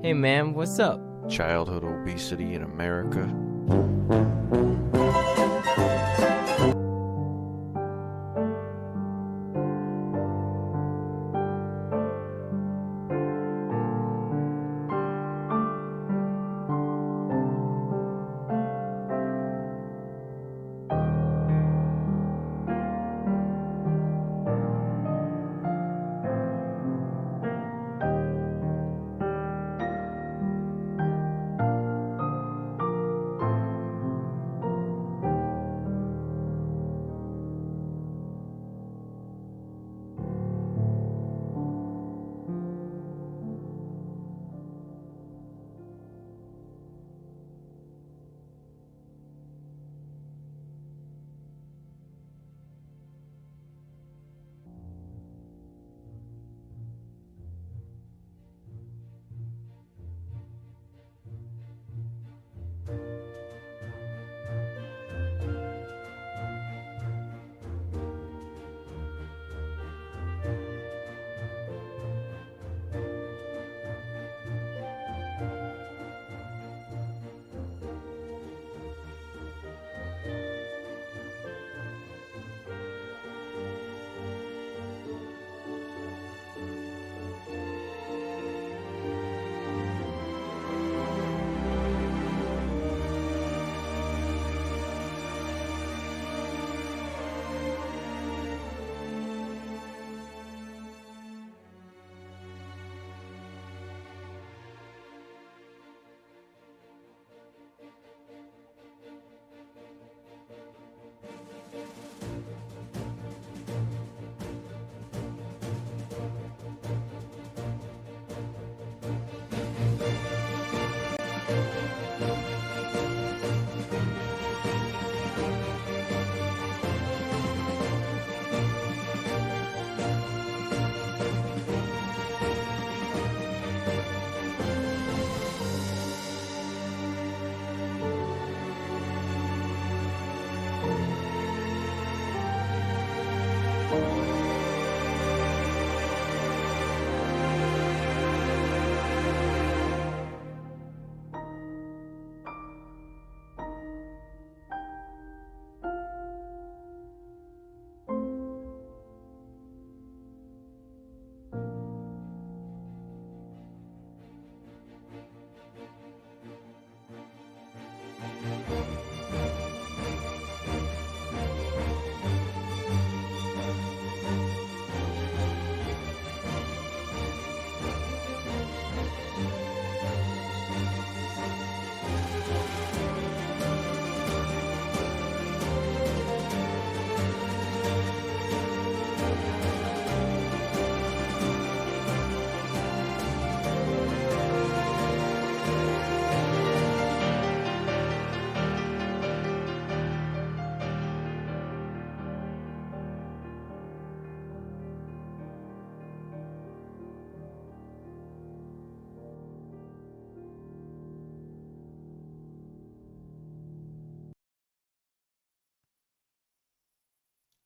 Hey man, what's up? Childhood obesity in America.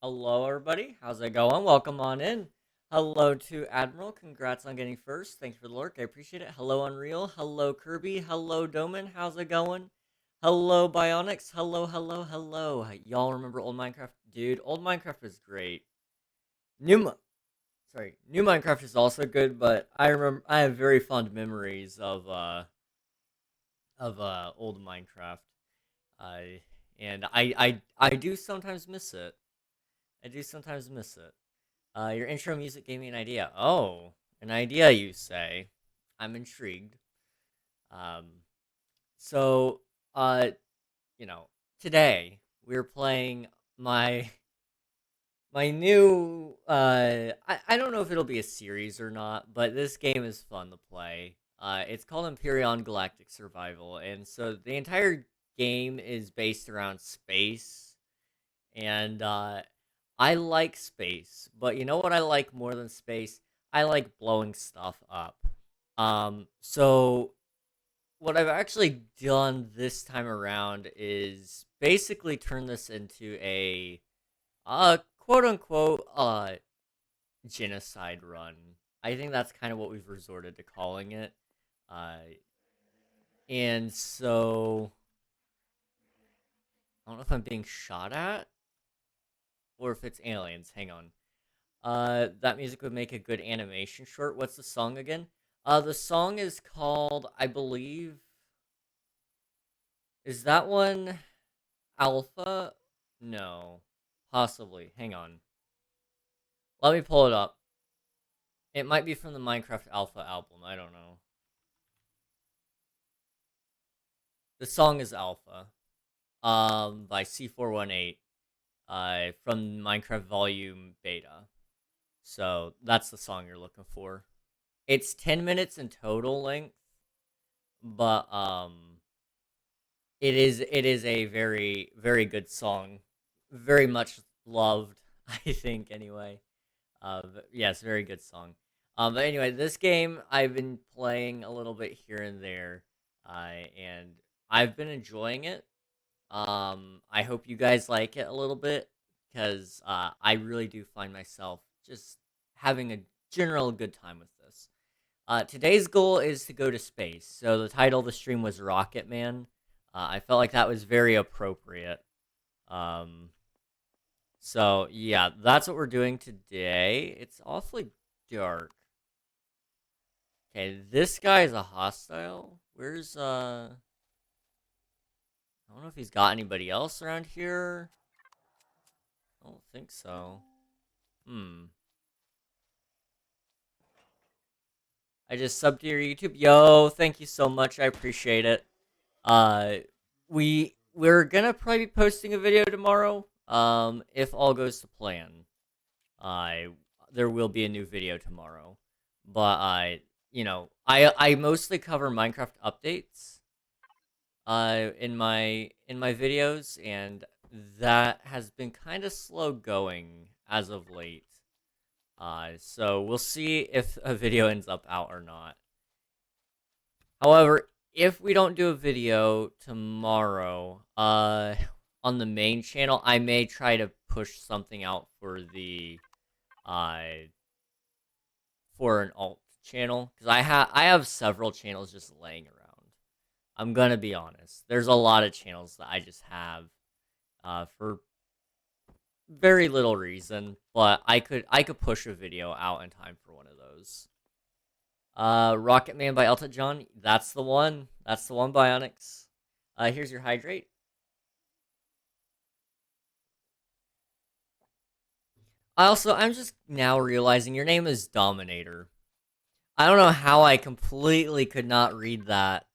Hello, everybody. How's it going? Welcome on in. Hello to Admiral. Congrats on getting first. Thanks for the lurk. I appreciate it. Hello, Unreal. Hello, Kirby. Hello, Doman. How's it going? Hello, Bionics. Hello, hello, hello. Y'all remember old Minecraft? Dude, old Minecraft was great. New, new Minecraft is also good, but I have very fond memories of old Minecraft. I and I do sometimes miss it. I do sometimes miss it. Your intro music gave me an idea. Oh, an idea, you say? I'm intrigued. Um, so, uh, you know, today we're playing my my new. I don't know if it'll be a series or not, but this game is fun to play. It's called Empyrion Galactic Survival, and so the entire game is based around space and I like space, but you know what I like more than space? I like blowing stuff up. So what I've actually done this time around is basically turn this into a quote unquote genocide run. I think that's kind of what we've resorted to calling it. Uh, and so I don't know if I'm being shot at or if it's aliens. Hang on. That music would make a good animation short. What's the song again? The song is called, I believe, is that one Alpha? No, possibly. Hang on. Let me pull it up. It might be from the Minecraft Alpha album. I don't know. The song is Alpha, by C418, from Minecraft Volume Beta. So that's the song you're looking for. It's 10 minutes in total length, but it is a very very good song, very much loved. I think anyway. Yes, very good song. But anyway, this game I've been playing a little bit here and there, and I've been enjoying it. I hope you guys like it a little bit because I really do find myself just having a general good time with this. Today's goal is to go to space, so the title of the stream was Rocket Man. I felt like that was very appropriate. Um, so yeah, that's what we're doing today. It's awfully dark. Okay, this guy is a hostile. Where's I don't know if he's got anybody else around here. I don't think so. I just subbed to your YouTube. Yo, thank you so much. I appreciate it. Uh, we're gonna probably be posting a video tomorrow. If all goes to plan. I There will be a new video tomorrow. But I mostly cover Minecraft updates in my videos, and that has been kind of slow going as of late. So we'll see if a video ends up out or not. However, if we don't do a video tomorrow, on the main channel, I may try to push something out for the for an alt channel, because I have several channels just laying around. I'm gonna be honest. There's a lot of channels that I just have for very little reason, but I could push a video out in time for one of those. Rocket Man by Elton John. That's the one. That's the one, Bionics. Here's your hydrate. I'm just now realizing your name is Dominator. I don't know how I completely could not read that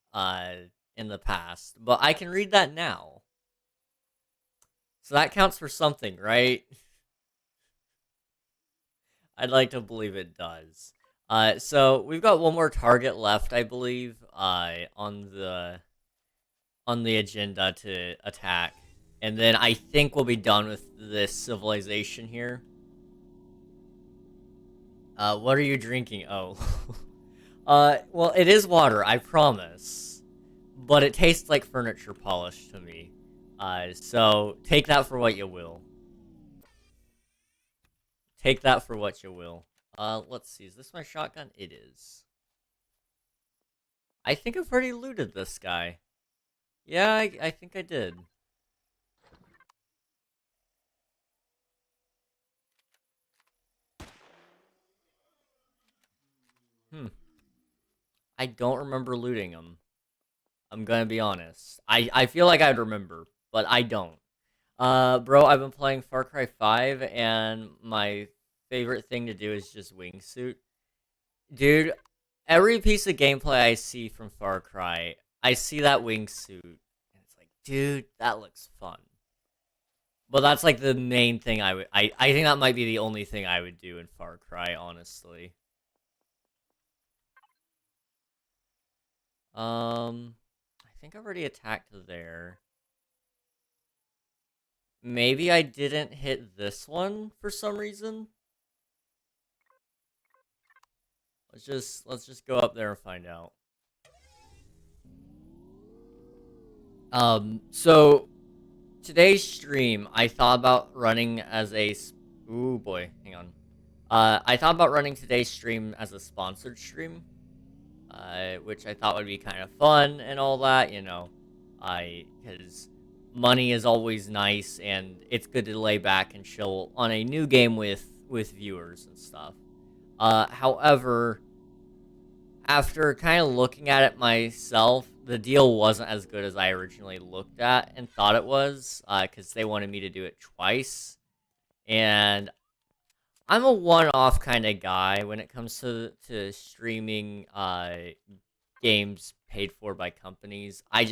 in the past, but I can read that now. So that counts for something, right? I'd like to believe it does. So we've got one more target left, I believe, on the agenda to attack, and then I think we'll be done with this civilization here. What are you drinking? Oh, well, it is water, I promise, but it tastes like furniture polish to me. So take that for what you will. Take that for what you will. Let's see. Is this my shotgun? It is. I think I've already looted this guy. Yeah, I think I did. I don't remember looting him. I'm gonna be honest. I feel like I'd remember, but I don't. Bro, I've been playing Far Cry 5, and my favorite thing to do is just wingsuit. Dude, every piece of gameplay I see from Far Cry, I see that wingsuit, and it's like, dude, that looks fun. But that's like the main thing I think that might be the only thing I would do in Far Cry, honestly. I think I've already attacked there. Maybe I didn't hit this one for some reason. Let's just go up there and find out. So today's stream, I thought about running as a ooh boy, hang on. I thought about running today's stream as a sponsored stream. which I thought would be kind of fun and all that, because money is always nice, and it's good to lay back and chill on a new game with viewers and stuff. However, after kind of looking at it myself, the deal wasn't as good as I originally looked at and thought it was, because they wanted me to do it twice, and I'm a one-off kind of guy when it comes to streaming games paid for by companies. I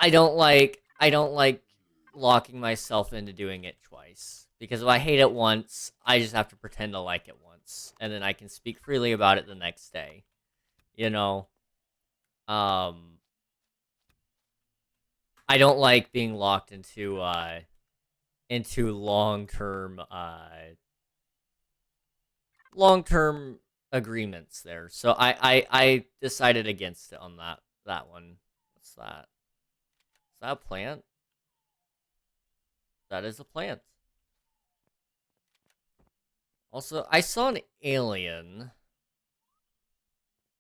don't like locking myself into doing it twice, because if I hate it once, I just have to pretend to like it once, and then I can speak freely about it the next day. You know, um, I don't like being locked into long term agreements there. So I decided against it on that one. What's that? Is that a plant? That is a plant. Also, I saw an alien.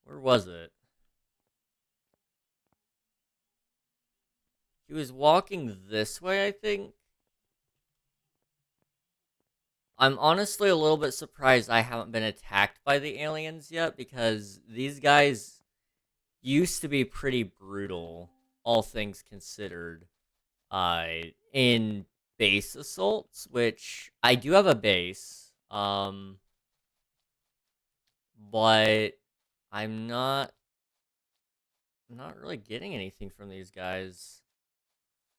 Where was it? He was walking this way, I think. I'm honestly a little bit surprised I haven't been attacked by the aliens yet, because these guys used to be pretty brutal, all things considered. In base assaults, which I do have a base, but I'm not really getting anything from these guys.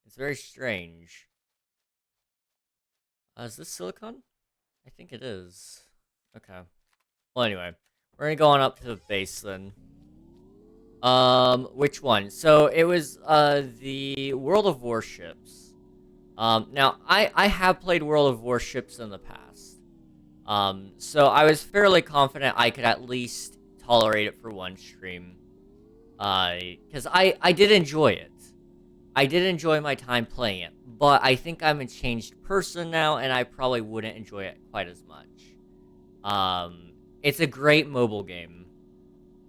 It's very strange. Is this silicon? I think it is. Okay. Well, anyway, we're gonna go on up to the base then. Which one? So it was the World of Warships. Now I have played World of Warships in the past. So I was fairly confident I could at least tolerate it for one stream. Because I did enjoy it. I did enjoy my time playing it, but I think I'm a changed person now, and I probably wouldn't enjoy it quite as much. It's a great mobile game.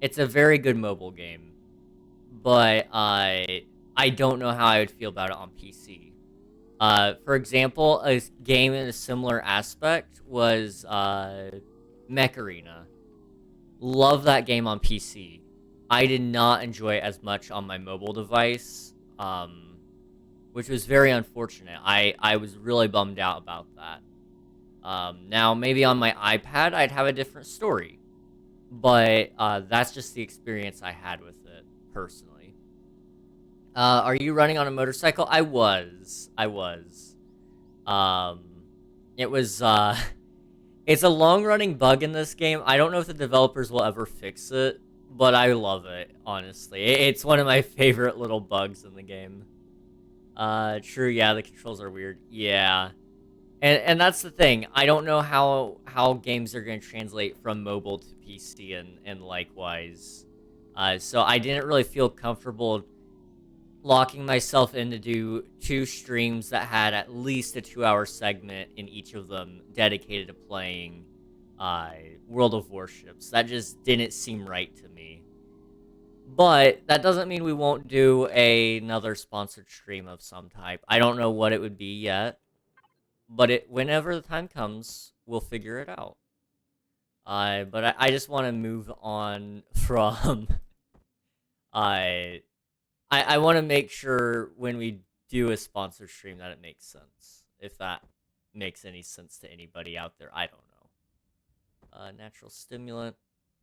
It's a very good mobile game, but I don't know how I would feel about it on PC. For example, a game in a similar aspect was Mech Arena. Love that game on PC. I did not enjoy it as much on my mobile device, which was very unfortunate. I was really bummed out about that. Now, maybe on my iPad, I'd have a different story, but that's just the experience I had with it, personally. Are you running on a motorcycle? I was. Um, it was, it's a long-running bug in this game. I don't know if the developers will ever fix it, but I love it, honestly. It's one of my favorite little bugs in the game. True, yeah, the controls are weird. Yeah. And that's the thing. I don't know how games are going to translate from mobile to PC and likewise. So I didn't really feel comfortable locking myself in to do two streams that had at least a 2-hour segment in each of them dedicated to playing World of Warships. That just didn't seem right to me. But that doesn't mean we won't do another sponsored stream of some type. I don't know what it would be yet, but whenever the time comes, we'll figure it out. But I just want to move on from I I want to make sure when we do a sponsor stream that it makes sense. If that makes any sense to anybody out there, I don't know. Natural stimulant.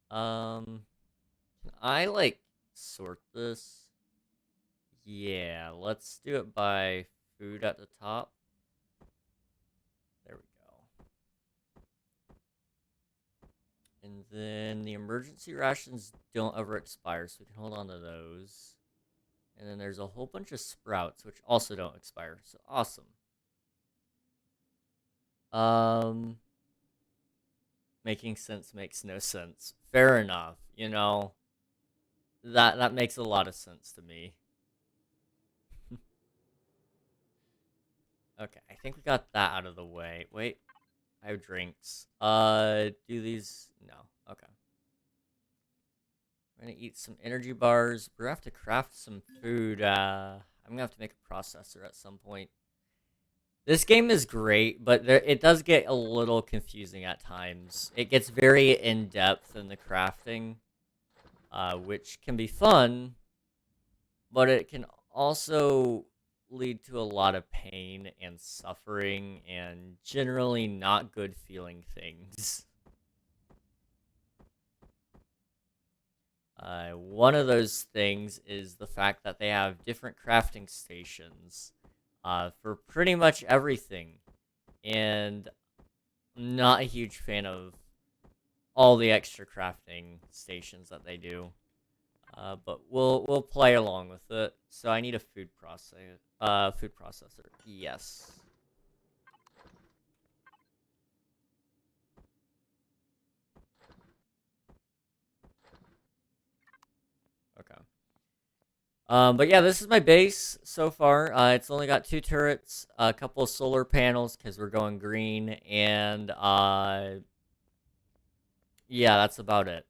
Can I like sort this? Yeah, let's do it by food at the top. There we go. And then the emergency rations don't ever expire, so we can hold on to those. And then there's a whole bunch of sprouts, which also don't expire. So awesome. Making sense makes no sense. Fair enough. That makes a lot of sense to me. Okay, I think we got that out of the way. Wait, I have drinks. Do these? No. Okay. We're gonna eat some energy bars. We're gonna have to craft some food. I'm gonna have to make a processor at some point. This game is great, but it does get a little confusing at times. It gets very in-depth in the crafting, which can be fun, but it can also lead to a lot of pain and suffering and generally not good feeling things. One of those things is the fact that they have different crafting stations for pretty much everything, and I'm not a huge fan of all the extra crafting stations that they do. But we'll play along with it. So I need a food processor. Yes. Okay. But yeah, this is my base so far. It's only got 2 turrets, a couple of solar panels because we're going green, and yeah, that's about it.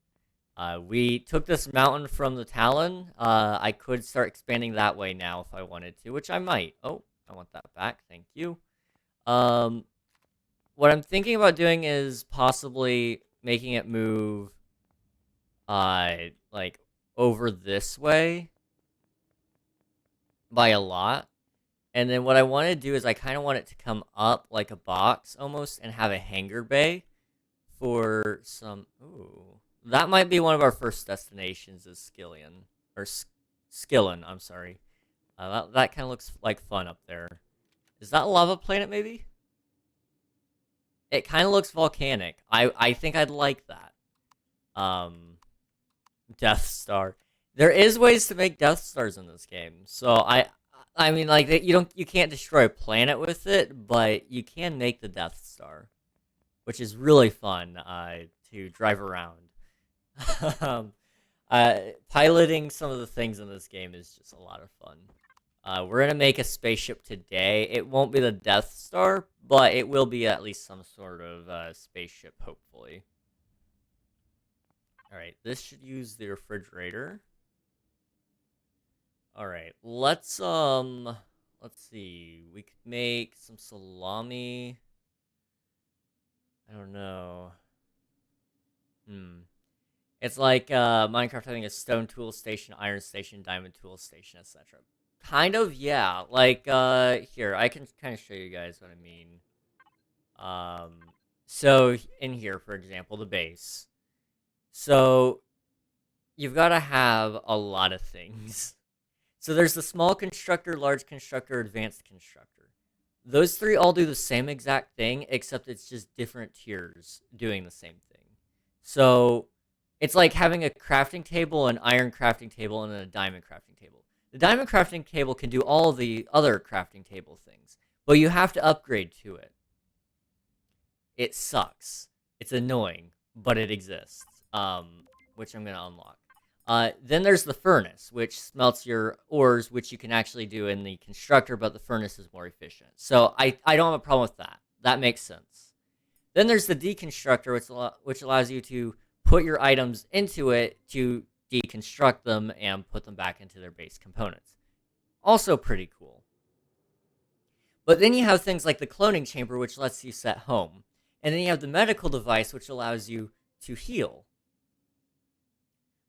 We took this mountain from the Talon. I could start expanding that way now if I wanted to, which I might. Oh, I want that back. Thank you. What I'm thinking about doing is possibly making it move, like over this way by a lot. And then what I want to do is I kind of want it to come up like a box almost and have a hangar bay for some. Ooh, that might be one of our first destinations is Skillion or Skillin. I'm sorry. That kind of looks like fun up there. Is that a lava planet maybe? It kind of looks volcanic. I think I'd like that. Death Star. There is ways to make Death Stars in this game. So I mean, like, you can't destroy a planet with it, but you can make the Death Star, which is really fun to drive around. Piloting some of the things in this game is just a lot of fun. We're gonna make a spaceship today. It won't be the Death Star, but it will be at least some sort of spaceship, hopefully. Alright, this should use the refrigerator. Alright, let's see. We could make some salami. I don't know. It's like Minecraft having a stone tool station, iron station, diamond tool station, etc. Kind of, yeah. Like, here, I can kind of show you guys what I mean. So in here, for example, the base. So you've got to have a lot of things. So there's the small constructor, large constructor, advanced constructor. Those 3 all do the same exact thing, except it's just different tiers doing the same thing. So it's like having a crafting table, an iron crafting table, and then a diamond crafting table. The diamond crafting table can do all the other crafting table things, but you have to upgrade to it. It sucks. It's annoying, but it exists, which I'm going to unlock. Then there's the furnace, which smelts your ores, which you can actually do in the constructor, but the furnace is more efficient. So I don't have a problem with that. That makes sense. Then there's the deconstructor, which allows you to put your items into it to deconstruct them and put them back into their base components. Also pretty cool. But then you have things like the cloning chamber, which lets you set home. And then you have the medical device, which allows you to heal.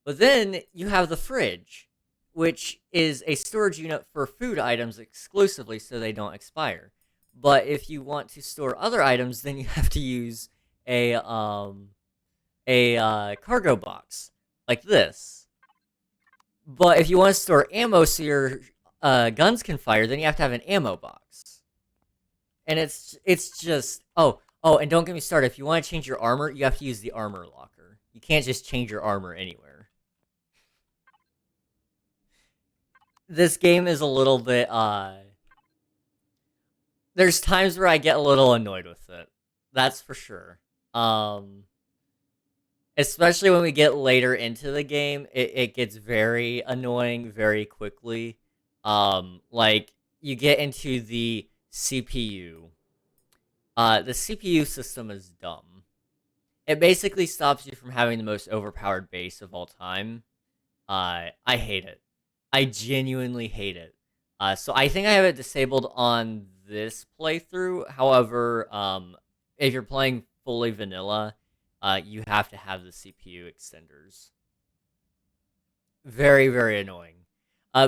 But then you have the fridge, which is a storage unit for food items exclusively so they don't expire. But if you want to store other items, then you have to use a cargo box like this. But if you want to store ammo so your guns can fire, then you have to have an ammo box. And it's just and don't get me started. If you want to change your armor, you have to use the armor locker. You can't just change your armor anywhere. This game is a little bit, there's times where I get a little annoyed with it. That's for sure. Especially when we get later into the game, it gets very annoying very quickly. Like, you get into the CPU. The CPU system is dumb. It basically stops you from having the most overpowered base of all time. I hate it. I genuinely hate it. So I think I have it disabled on this playthrough. However, if you're playing fully vanilla, you have to have the CPU extenders. Very, very annoying.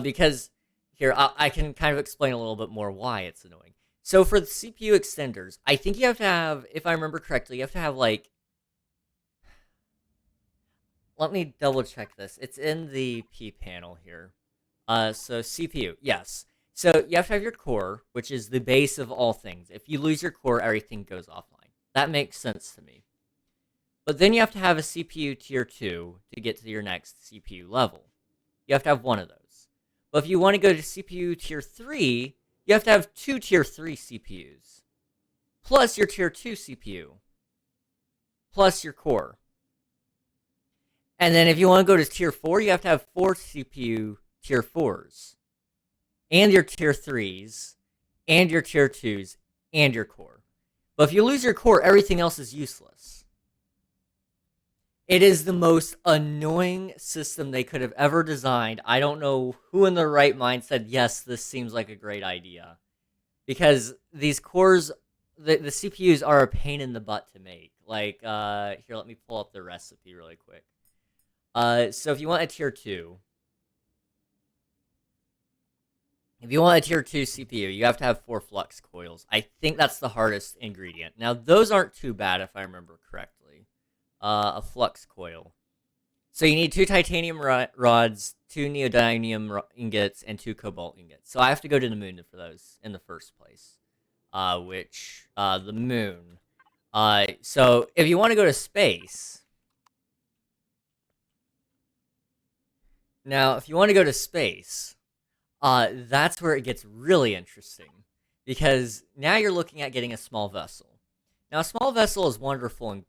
Because here I can kind of explain a little bit more why it's annoying. So for the CPU extenders, I think you have to have, if I remember correctly, you have to have like. Let me double check this. It's in the P panel here. So CPU, yes. So you have to have your core, which is the base of all things. If you lose your core, everything goes offline. That makes sense to me. But then you have to have a CPU tier 2 to get to your next CPU level. You have to have one of those. But if you want to go to CPU tier 3, you have to have two tier 3 CPUs. Plus your tier 2 CPU. Plus your core. And then if you want to go to tier 4, you have to have 4 CPU tier 4s. And your tier 3s. And your tier 2s. And your core. But if you lose your core, everything else is useless. It is the most annoying system they could have ever designed. I don't know who in their right mind said, yes, this seems like a great idea. Because these cores, the CPUs are a pain in the butt to make. Like, here, let me pull up the recipe really quick. So if you want a tier 2, CPU, you have to have 4 flux coils. I think that's the hardest ingredient. Now, those aren't too bad if I remember correctly. A flux coil. So you need 2 titanium rods, 2 neodymium ingots, and 2 cobalt ingots. So I have to go to the moon for those in the first place. The moon. So if you want to go to space... Now, if you want to go to space, that's where it gets really interesting. Because now you're looking at getting a small vessel. Now, a small vessel is wonderful and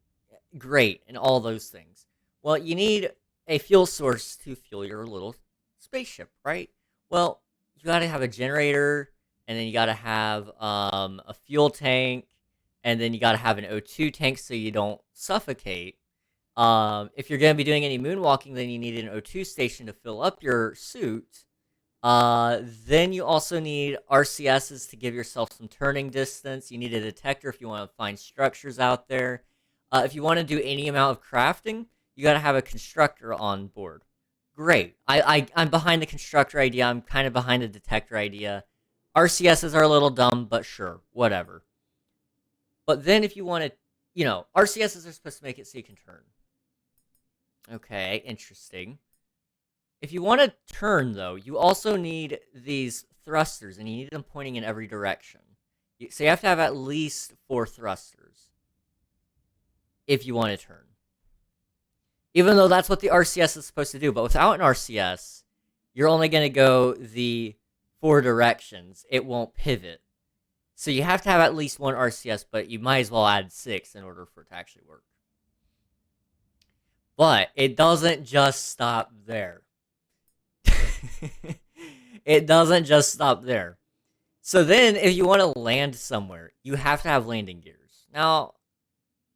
great and all those things. Well, you need a fuel source to fuel your little spaceship, right? Well, you gotta have a generator, and then you gotta have a fuel tank, and then you gotta have an O2 tank so you don't suffocate. If you're gonna be doing any moonwalking, then you need an O2 station to fill up your suit. Then you also need RCSs to give yourself some turning distance. You need a detector if you want to find structures out there. If you want to do any amount of crafting, you got to have a constructor on board. Great. I'm behind the constructor idea. I'm kind of behind the detector idea. RCSs are a little dumb, but sure, whatever. But then if you want to, RCSs are supposed to make it so you can turn. Okay, interesting. If you want to turn, though, you also need these thrusters, and you need them pointing in every direction. So you have to have at least 4 thrusters if you want to turn. Even though that's what the RCS is supposed to do. But without an RCS, you're only going to go the 4 directions. It won't pivot. So you have to have at least 1 RCS, but you might as well add 6 in order for it to actually work. But it doesn't just stop there. It doesn't just stop there. So then, if you want to land somewhere, you have to have landing gears. Now,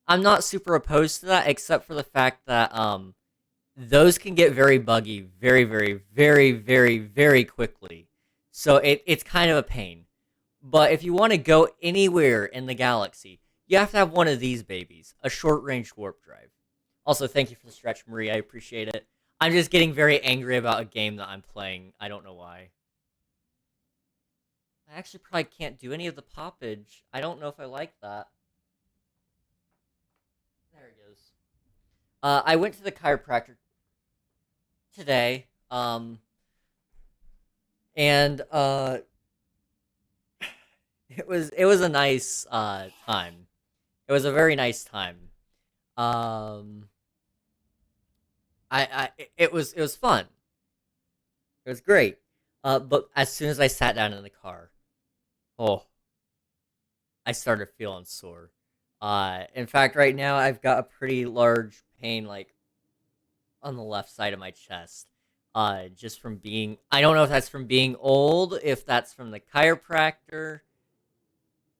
I'm not super opposed to that, except for the fact that those can get very buggy very, very, very, very, very quickly. So it's kind of a pain. But if you want to go anywhere in the galaxy, you have to have one of these babies, a short-range warp drive. Also, thank you for the stretch, Marie. I appreciate it. I'm just getting very angry about a game that I'm playing. I don't know why. I actually probably can't do any of the poppage. I don't know if I like that. There it goes. I went to the chiropractor today, and it was a nice time. It was a very nice time. It was fun. It was great. But as soon as I sat down in the car, oh, I started feeling sore. In fact, right now I've got a pretty large pain, like on the left side of my chest. Just from being, I don't know if that's from being old, if that's from the chiropractor,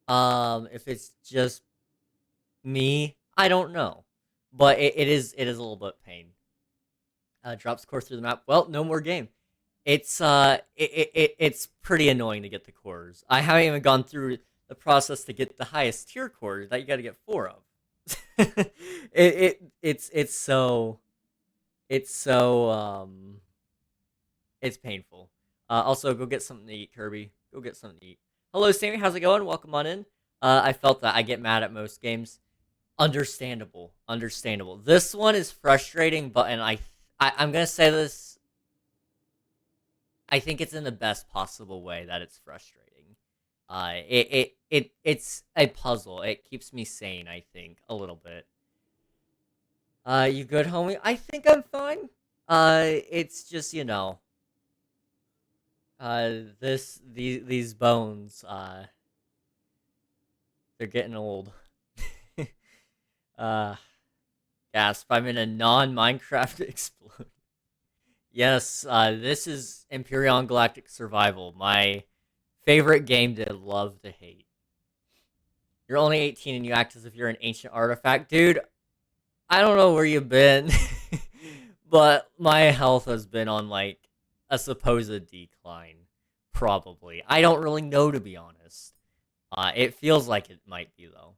if it's just me, I don't know. But it is a little bit pain. Drops core through the map. Well, no more game. It's pretty annoying to get the cores. I haven't even gone through the process to get the highest tier core that you got to get 4 of. It's so it's painful. Also, go get something to eat, Kirby. Go get something to eat. Hello, Sammy. How's it going? Welcome on in. I felt that I get mad at most games. Understandable, understandable. This one is frustrating, but I'm gonna say this. I think it's in the best possible way that it's frustrating. It's a puzzle. It keeps me sane. I think a little bit. You good, homie? I think I'm fine. It's just these bones. They're getting old. uh, gasp! I'm in a non-Minecraft explode. Yes, this is Empyrion Galactic Survival, my favorite game to love to hate. You're only 18 and you act as if you're an ancient artifact. Dude, I don't know where you've been, but my health has been on, like, a supposed decline. Probably. I don't really know, to be honest. It feels like it might be, though.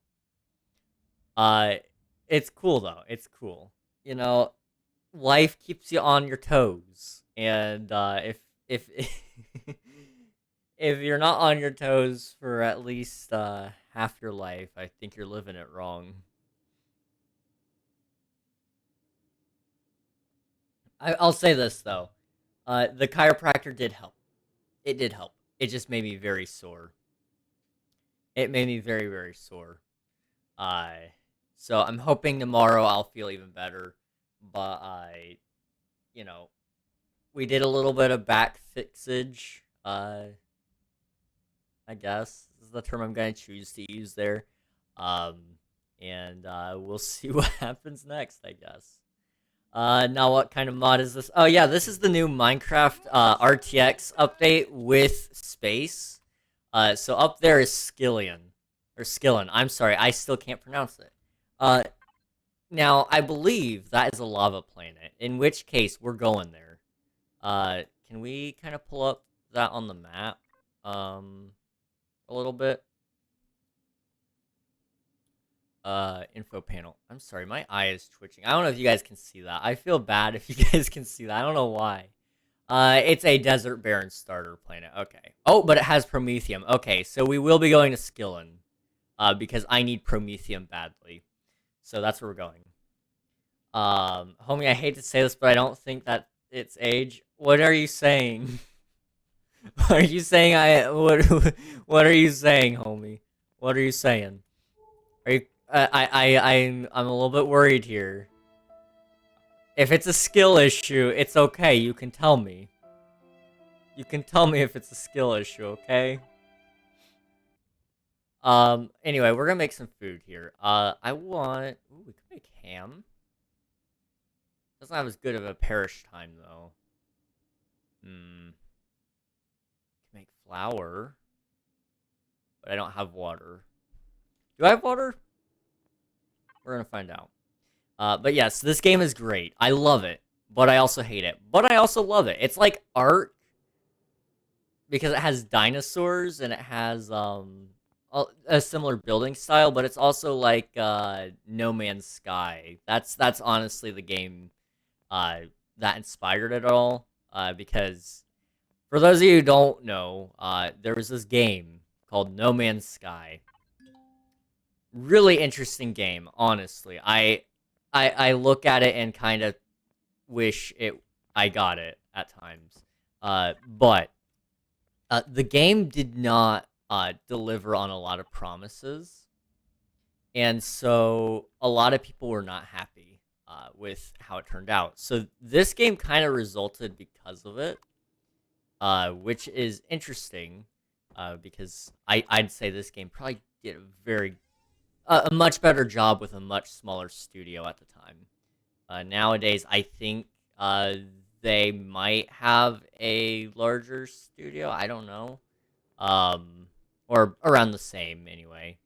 Uh, it's cool, though. It's cool. You know, life keeps you on your toes, and if if you're not on your toes for at least half your life, I think you're living it wrong. I'll say this though, the chiropractor did help. It did help. It just made me very sore. It made me very, very sore. Uh, so I'm hoping tomorrow I'll feel even better. But you know, we did a little bit of back fixage. I guess this is the term I'm gonna choose to use there. Um, and we'll see what happens next, I guess. Now what kind of mod is this? Oh yeah, this is the new Minecraft RTX update with space. So up there is Skillion, or Skillin. I'm sorry, I still can't pronounce it. Now I believe that is a lava planet, in which case we're going there. Can we kind of pull up that on the map? A little bit. Info panel. I'm sorry, my eye is twitching. I don't know if you guys can see that. I feel bad if you guys can see that. I don't know why. It's a desert barren starter planet. Okay. Oh, but it has promethium. Okay, so we will be going to Skillin. Because I need promethium badly. So that's where we're going. Homie, I hate to say this, but I don't think that it's age. What are you saying? Are you saying what are you saying, homie? What are you saying? Are you I'm a little bit worried here. If it's a skill issue, it's okay. You can tell me. You can tell me if it's a skill issue, okay? Anyway, we're gonna make some food here. I want... Ooh, we could make ham. Doesn't have as good of a perish time, though. Can make flour. But I don't have water. Do I have water? We're gonna find out. But yes, this game is great. I love it, but I also hate it. But I also love it. It's like art because it has dinosaurs and it has a similar building style, but it's also like No Man's Sky. That's honestly the game that inspired it all. Because for those of you who don't know, there was this game called No Man's Sky. Really interesting game, honestly. I look at it and kind of wish I got it at times. But the game did not deliver on a lot of promises, and so a lot of people were not happy with how it turned out. So this game kind of resulted because of it, which is interesting because I'd say this game probably did a much better job with a much smaller studio at the time. Nowadays, I think they might have a larger studio. I don't know, or around the same anyway.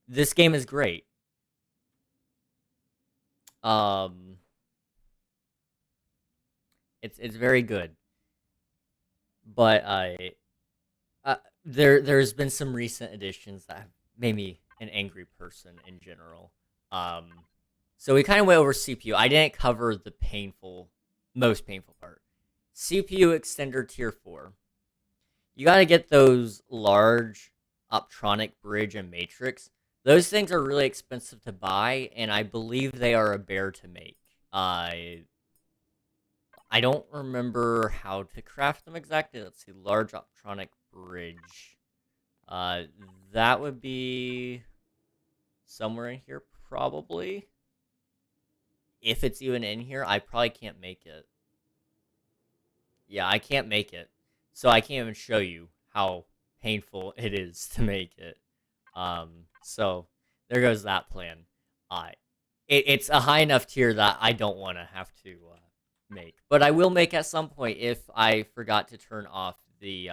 This game is great. Um, It's very good. But there's been some recent additions that have made me an angry person in general. Um, so we kind of went over CPU. I didn't cover the most painful part. CPU extender tier 4. You got to get those large optronic bridge and matrix. Those things are really expensive to buy, and I believe they are a bear to make. I don't remember how to craft them exactly. Let's see, large optronic bridge. Uh, that would be somewhere in here, probably. If it's even in here, I probably can't make it. Yeah, I can't make it. So I can't even show you how painful it is to make it. So there goes that plan. Uh, it's a high enough tier that I don't want to have to make. But I will make at some point if I forgot to turn off the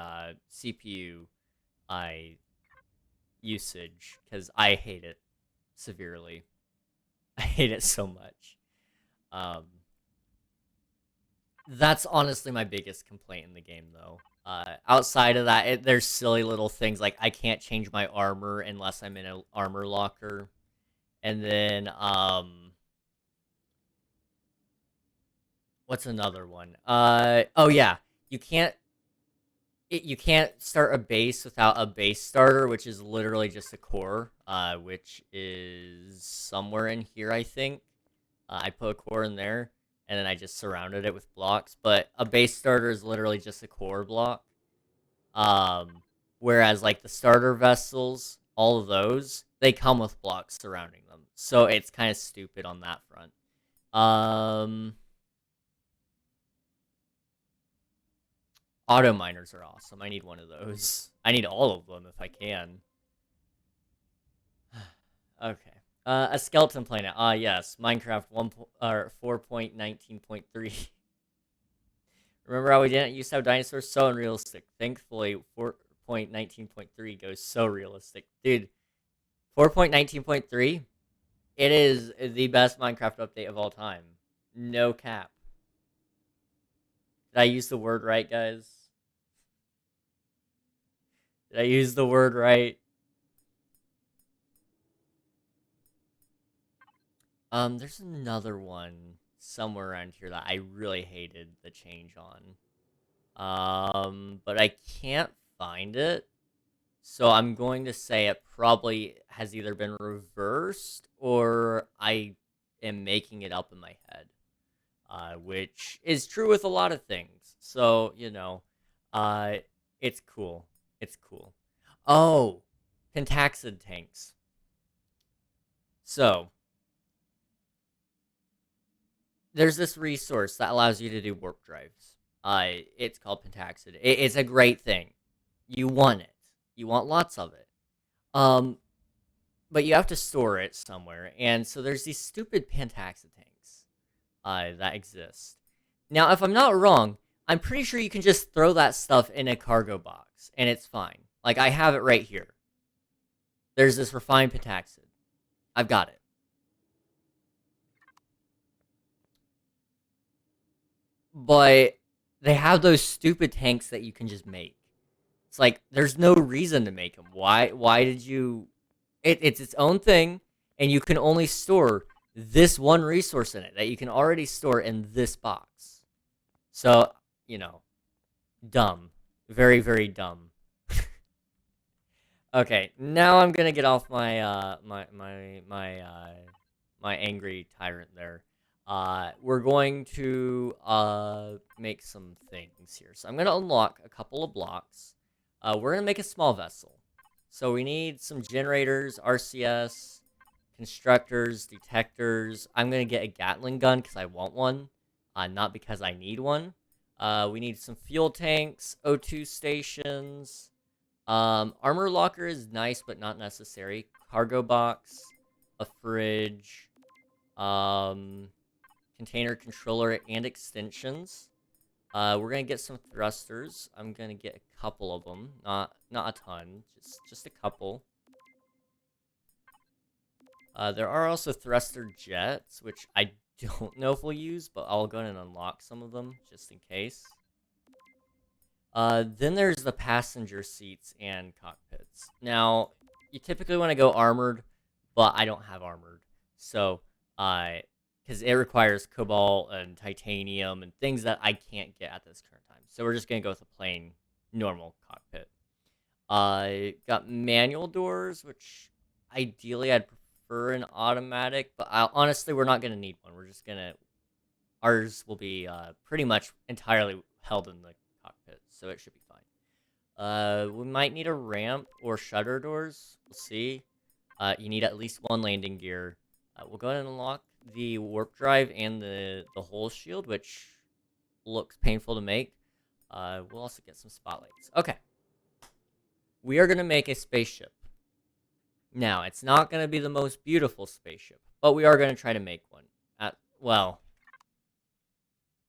CPU usage, because I hate it severely. I hate it so much. Um, that's honestly my biggest complaint in the game, though. Outside of that, there's silly little things like I can't change my armor unless I'm in an armor locker. And then, what's another one? Oh yeah, you can't you can't start a base without a base starter, which is literally just a core, which is somewhere in here, I think. I put a core in there, and then I just surrounded it with blocks. But a base starter is literally just a core block. Whereas like the starter vessels, all of those, they come with blocks surrounding them. So it's kind of stupid on that front. Auto miners are awesome. I need one of those. I need all of them if I can. Okay. A skeleton planet. Ah, yes. Minecraft 4.19.3. Remember how we didn't used to have dinosaurs? So unrealistic. Thankfully, 4.19.3 goes so realistic. Dude, 4.19.3, it is the best Minecraft update of all time. No cap. Did I use the word right, guys? Did I use the word right? There's another one somewhere around here that I really hated the change on. But I can't find it. So I'm going to say it probably has either been reversed or I am making it up in my head. Which is true with a lot of things. So, uh, it's cool. It's cool. Oh, pentaxid tanks. So, there's this resource that allows you to do warp drives. It's called pentaxid. It's a great thing. You want it. You want lots of it. But you have to store it somewhere, and so there's these stupid pentaxid tanks that exist. Now, if I'm not wrong, I'm pretty sure you can just throw that stuff in a cargo box, and it's fine. Like, I have it right here. There's this refined pentaxid. I've got it. But they have those stupid tanks that you can just make. It's like, there's no reason to make them. Why did you... It's its own thing, and you can only store this one resource in it that you can already store in this box. So, dumb. Very, very dumb. Okay, now I'm gonna get off my my angry tyrant there. We're going to make some things here. So I'm gonna unlock a couple of blocks. We're gonna make a small vessel. So we need some generators, RCS, constructors, detectors. I'm gonna get a Gatling gun because I want one, not because I need one. We need some fuel tanks, O2 stations. Armor locker is nice, but not necessary. Cargo box, a fridge, container controller, and extensions. We're gonna get some thrusters. I'm gonna get a couple of them, not a ton, just a couple. There are also thruster jets, which I don't know if we'll use, but I'll go ahead and unlock some of them just in case. Then there's the passenger seats and cockpits. Now, you typically want to go armored, but I don't have armored. So, because it requires cobalt and titanium and things that I can't get at this current time. So we're just going to go with a plain, normal cockpit. Got manual doors, which ideally I'd prefer an automatic, but honestly, we're not going to need one. We're just going to... Ours will be pretty much entirely held in the cockpit, so it should be fine. We might need a ramp or shutter doors. We'll see. You need at least one landing gear. We'll go ahead and unlock the warp drive and the hull shield, which looks painful to make. We'll also get some spotlights. Okay. We are going to make a spaceship. Now, it's not going to be the most beautiful spaceship, but we are going to try to make one. Well,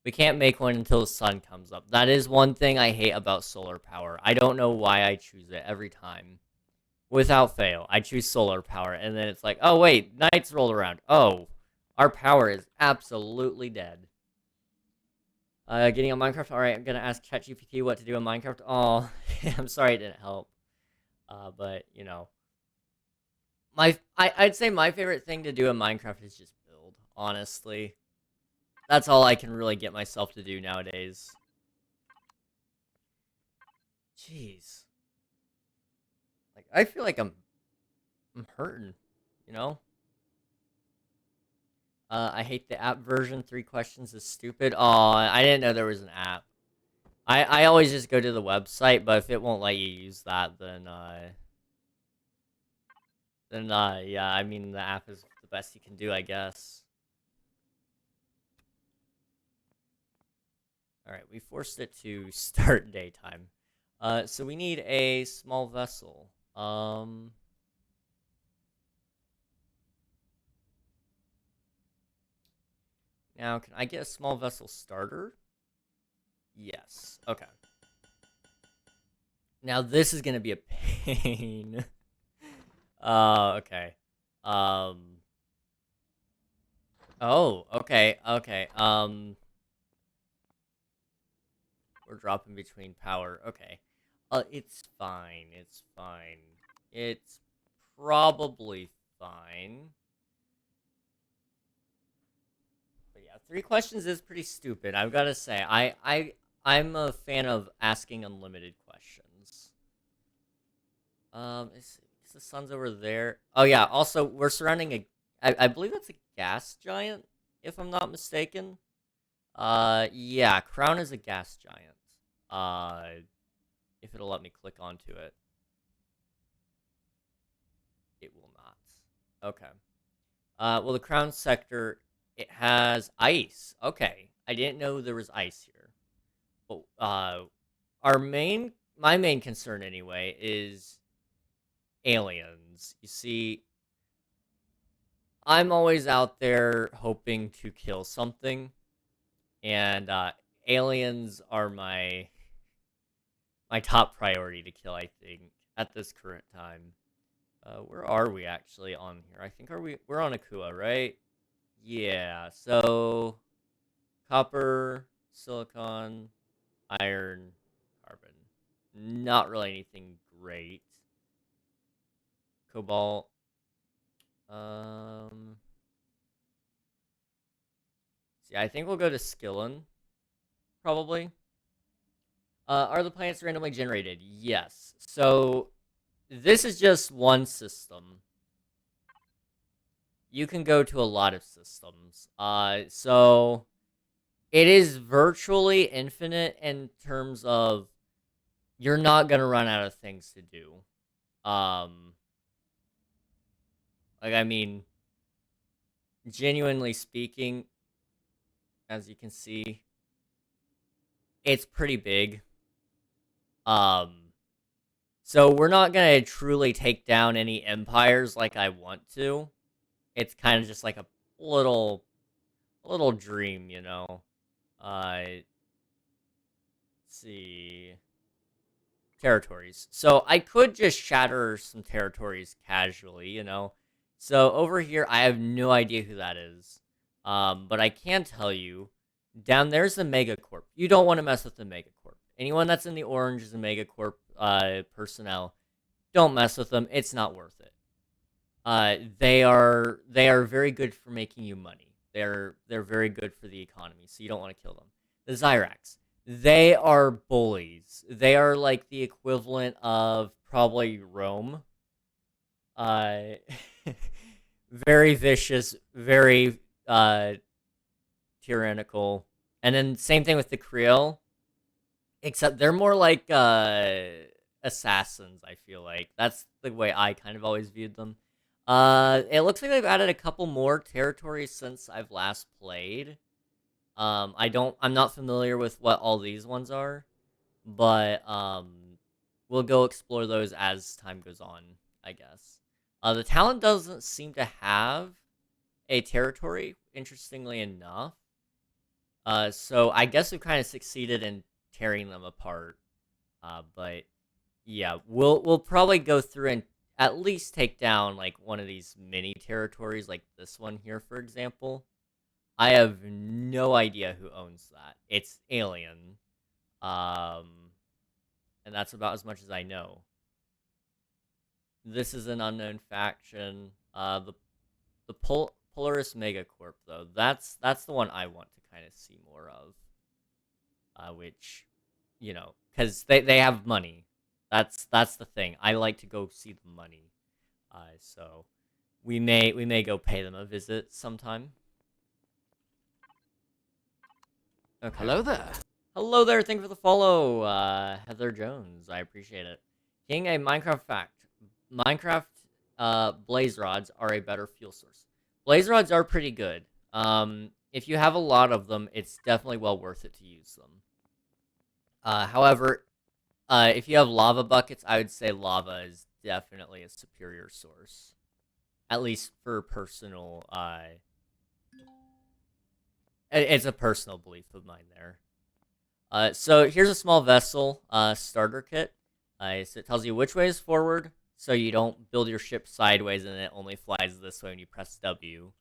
we can't make one until the sun comes up. That is one thing I hate about solar power. I don't know why I choose it every time. Without fail, I choose solar power, and then it's like, oh wait, night's rolled around. Oh, our power is absolutely dead. Getting on Minecraft? Alright, I'm gonna ask ChatGPT what to do in Minecraft. Oh, I'm sorry it didn't help. But, you know. I'd say my favorite thing to do in Minecraft is just build, honestly. That's all I can really get myself to do nowadays. Jeez. Like, I feel like I'm hurting, you know? I hate the app version. 3 questions is stupid. Oh, I didn't know there was an app. I always just go to the website, but if it won't let you use that, then yeah, I mean, the app is the best you can do, I guess. Alright, we forced it to start daytime. So we need a small vessel. Now, can I get a small vessel starter? Yes. Okay. Now, this is gonna be a pain. Okay. Oh, okay, okay. We're dropping between power. Okay. It's fine. It's fine. It's probably fine. But yeah, 3 questions is pretty stupid. I've got to say, I'm a fan of asking unlimited questions. Is the sun's over there? Oh yeah. Also, we're surrounding a. I believe that's a gas giant, if I'm not mistaken. Yeah, Crown is a gas giant. If it'll let me click onto it. It will not. Okay. Well, the Crown sector, it has ice. Okay. I didn't know there was ice here. But, my main concern anyway, is aliens. You see, I'm always out there hoping to kill something. And, aliens are my top priority to kill, I think, at this current time. Where are we actually on here? I think we're on Akua, right? Yeah, so copper, silicon, iron, carbon. Not really anything great. Cobalt. See, I think we'll go to Skillin, probably. Are the planets randomly generated? Yes. So, this is just one system. You can go to a lot of systems. So, it is virtually infinite in terms of you're not going to run out of things to do. Like, I mean, genuinely speaking, as you can see, it's pretty big. So we're not gonna truly take down any empires like I want to. It's kind of just like a little dream, you know. Let's see. Territories. So I could just shatter some territories casually, you know. So over here, I have no idea who that is. But I can tell you, down there's the Megacorp. You don't want to mess with the Megacorp. Anyone that's in the orange is a Megacorp personnel. Don't mess with them. It's not worth it. They are very good for making you money. They're very good for the economy, so you don't want to kill them. The Zyrax, they are bullies. They are like the equivalent of probably Rome. Uh, very vicious, very tyrannical. And then same thing with the Creel, except they're more like assassins, I feel like. That's the way I kind of always viewed them. It looks like they've added a couple more territories since I've last played. I'm not familiar with what all these ones are, but we'll go explore those as time goes on, I guess. The Talon doesn't seem to have a territory, interestingly enough. So I guess we've kind of succeeded in tearing them apart. But yeah, we'll probably go through and at least take down like one of these mini territories, like this one here, for example. I have no idea who owns that. It's alien. Um, and that's about as much as I know. This is an unknown faction. The Polaris Megacorp though, that's the one I want to kind of see more of. Which, because they have money. That's the thing. I like to go see the money. So we may go pay them a visit sometime. Okay. Hello there. Hello there. Thank you for the follow, Heather Jones. I appreciate it. King, a Minecraft fact. Minecraft blaze rods are a better fuel source. Blaze rods are pretty good. If you have a lot of them, it's definitely well worth it to use them. However, if you have lava buckets, I would say lava is definitely a superior source. At least for personal, it's a personal belief of mine there. So here's a small vessel starter kit. So it tells you which way is forward, so you don't build your ship sideways and it only flies this way when you press W.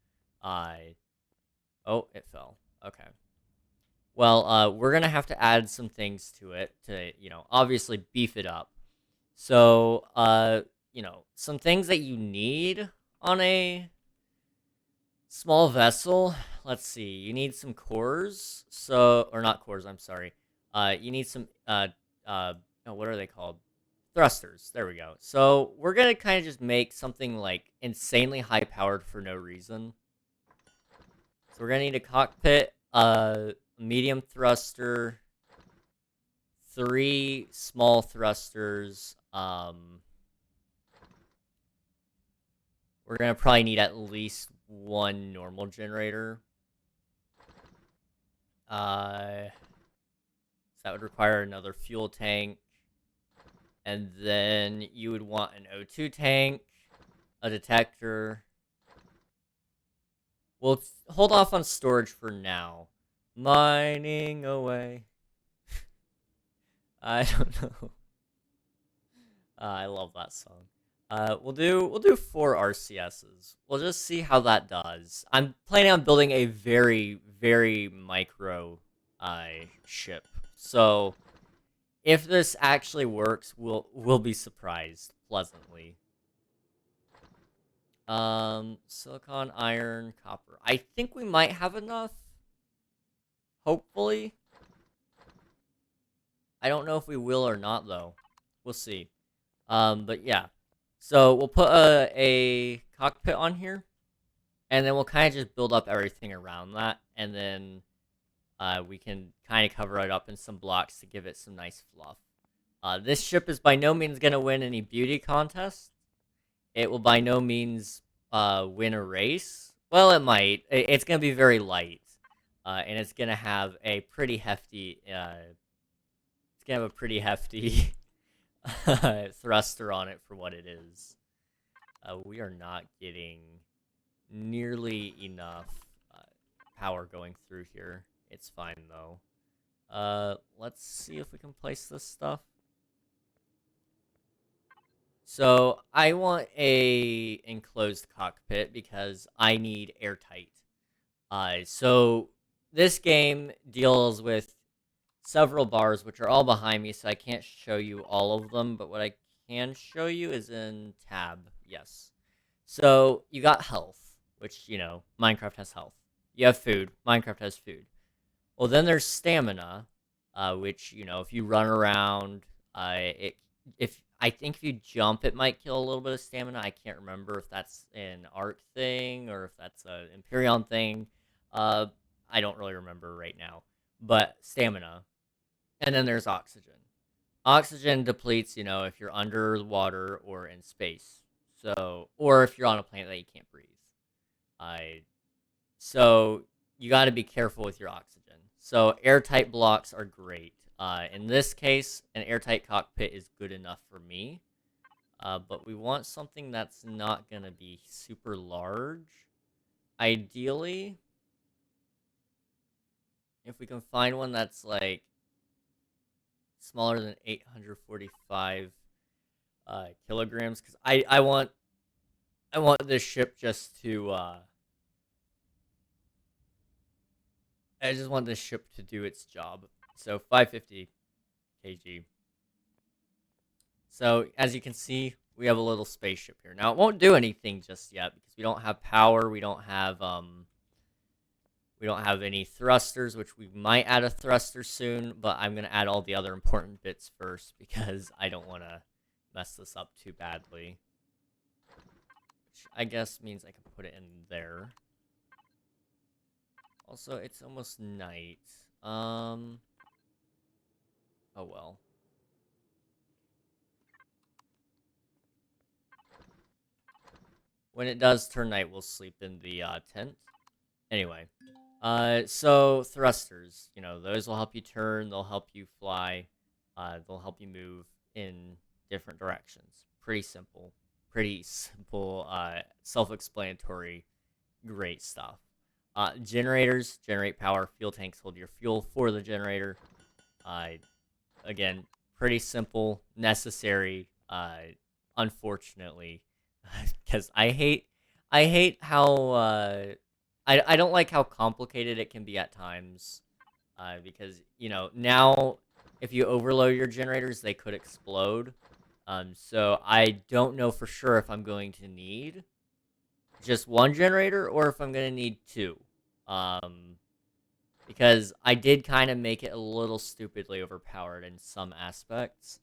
Oh, it fell. Okay. Well, we're gonna have to add some things to it to, obviously beef it up. So, some things that you need on a small vessel. Let's see. You need some cores. Or not cores. I'm sorry. You need some what are they called? Thrusters. There we go. So we're gonna kind of just make something like insanely high powered for no reason. So we're gonna need a cockpit, medium thruster, 3 small thrusters. We're gonna probably need at least 1 normal generator. So that would require another fuel tank. And then you would want an O2 tank, a detector. We'll hold off on storage for now. Mining away. I don't know. I love that song. We'll do 4 RCSs. We'll just see how that does. I'm planning on building a very, very micro ship. So if this actually works, we'll be surprised pleasantly. Silicon, iron, copper. I think we might have enough. Hopefully. I don't know if we will or not though. We'll see. But yeah. So we'll put a cockpit on here, and then we'll kind of just build up everything around that, and then we can kind of cover it up in some blocks to give it some nice fluff. This ship is by no means going to win any beauty contest. It will by no means win a race. Well, it might. It's going to be very light, and it's going to have a pretty hefty. It's going to have a pretty hefty thruster on it for what it is. We are not getting nearly enough power going through here. It's fine though. Let's see if we can place this stuff. So I want a enclosed cockpit because I need airtight. So this game deals with several bars, which are all behind me, so I can't show you all of them, but what I can show you is in tab, yes. So you got health, which, Minecraft has health. You have food, Minecraft has food. Well, then there's stamina, which, if you run around, it if I think if you jump, it might kill a little bit of stamina. I can't remember if that's an Arc thing or if that's an Empyrion thing. Uh, I don't really remember right now. But stamina. And then there's oxygen. Oxygen depletes, if you're underwater or in space. So, or if you're on a planet that you can't breathe. I so you got to be careful with your oxygen. So airtight blocks are great. In this case, an airtight cockpit is good enough for me. But we want something that's not gonna be super large. Ideally, if we can find one that's like smaller than 845 kilograms, because I want this ship just to I just want this ship to do its job. So 550 kg. So as you can see, we have a little spaceship here. Now it won't do anything just yet because we don't have power. We don't have any thrusters, which we might add a thruster soon. But I'm gonna add all the other important bits first because I don't want to mess this up too badly. Which I guess means I can put it in there. Also, it's almost night. Oh well. When it does turn night, we'll sleep in the tent. Anyway, so thrusters, those will help you turn, they'll help you fly, they'll help you move in different directions. Pretty simple, self-explanatory, great stuff. Generators generate power, fuel tanks hold your fuel for the generator. Again, pretty simple, necessary, unfortunately, because I hate how, I don't like how complicated it can be at times, because, now, if you overload your generators, they could explode, so I don't know for sure if I'm going to need just one generator or if I'm going to need two, because I did kind of make it a little stupidly overpowered in some aspects.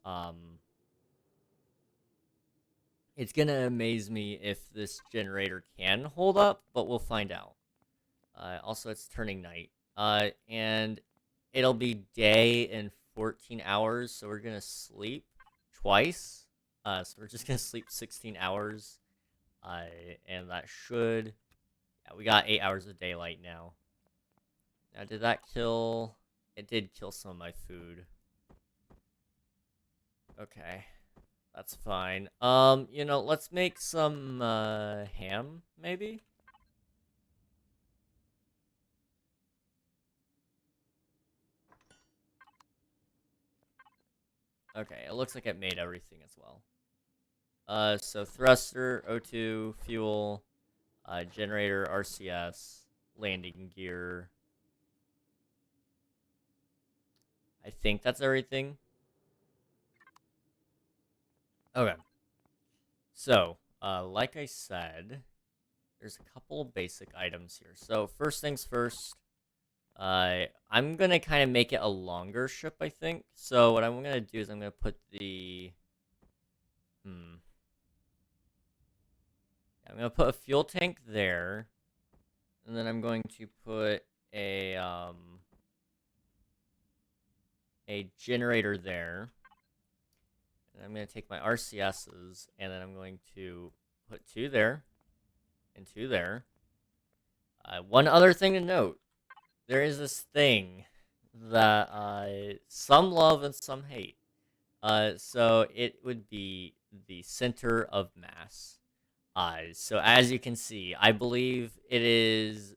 It's going to amaze me if this generator can hold up, but we'll find out. Also, it's turning night. And it'll be day in 14 hours, so we're going to sleep twice. So we're just going to sleep 16 hours. And that should... Yeah, we got 8 hours of daylight now. Now, did that kill... It did kill some of my food. Okay. That's fine. Let's make some, ham, maybe? Okay, it looks like it made everything as well. So thruster, O2, fuel, generator, RCS, landing gear. I think that's everything. Okay. So, like I said, there's a couple of basic items here. So, first things first, I'm gonna kind of make it a longer ship, I think. So, what I'm gonna do is I'm gonna put the... I'm gonna put a fuel tank there. And then I'm going to put a generator there. And I'm going to take my RCSs, and then I'm going to put two there, and two there. One other thing to note, there is this thing that some love and some hate. So it would be the center of mass. So as you can see, I believe it is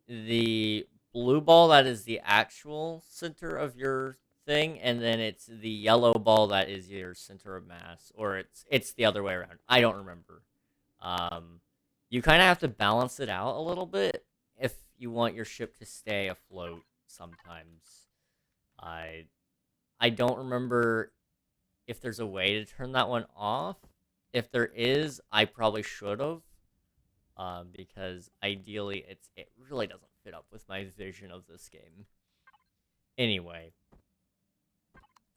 the blue ball that is the actual center of your thing, and then it's the yellow ball that is your center of mass, or it's the other way around. I don't remember. You kind of have to balance it out a little bit. If you want your ship to stay afloat sometimes. I don't remember if there's a way to turn that one off. If there is, I probably should have. Because ideally it really doesn't fit up with my vision of this game. Anyway.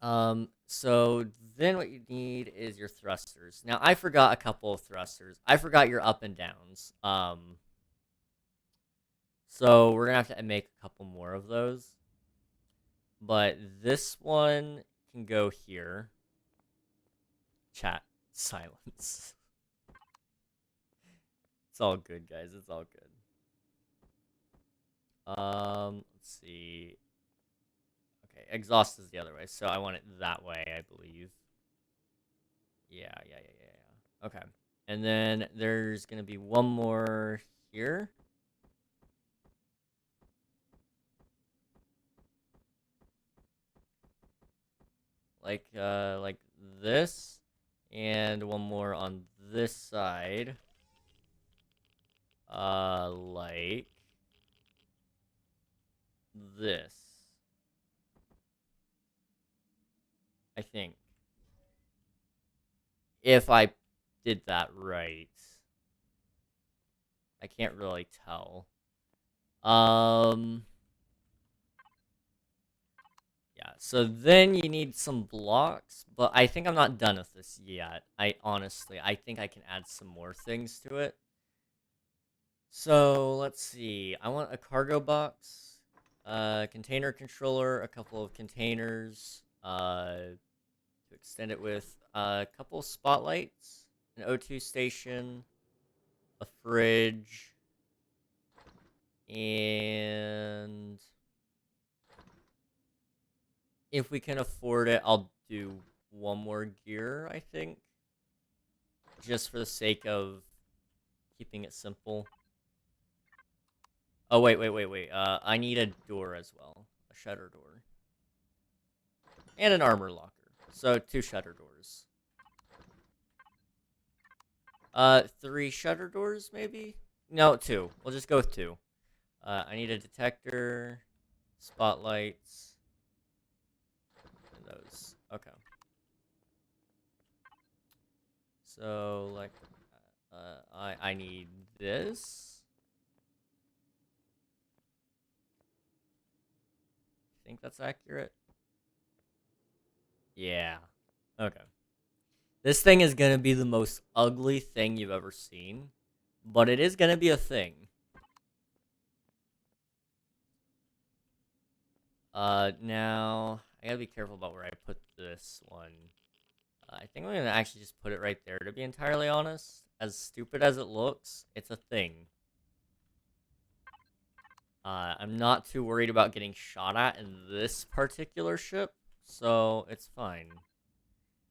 So then what you need is your thrusters. Now, I forgot a couple of thrusters. I forgot your up and downs. So we're gonna have to make a couple more of those. But this one can go here. Chat. Silence. It's all good, guys. It's all good. Let's see. Okay, exhaust is the other way, so I want it that way, I believe. Yeah. Okay. And then there's gonna be one more here. Like this. And one more on this side. Like this. I think. If I did that right. I can't really tell. Yeah, so then you need some blocks, but I think I'm not done with this yet. I think I can add some more things to it. So, let's see. I want a cargo box, container controller, a couple of containers, to extend it with, a couple spotlights, an O2 station, a fridge, and if we can afford it, I'll do one more gear, I think. Just for the sake of keeping it simple. Oh, wait. I need a door as well. A shutter door. And an armor locker. So, 2 shutter doors. 3 shutter doors, maybe? No, 2. We'll just go with 2. I need a detector, spotlights, and those. Okay. So, like, I need this. I think that's accurate. Yeah. Okay. This thing is gonna be the most ugly thing you've ever seen, but it is gonna be a thing. Now, I gotta be careful about where I put this one. I think I'm gonna actually just put it right there, to be entirely honest. As stupid as it looks, it's a thing. I'm not too worried about getting shot at in this particular ship, so it's fine.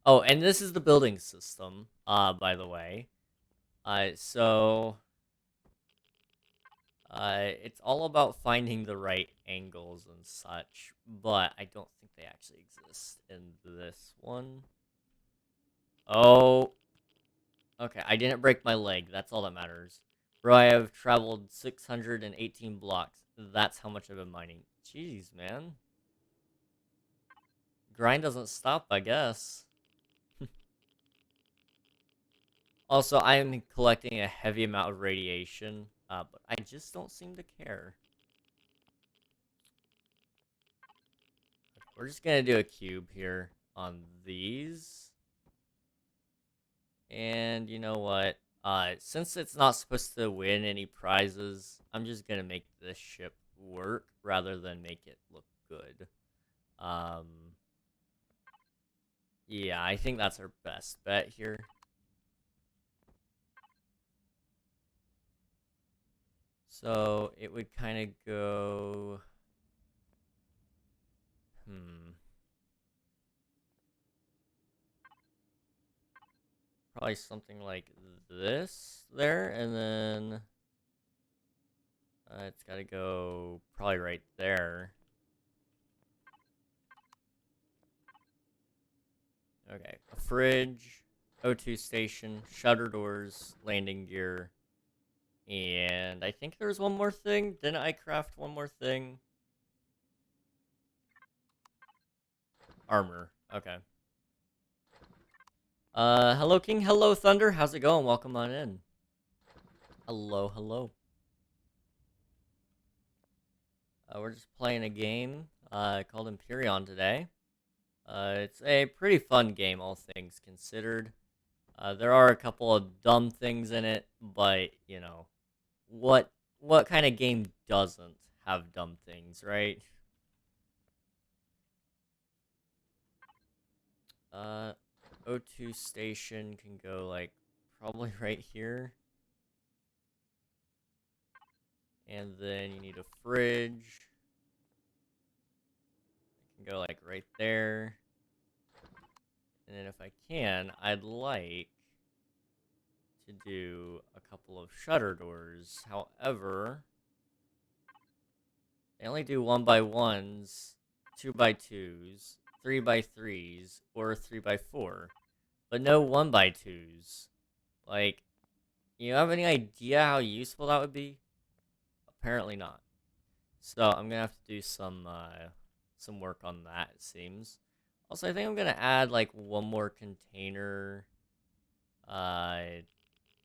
Oh, and this is the building system, by the way. It's all about finding the right angles and such, but I don't think they actually exist in this one. Oh. Okay, I didn't break my leg. That's all that matters. Bro, I have traveled 618 blocks. That's how much I've been mining. Jeez, man. Grind doesn't stop, I guess. Also, I am collecting a heavy amount of radiation, but I just don't seem to care. We're just gonna do a cube here on these. And you know what? Since it's not supposed to win any prizes, I'm just gonna make this ship work rather than make it look good. Yeah, I think that's our best bet here. So it would kind of go... Probably something like this there, and then... it's gotta go probably right there. Okay, a fridge, O2 station, shutter doors, landing gear, And I think there's one more thing. Didn't I craft one more thing? Armor. Okay. Hello King, hello Thunder. How's it going? Welcome on in. Hello, hello. We're just playing a game called Empyrion today. It's a pretty fun game, all things considered. There are a couple of dumb things in it, but you know, what kind of game doesn't have dumb things, right? O2 station can go like probably right here. And then you need a fridge. It can go like right there. And then if I can, I'd like to do a couple of shutter doors. However, they only do 1x1s, 2x2s, 3x3s, or 3x4. But no 1x2s. Like, you have any idea how useful that would be? Apparently not. So I'm gonna have to do some work on that, it seems. Also, I think I'm gonna add like one more container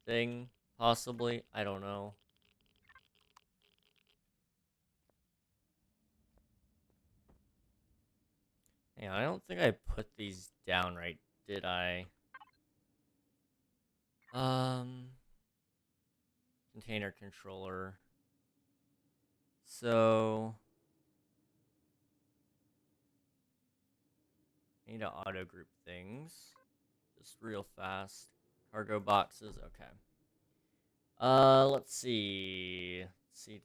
thing, possibly. I don't know. Yeah, I don't think I put these down right, did I? Container controller. So I need to auto group things. Just real fast. Cargo boxes, okay. Let's see. Let's see.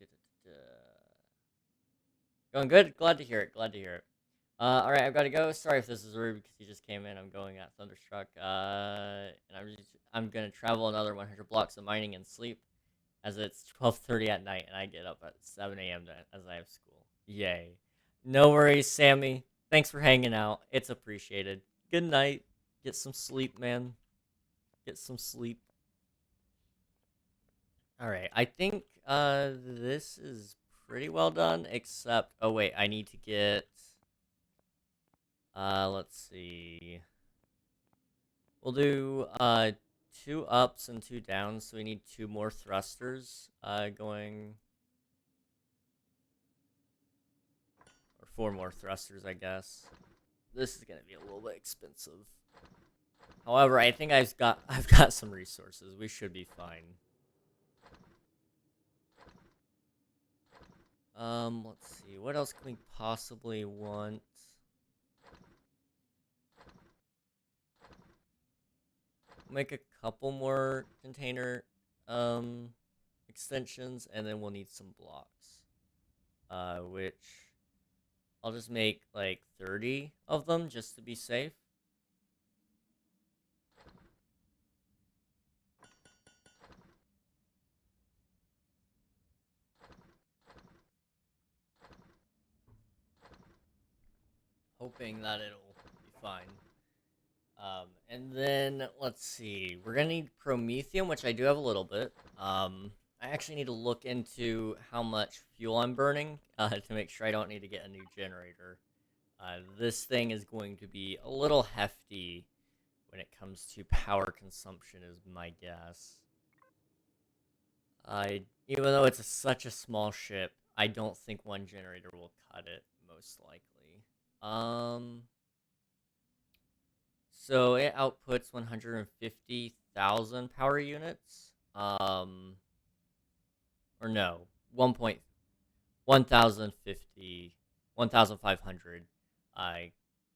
Going good? Glad to hear it. Glad to hear it. Alright, I've got to go. Sorry if this is rude because you just came in. I'm going at Thunderstruck. And I'm gonna travel another 100 blocks of mining and sleep, as it's 12:30 at night, and I get up at 7 a.m. as I have school. Yay! No worries, Sammy. Thanks for hanging out. It's appreciated. Good night. Get some sleep, man. Get some sleep. Alright, I think this is pretty well done, except oh wait, I need to get let's see. We'll do 2 ups and 2 downs, so we need 2 more thrusters going, or 4 more thrusters, I guess. This is gonna be a little bit expensive. However, I think I've got some resources. We should be fine. Let's see. What else can we possibly want? Make a couple more container extensions, and then we'll need some blocks. Which I'll just make like 30 of them just to be safe. Hoping that it'll be fine. And then let's see, we're gonna need promethium, which I do have a little bit. I actually need to look into how much fuel I'm burning to make sure I don't need to get a new generator. This thing is going to be a little hefty when it comes to power consumption, is my guess. Even though it's such a small ship, I don't think one generator will cut it, most likely. So it outputs 150,000 power units. Or no, 1,050, 1,500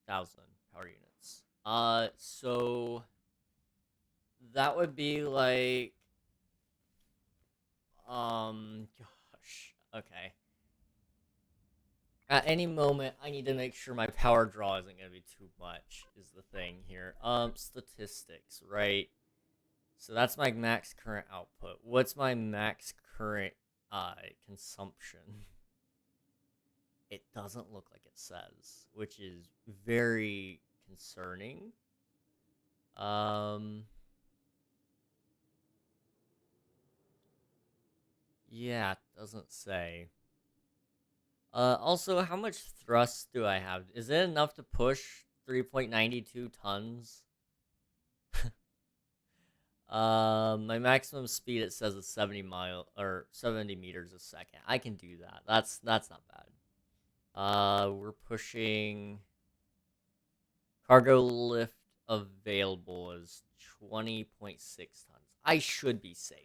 thousand power units. So that would be like, gosh, okay. At any moment, I need to make sure my power draw isn't going to be too much, is the thing here. Statistics, right? So that's my max current output. What's my max current consumption? It doesn't look like it says, which is very concerning. Yeah, it doesn't say. Also, how much thrust do I have? Is it enough to push 3.92 tons? My maximum speed it says is 70 meters a second. I can do that. That's not bad. We're pushing cargo lift available is 20.6 tons. I should be safe.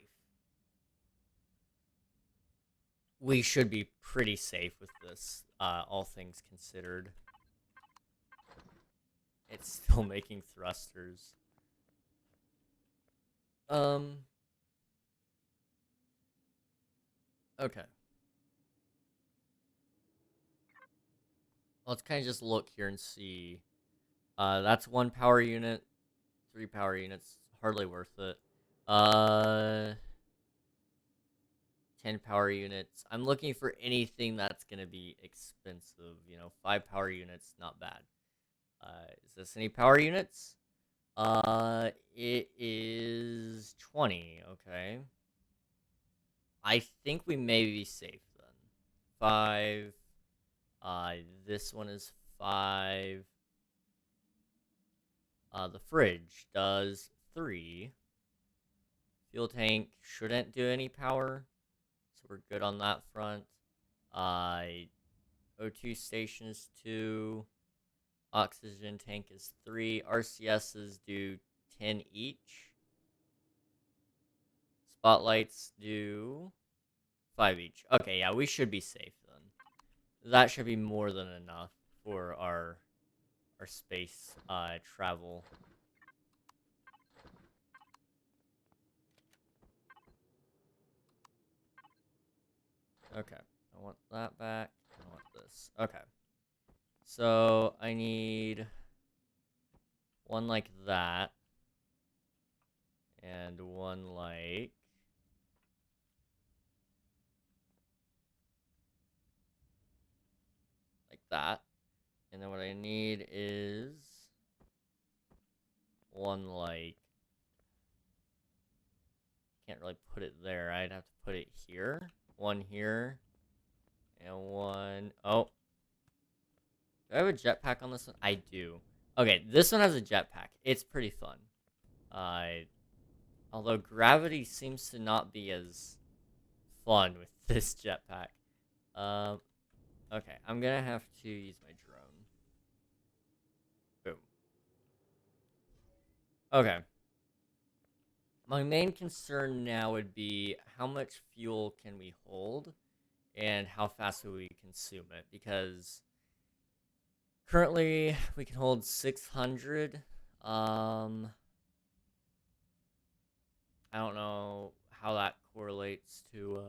We should be pretty safe with this, all things considered. It's still making thrusters. Okay. Let's kind of just look here and see. That's 1 power unit, 3 power units, hardly worth it. 10 power units. I'm looking for anything that's gonna be expensive. 5 power units, not bad. Is this any power units? It is 20. Okay. I think we may be safe then. 5. This one is 5. The fridge does 3. Fuel tank shouldn't do any power, so we're good on that front. O2 station is 2. Oxygen tank is 3. RCSs do 10 each. Spotlights do 5 each. Okay, yeah, we should be safe then. That should be more than enough for our space travel. Okay, I want that back. I want this. Okay. So I need one like that. And one like that. And then what I need is one like, can't really put it there. I'd have to put it here. One here. And one, oh. Do I have a jetpack on this one? I do. Okay, this one has a jetpack. It's pretty fun. Although gravity seems to not be as fun with this jetpack. Okay, I'm gonna have to use my drone. Boom. Okay. My main concern now would be how much fuel can we hold and how fast will we consume it, because currently we can hold 600. I don't know how that correlates to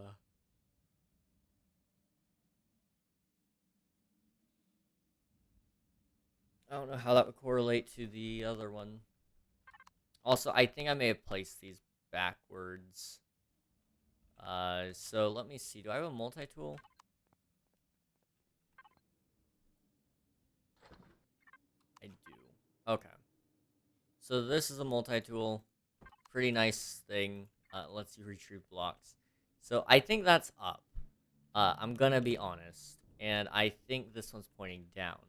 I don't know how that would correlate to the other one. Also, I think I may have placed these backwards. So let me see. Do I have a multi-tool? I do. Okay. So this is a multi-tool. Pretty nice thing. Lets you retrieve blocks. So I think that's up. I'm gonna be honest. And I think this one's pointing down.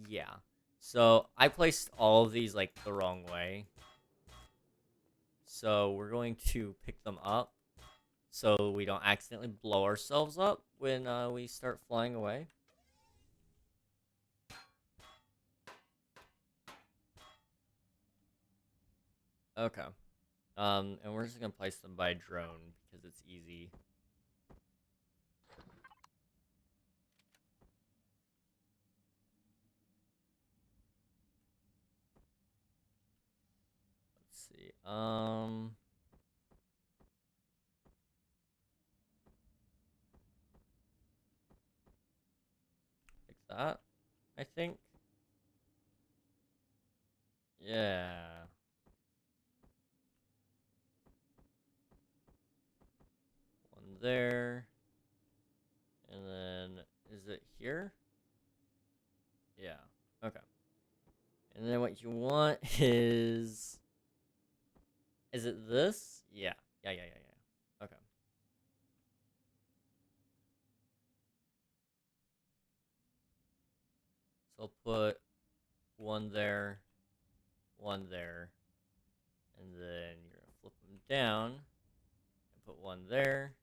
Yeah. So I placed all of these like the wrong way. So we're going to pick them up so we don't accidentally blow ourselves up when we start flying away. Okay. And we're just gonna place them by drone because it's easy. Let's see. Like that, I think. Yeah. One there. And then, is it here? Yeah. Okay. And then what you want is it this? Yeah. Yeah. Okay. So I'll put one there, and then you're gonna flip them down and put one there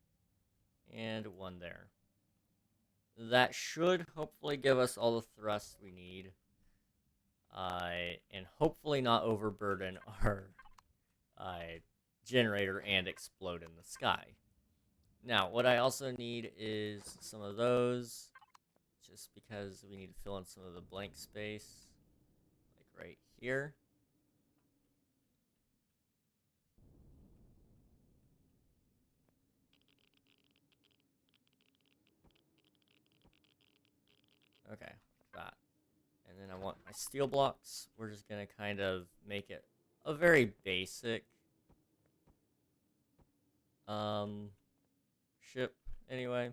and one there. That should hopefully give us all the thrust we need, and hopefully not overburden our generator and explode in the sky. Now, what I also need is some of those, just because we need to fill in some of the blank space, like right here. Okay, like that. And then I want my steel blocks. We're just gonna kind of make it a very basic ship anyway.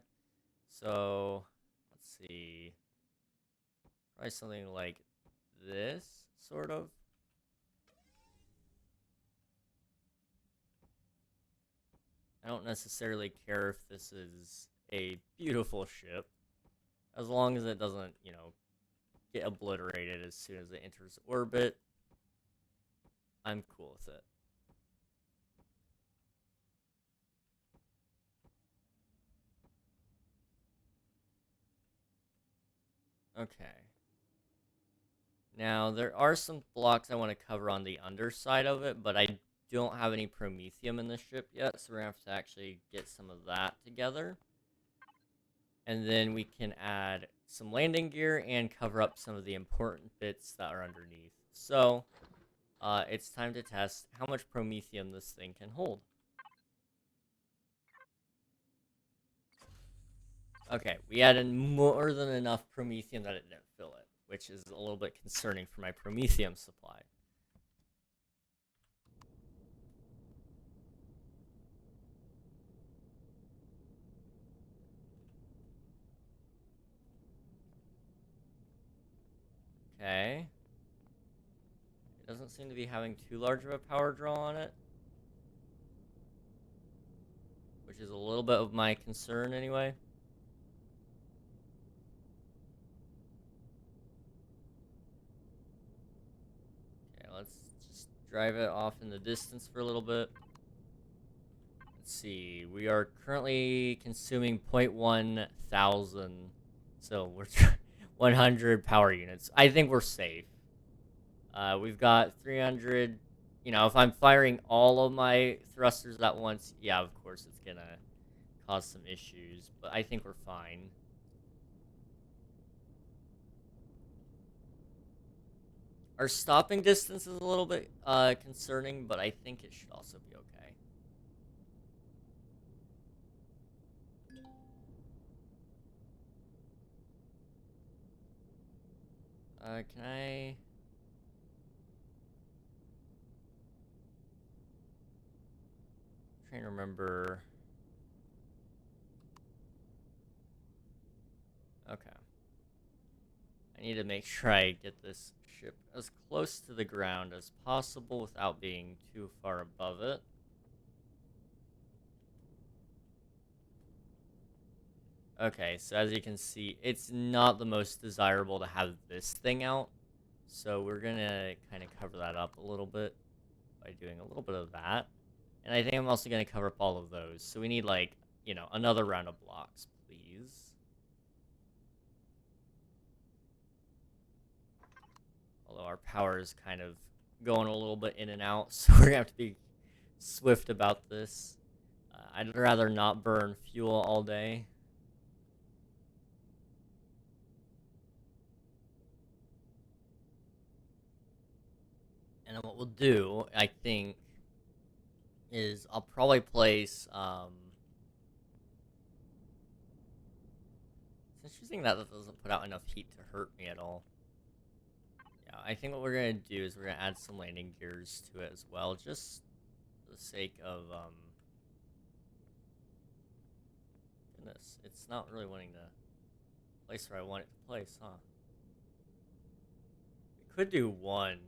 So let's see. Probably something like this, sort of. I don't necessarily care if this is a beautiful ship, as long as it doesn't, get obliterated as soon as it enters orbit. I'm cool with it. Okay. Now, there are some blocks I want to cover on the underside of it, but I don't have any promethium in the ship yet, so we're going to have to actually get some of that together. And then we can add some landing gear and cover up some of the important bits that are underneath. So, it's time to test how much promethium this thing can hold. Okay, we added more than enough promethium that it didn't fill it, which is a little bit concerning for my promethium supply. Okay. It doesn't seem to be having too large of a power draw on it, which is a little bit of my concern anyway. Okay, let's just drive it off in the distance for a little bit. Let's see, we are currently consuming 0.1 thousand, so we're 100 power units. I think we're safe. We've got 300, if I'm firing all of my thrusters at once, yeah, of course it's gonna cause some issues, but I think we're fine. Our stopping distance is a little bit concerning, but I think it should also be okay. Can I... I'm trying to remember... Okay. I need to make sure I get this ship as close to the ground as possible without being too far above it. Okay, so as you can see, it's not the most desirable to have this thing out. So we're gonna kind of cover that up a little bit by doing a little bit of that. And I think I'm also gonna cover up all of those. So we need, like, another round of blocks, please. Although our power is kind of going a little bit in and out, so we're gonna have to be swift about this. I'd rather not burn fuel all day. And then what we'll do, I think, is I'll probably place, it's interesting that doesn't put out enough heat to hurt me at all. Yeah, I think what we're gonna do is we're gonna add some landing gears to it as well, just for the sake of, goodness, it's not really wanting to place where I want it to place, huh? We could do one,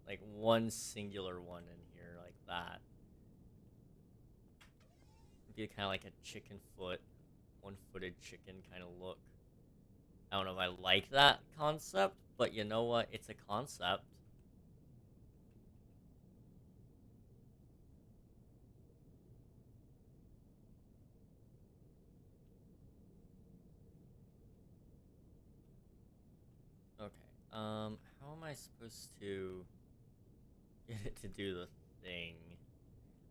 like one singular one in here, like that. It'd be kind of like a chicken foot, one-footed chicken kind of look. I don't know if I like that concept, but you know what? It's a concept. Okay. How am I supposed to get it to do the thing?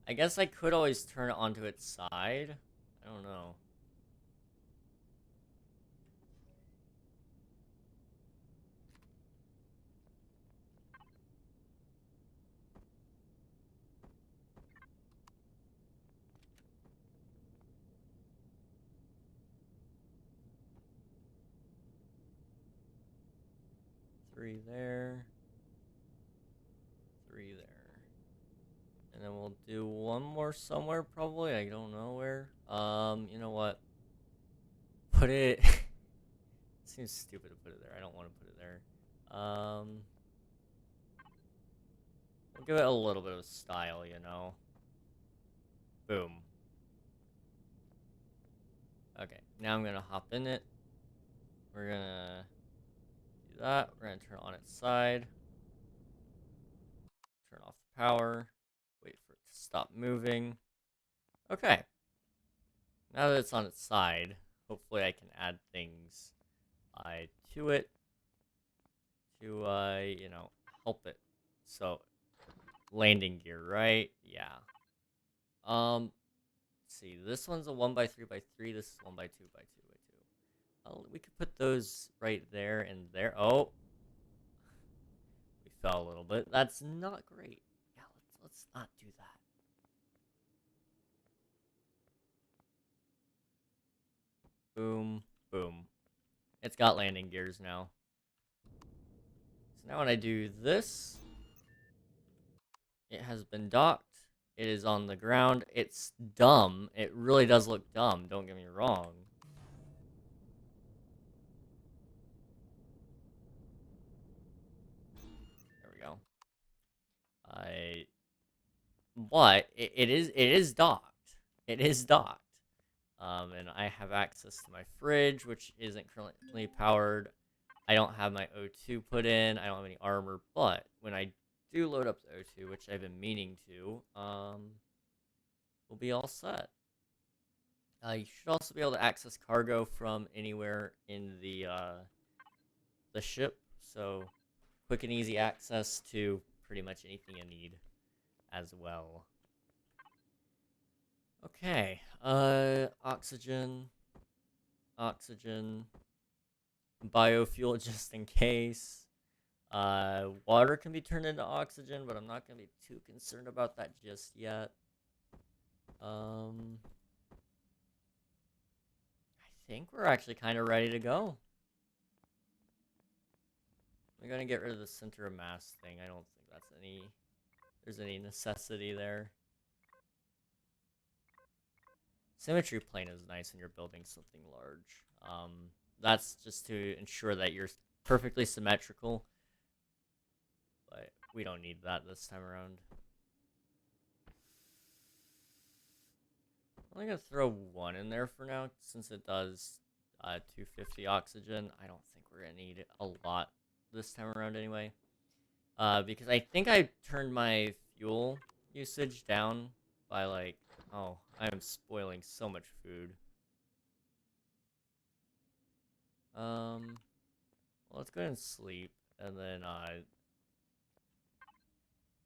I guess I could always turn it onto its side. I don't know. Three there. Three there. And then we'll do one more somewhere, probably. I don't know where. You know what? Put it... It seems stupid to put it there. I don't want to put it there. We'll give it a little bit of style, you know? Boom. Okay, now I'm gonna hop in it. We're gonna do that. We're gonna turn it on its side. Turn off the power. Wait for it to stop moving. Okay. Now that it's on its side, hopefully I can add things to it to, you know, help it. So, landing gear, right? Yeah. Let's see. This one's a 1x3x3. This is 1x2x2x2. Oh, we could put those right there and there. Oh, we fell a little bit. That's not great. Yeah, let's not do that. Boom, boom. It's got landing gears now. So now when I do this, it has been docked. It is on the ground. It's dumb. It really does look dumb, don't get me wrong. There we go. But it is docked. It is docked. And I have access to my fridge, which isn't currently powered. I don't have my O2 put in. I don't have any armor, but when I do load up the O2, which I've been meaning to, we'll be all set. You should also be able to access cargo from anywhere in the ship, so quick and easy access to pretty much anything you need as well. Okay, oxygen, biofuel just in case. Water can be turned into oxygen, but I'm not gonna be too concerned about that just yet. I think we're actually kind of ready to go. I'm gonna get rid of the center of mass thing. I don't think there's any necessity there. Symmetry plane is nice when you're building something large. That's just to ensure that you're perfectly symmetrical. But we don't need that this time around. I'm only gonna throw one in there for now, since it does 250 oxygen. I don't think we're gonna need a lot this time around anyway. Because I think I turned my fuel usage down by like, oh, I am spoiling so much food. Well, let's go ahead and sleep, and then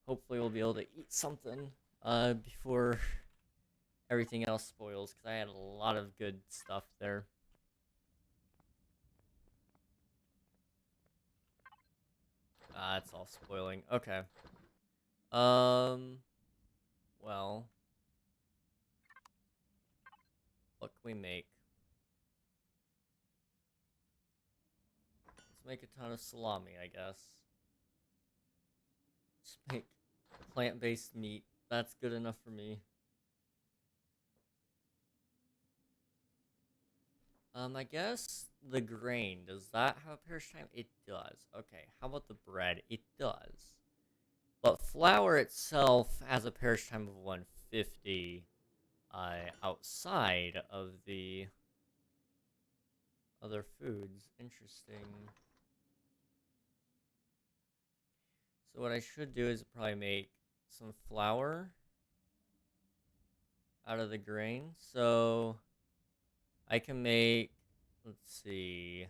hopefully we'll be able to eat something before everything else spoils, because I had a lot of good stuff there. It's all spoiling. Okay. Well, what can we make? Let's make a ton of salami, I guess. Just make plant-based meat. That's good enough for me. I guess the grain, does that have a perish time? It does. Okay, how about the bread? It does. But flour itself has a perish time of 150 outside of the other foods. Interesting. So what I should do is probably make some flour out of the grain. So I can make, let's see,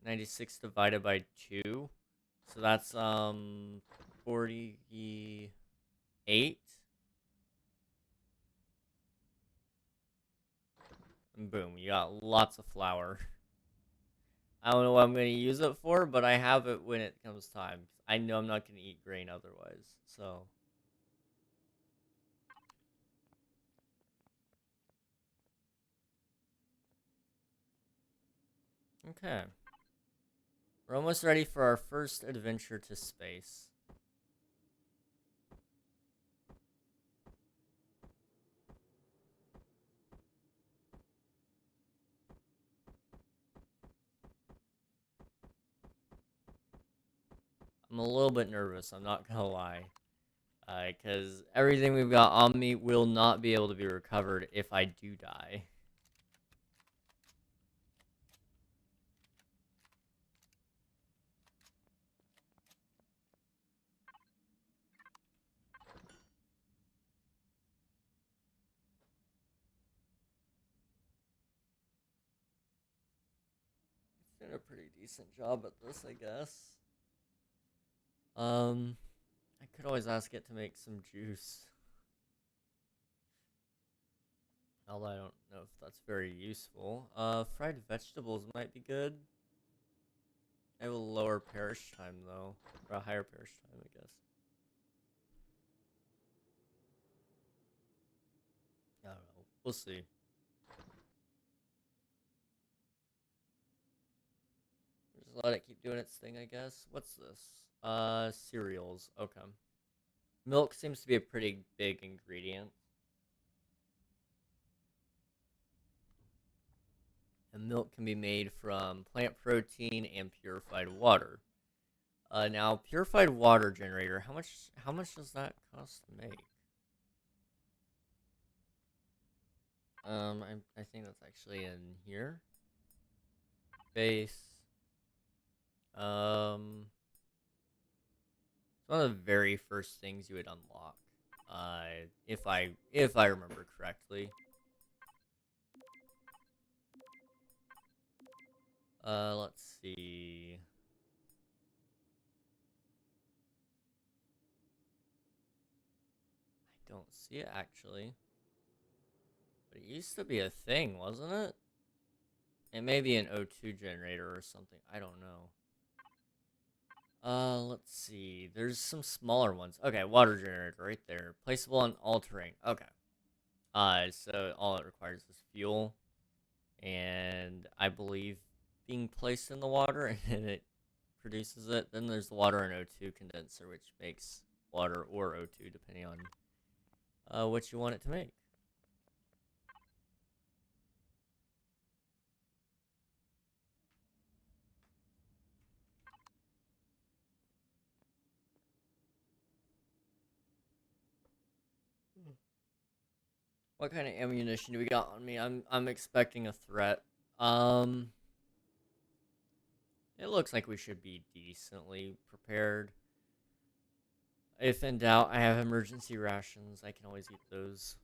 96 divided by 2. So that's 48. And boom, you got lots of flour. I don't know what I'm going to use it for, but I have it when it comes time. I know I'm not going to eat grain otherwise, so. Okay. We're almost ready for our first adventure to space. I'm a little bit nervous, I'm not gonna lie. Because everything we've got on me will not be able to be recovered if I do die. It's doing a pretty decent job at this, I guess. I could always ask it to make some juice. Although I don't know if that's very useful. Fried vegetables might be good. I have a lower perish time, though. Or a higher perish time, I guess. I don't know. We'll see. Just let it keep doing its thing, I guess. What's this? Cereals. Okay. Milk seems to be a pretty big ingredient. And milk can be made from plant protein and purified water. Now, purified water generator, how much does that cost to make? I think that's actually in here. Base. It's one of the very first things you would unlock. If I remember correctly. Let's see. I don't see it actually. But it used to be a thing, wasn't it? It may be an O2 generator or something. I don't know. Let's see. There's some smaller ones. Okay, water generator right there. Placeable on all terrain. Okay. So all it requires is fuel. And I believe being placed in the water and it produces it. Then there's the water and O2 condenser, which makes water or O2 depending on what you want it to make. What kind of ammunition do we got on me? I'm expecting a threat. It looks like we should be decently prepared. If in doubt, I have emergency rations. I can always eat those.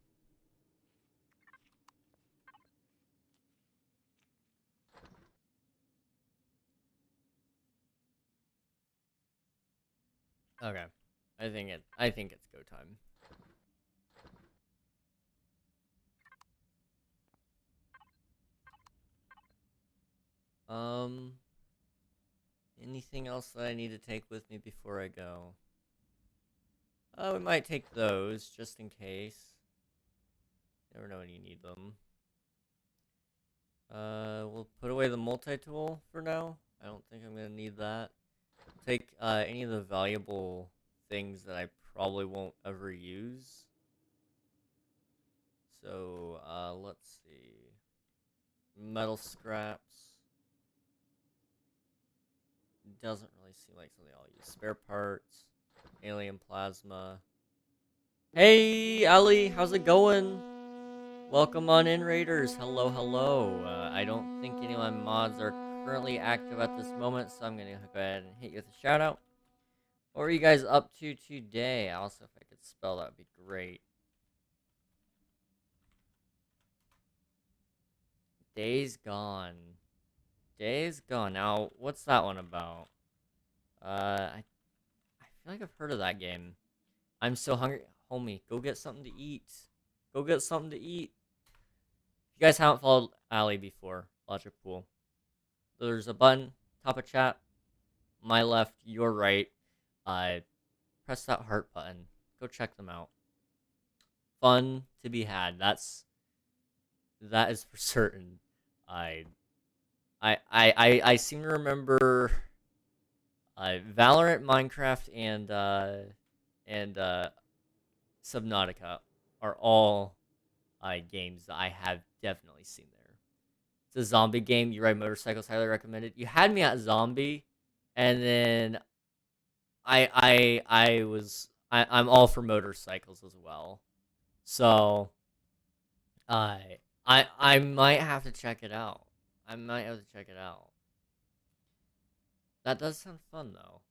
Okay. I think it's go time. Anything else that I need to take with me before I go? We might take those just in case. Never know when you need them. We'll put away the multi-tool for now. I don't think I'm gonna need that. Take any of the valuable things that I probably won't ever use. So, let's see. Metal scraps. Doesn't really seem like something I'll use. Spare parts. Alien plasma. Hey, Ali, how's it going? Welcome on in, Raiders. Hello, hello. I don't think any of my mods are currently active at this moment, so I'm going to go ahead and hit you with a shout out. What are you guys up to today? Also, if I could spell, that would be great. Days Gone. Days Gone. Now, what's that one about? I feel like I've heard of that game. I'm so hungry. Homie, go get something to eat. Go get something to eat. If you guys haven't followed Ali before, Logic Pool, there's a button, top of chat, my left, your right. Press that heart button. Go check them out. Fun to be had. That is for certain. I I seem to remember Valorant, Minecraft, and Subnautica are all games that I have definitely seen there. It's a zombie game. You ride motorcycles. Highly recommended. You had me at zombie, and then I'm all for motorcycles as well. So I might have to check it out. I might have to check it out. That does sound fun though.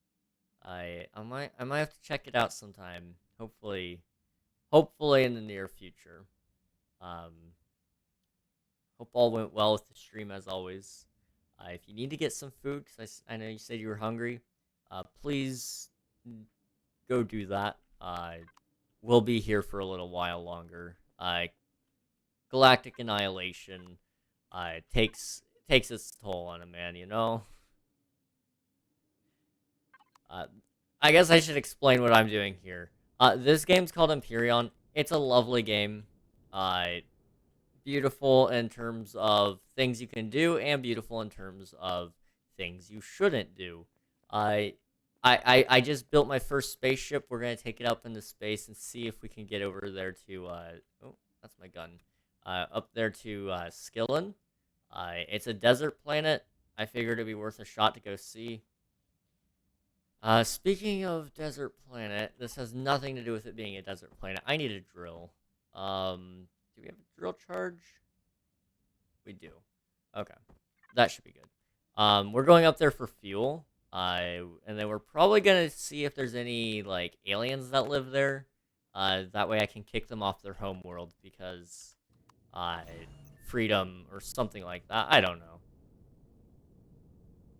I might have to check it out sometime. Hopefully in the near future. Um, hope all went well with the stream as always. If you need to get some food, because I know you said you were hungry, please go do that. We'll be here for a little while longer. Galactic annihilation takes its toll on a man, you know. Uh, I guess I should explain what I'm doing here. This game's called Empyrion. It's a lovely game. Uh, Beautiful in terms of things you can do, and beautiful in terms of things you shouldn't do. I just built my first spaceship. We're gonna take it up into space and see if we can get over there to oh, that's my gun. Up there to Skillen. It's a desert planet. I figured it'd be worth a shot to go see. Speaking of desert planet, this has nothing to do with it being a desert planet. I need a drill. Do we have a drill charge? We do. Okay. That should be good. We're going up there for fuel. And then we're probably gonna see if there's any, like, aliens that live there. That way I can kick them off their home world because, freedom or something like that. I don't know.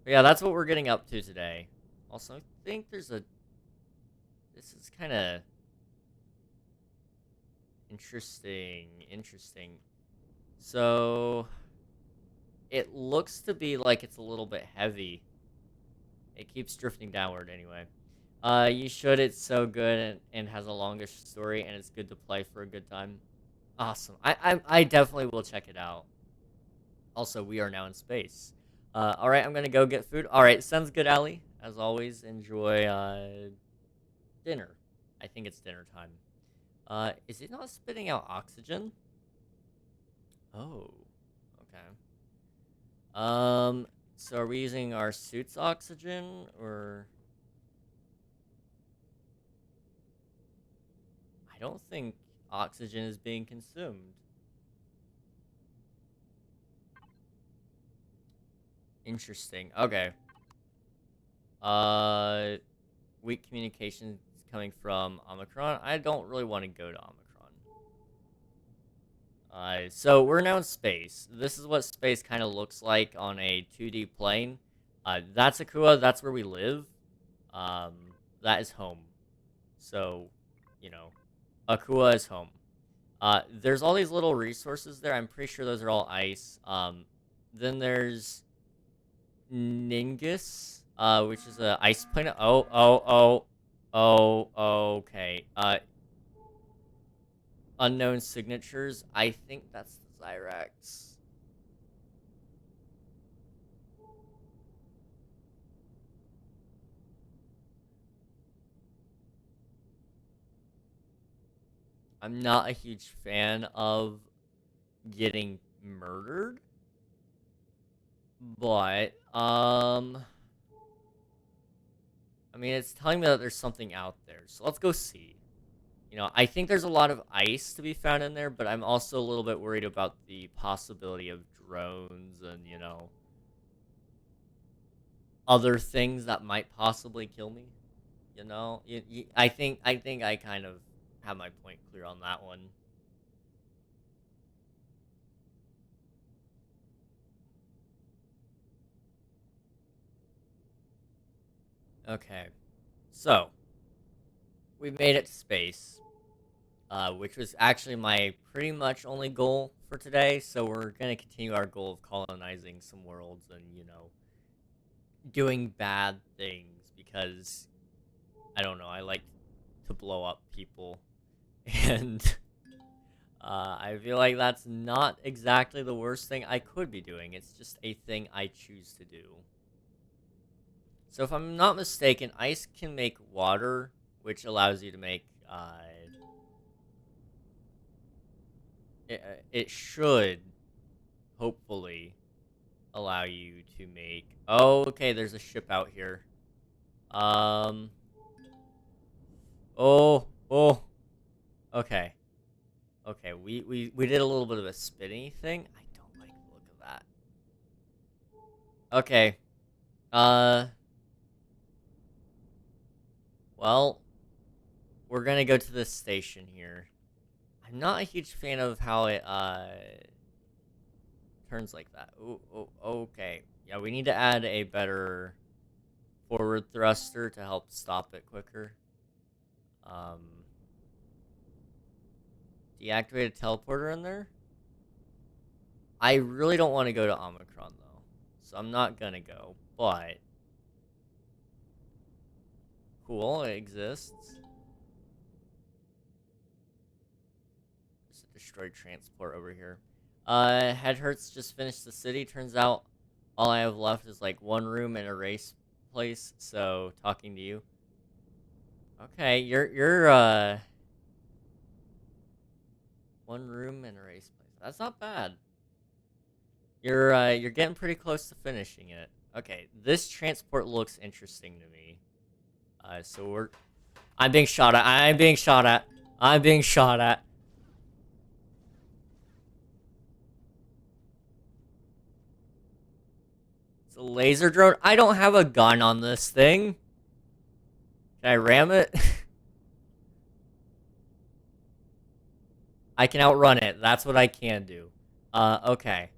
But yeah, that's what we're getting up to today. Also, I think this is kind of interesting. So, it looks to be like it's a little bit heavy. It keeps drifting downward anyway. You should. It's so good and has a longish story, and it's good to play for a good time. Awesome. I definitely will check it out. Also, we are now in space. All right, I'm gonna go get food. All right, sounds good, Ali. As always, enjoy dinner. I think it's dinner time. Is it not spitting out oxygen? Oh, okay. So are we using our suit's oxygen, or? I don't think oxygen is being consumed. Interesting. Okay. Uh, Weak communication coming from Omicron. I don't really want to go to Omicron. So we're now in space. This is what space kind of looks like on a 2D plane. That's Akua. That's where we live. Um, that is home. So, you know, Akua is home. There's all these little resources there. I'm pretty sure those are all ice. Then there's Ningus, which is a ice planet. Okay. Unknown signatures. I think that's the Zyrax. I'm not a huge fan of getting murdered, but I mean, it's telling me that there's something out there, so let's go see. You know, I think there's a lot of ice to be found in there, but I'm also a little bit worried about the possibility of drones and, you know, other things that might possibly kill me. You know, I think I kind of have my point clear on that one. Okay, so we made it to space, which was actually my pretty much only goal for today. So we're gonna continue our goal of colonizing some worlds and doing bad things because I don't know. I like to blow up people, and I feel like that's not exactly the worst thing I could be doing. It's just a thing I choose to do. So if I'm not mistaken, ice can make water, which allows you to make, it should, hopefully, allow you to make, oh, okay, there's a ship out here. Um, oh, okay. Okay, we did a little bit of a spinny thing. I don't like the look of that. Okay, uh, well, we're gonna go to this station here. I'm not a huge fan of how it, turns like that. Ooh, okay. Yeah, we need to add a better forward thruster to help stop it quicker. Deactivate a teleporter in there? I really don't want to go to Omicron, though. So I'm not gonna go, but... Cool, it exists. There's a destroyed transport over here. Head hurts just finished the city. Turns out all I have left is like one room and a race place, so talking to you. Okay, you're one room and a race place. That's not bad. You're getting pretty close to finishing it. Okay, this transport looks interesting to me. So I'm being shot at. I'm being shot at. I'm being shot at. It's a laser drone. I don't have a gun on this thing. Can I ram it? I can outrun it. That's what I can do. Okay.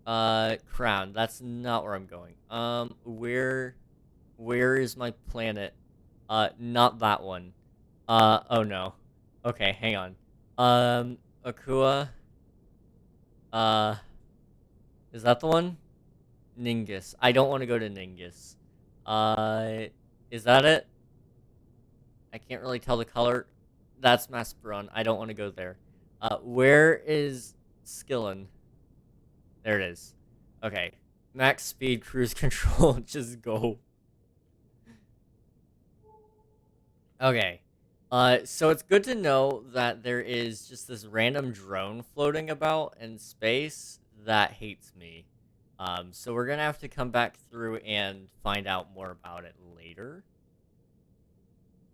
Crown. That's not where I'm going. Where is my planet? Not that one. Oh no. Okay, hang on. Akua. Uh, is that the one? Ningus. I don't want to go to Ningus. Uh, is that it? I can't really tell the color. That's Masperon. I don't want to go there. Where is Skillin? There it is. Okay. Max speed, cruise control, just go. Okay. So it's good to know that there is just this random drone floating about in space that hates me. So we're gonna have to come back through and find out more about it later.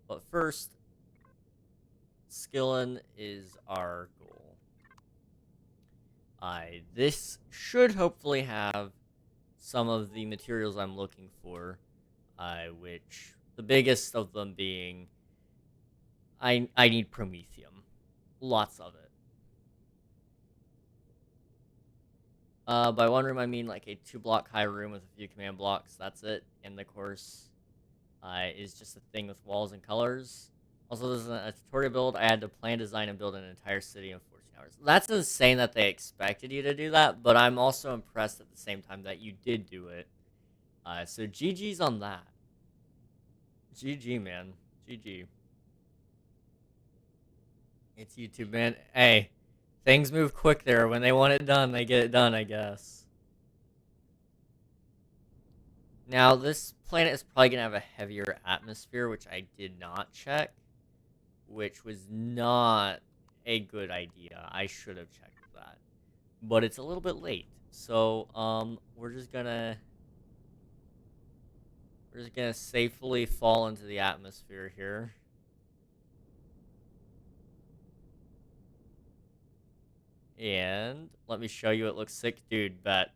But first, Skillin is our goal. This should hopefully have some of the materials I'm looking for, which the biggest of them being I need promethium. Lots of it. By one room, I mean like a 2-block high room with a few command blocks. That's it. And the course is just a thing with walls and colors. Also, there's a tutorial build. I had to plan, design, and build an entire city in 14 hours. That's insane that they expected you to do that, but I'm also impressed at the same time that you did do it. So GG's on that. GG, man. GG. It's YouTube, man. Hey, things move quick there. When they want it done, they get it done, I guess. Now, this planet is probably going to have a heavier atmosphere, which I did not check, which was not a good idea. I should have checked that. But it's a little bit late. So, we're just gonna safely fall into the atmosphere here. And let me show you it looks sick. Dude, bet.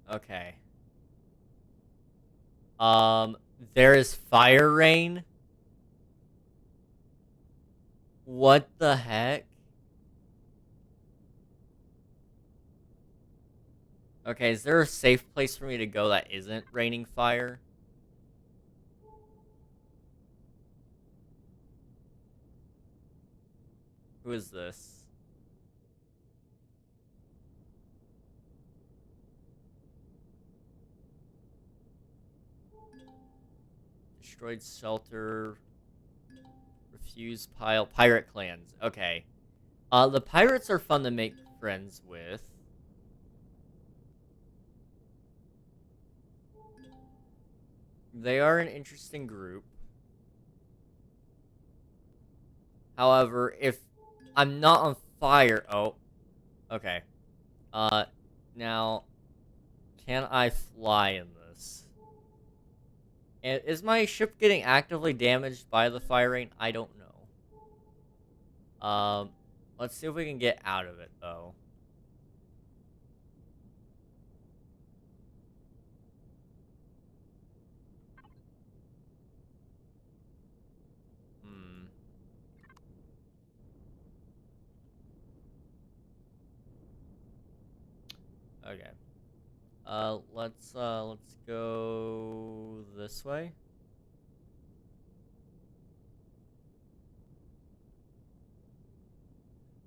Okay. There is fire rain. What the heck? Okay, is there a safe place for me to go that isn't raining fire? Who is this? Destroyed shelter. Refuse pile. Pirate clans. Okay. The pirates are fun to make friends with. They are an interesting group. However, if I'm not on fire... Oh. Okay. Now... Can I fly in this? And is my ship getting actively damaged by the fire rain? I don't know. Let's see if we can get out of it, though. Okay. Let's go this way.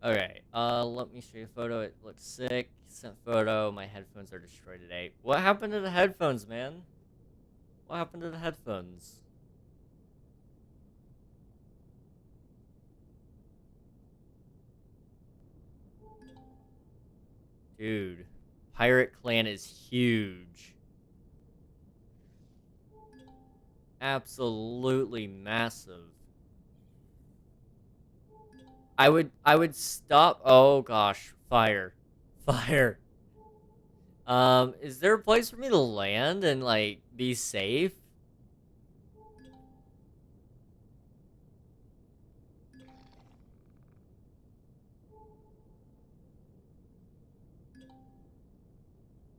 Okay, let me show you a photo. It looks sick. Sent photo. My headphones are destroyed today. What happened to the headphones, man? What happened to the headphones? Dude, Pirate Clan is huge. Absolutely massive. I would stop. Oh gosh, fire. Fire. Is there a place for me to land and like be safe?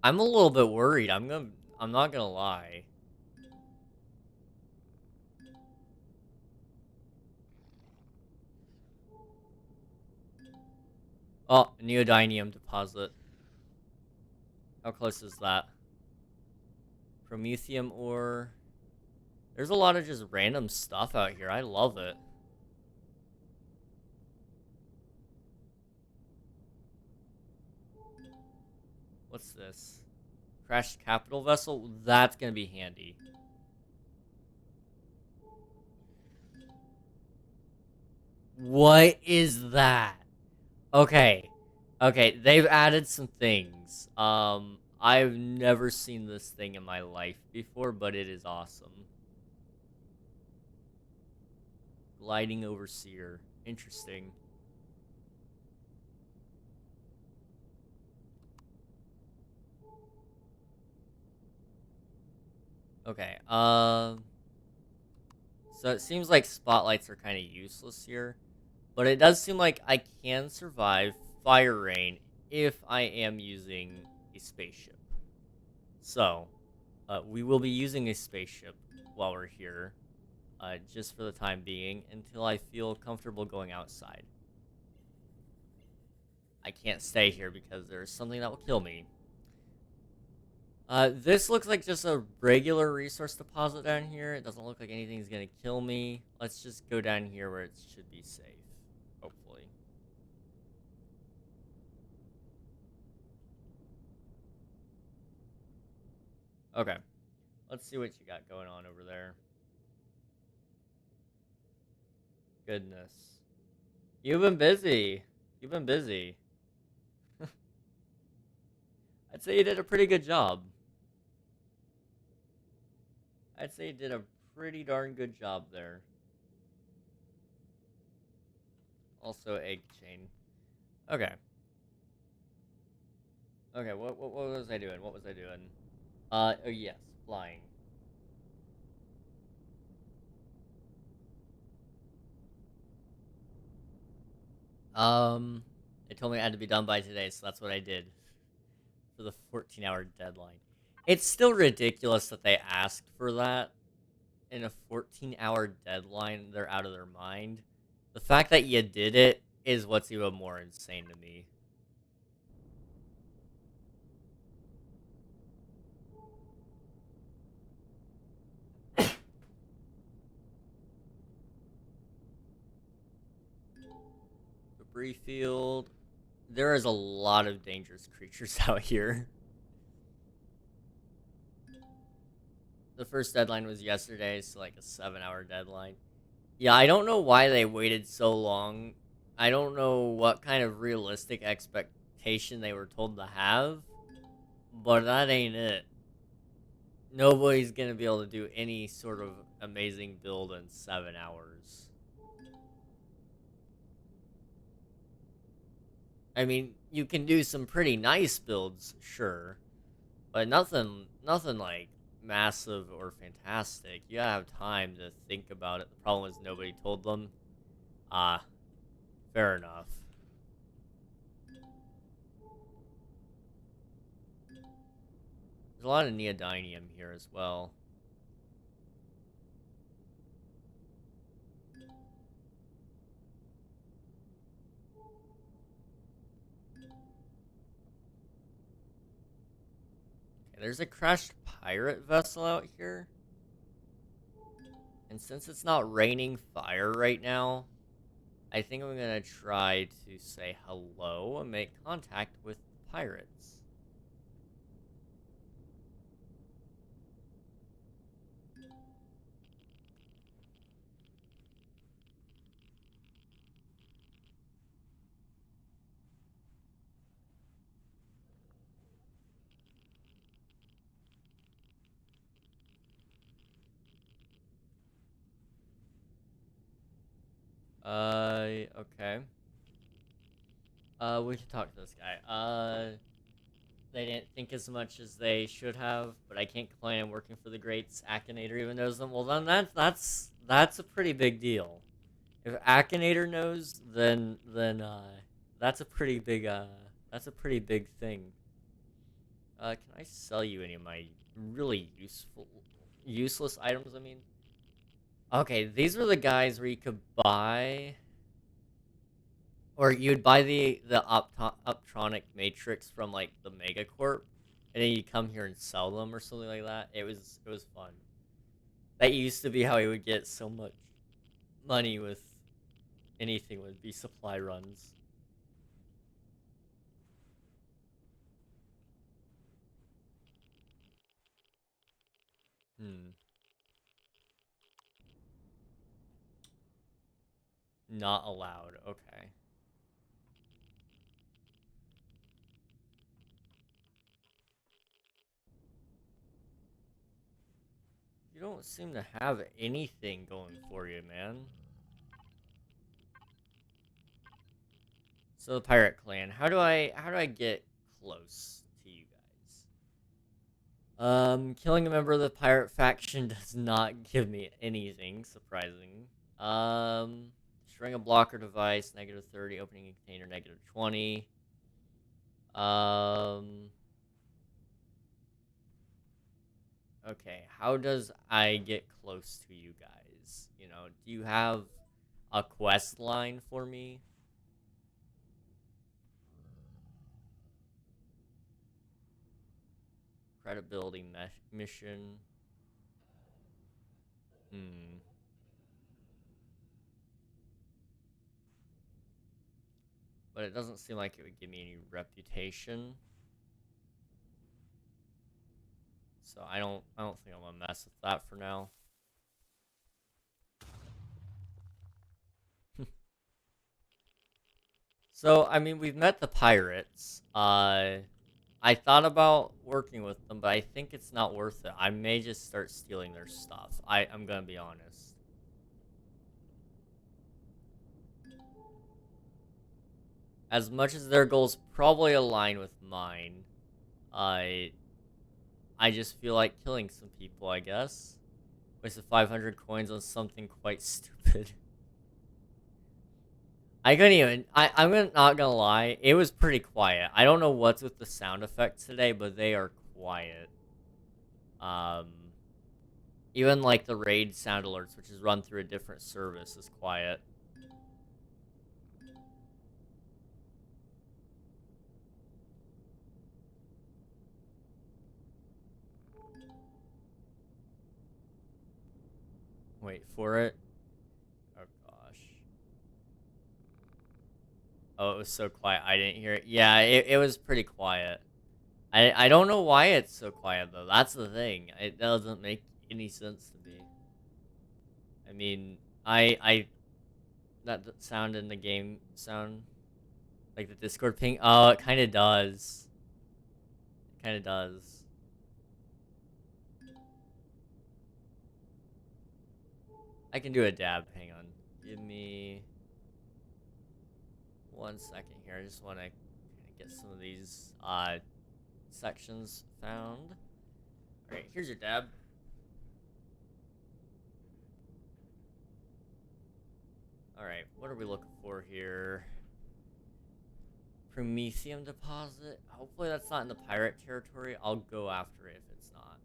I'm a little bit worried. I'm not gonna lie. Oh, neodymium deposit. How close is that? Promethium ore. There's a lot of just random stuff out here. I love it. What's this? Crashed capital vessel? That's gonna be handy. What is that? Okay. Okay, they've added some things. I've never seen this thing in my life before, but it is awesome. Gliding overseer. Interesting. Okay, so it seems like spotlights are kind of useless here, but it does seem like I can survive fire rain if I am using a spaceship. So, we will be using a spaceship while we're here, just for the time being, until I feel comfortable going outside. I can't stay here because there's something that will kill me. This looks like just a regular resource deposit down here. It doesn't look like anything's gonna kill me. Let's just go down here where it should be safe, hopefully. Okay, let's see what you got going on over there. Goodness. You've been busy. You've been busy. I'd say you did a pretty good job. I'd say you did a pretty darn good job there. Also, egg chain. Okay. Okay, what was I doing? What was I doing? Oh yes, flying. They told me I had to be done by today, so that's what I did for the 14-hour deadline. It's still ridiculous that they asked for that in a 14-hour deadline. They're out of their mind. The fact that you did it is what's even more insane to me. Debris field. There is a lot of dangerous creatures out here. The first deadline was yesterday, so like a 7-hour deadline. Yeah, I don't know why they waited so long. I don't know what kind of realistic expectation they were told to have, but that ain't it. Nobody's gonna be able to do any sort of amazing build in 7 hours. I mean, you can do some pretty nice builds, sure, but nothing like massive or fantastic. You gotta have time to think about it. The problem is nobody told them. Ah, fair enough. There's a lot of neodymium here as well. Okay, there's a crashed pirate vessel out here. And since it's not raining fire right now, I think I'm gonna try to say hello and make contact with the pirates. Okay. We can talk to this guy. They didn't think as much as they should have, but I can't complain. I'm working for the greats. Akinator even knows them. Well, then that's a pretty big deal. If Akinator knows, then that's a pretty big thing. Can I sell you any of my really useless items? I mean, okay, these are the guys where you could buy. Or you'd buy the Optronic Matrix from like the Megacorp, and then you come here and sell them or something like that. It was fun. That used to be how he would get so much money with anything, would be supply runs. Hmm. Not allowed. Okay. You don't seem to have anything going for you, man. So the pirate clan, how do I get close to you guys? Killing a member of the pirate faction does not give me anything surprising. Destroying a blocker device, -30, opening a container, -20. Um, okay, how does I get close to you guys? You know, do you have a quest line for me? Credibility mission. Hmm. But it doesn't seem like it would give me any reputation. So I don't think I'm gonna mess with that for now. So I mean, we've met the pirates. I thought about working with them, but I think it's not worth it. I may just start stealing their stuff. I'm gonna be honest. As much as their goals probably align with mine, I I just feel like killing some people, I guess. Wasted 500 coins on something quite stupid. I couldn't even. Not gonna lie. It was pretty quiet. I don't know what's with the sound effects today, but they are quiet. Even like the raid sound alerts, which is run through a different service, is quiet. Wait for it. Oh gosh. Oh, it was so quiet. I didn't hear it. Yeah, it was pretty quiet. I don't know why it's so quiet though. That's the thing. It doesn't make any sense to me. I mean, I that sound in the game sound like the Discord ping. Oh, it kind of does. It kind of does. I can do a dab. Hang on. Give me 1 second here. I just want to get some of these sections found. All right, here's your dab. All right, what are we looking for here? Promethium deposit. Hopefully that's not in the pirate territory. I'll go after it if it's not.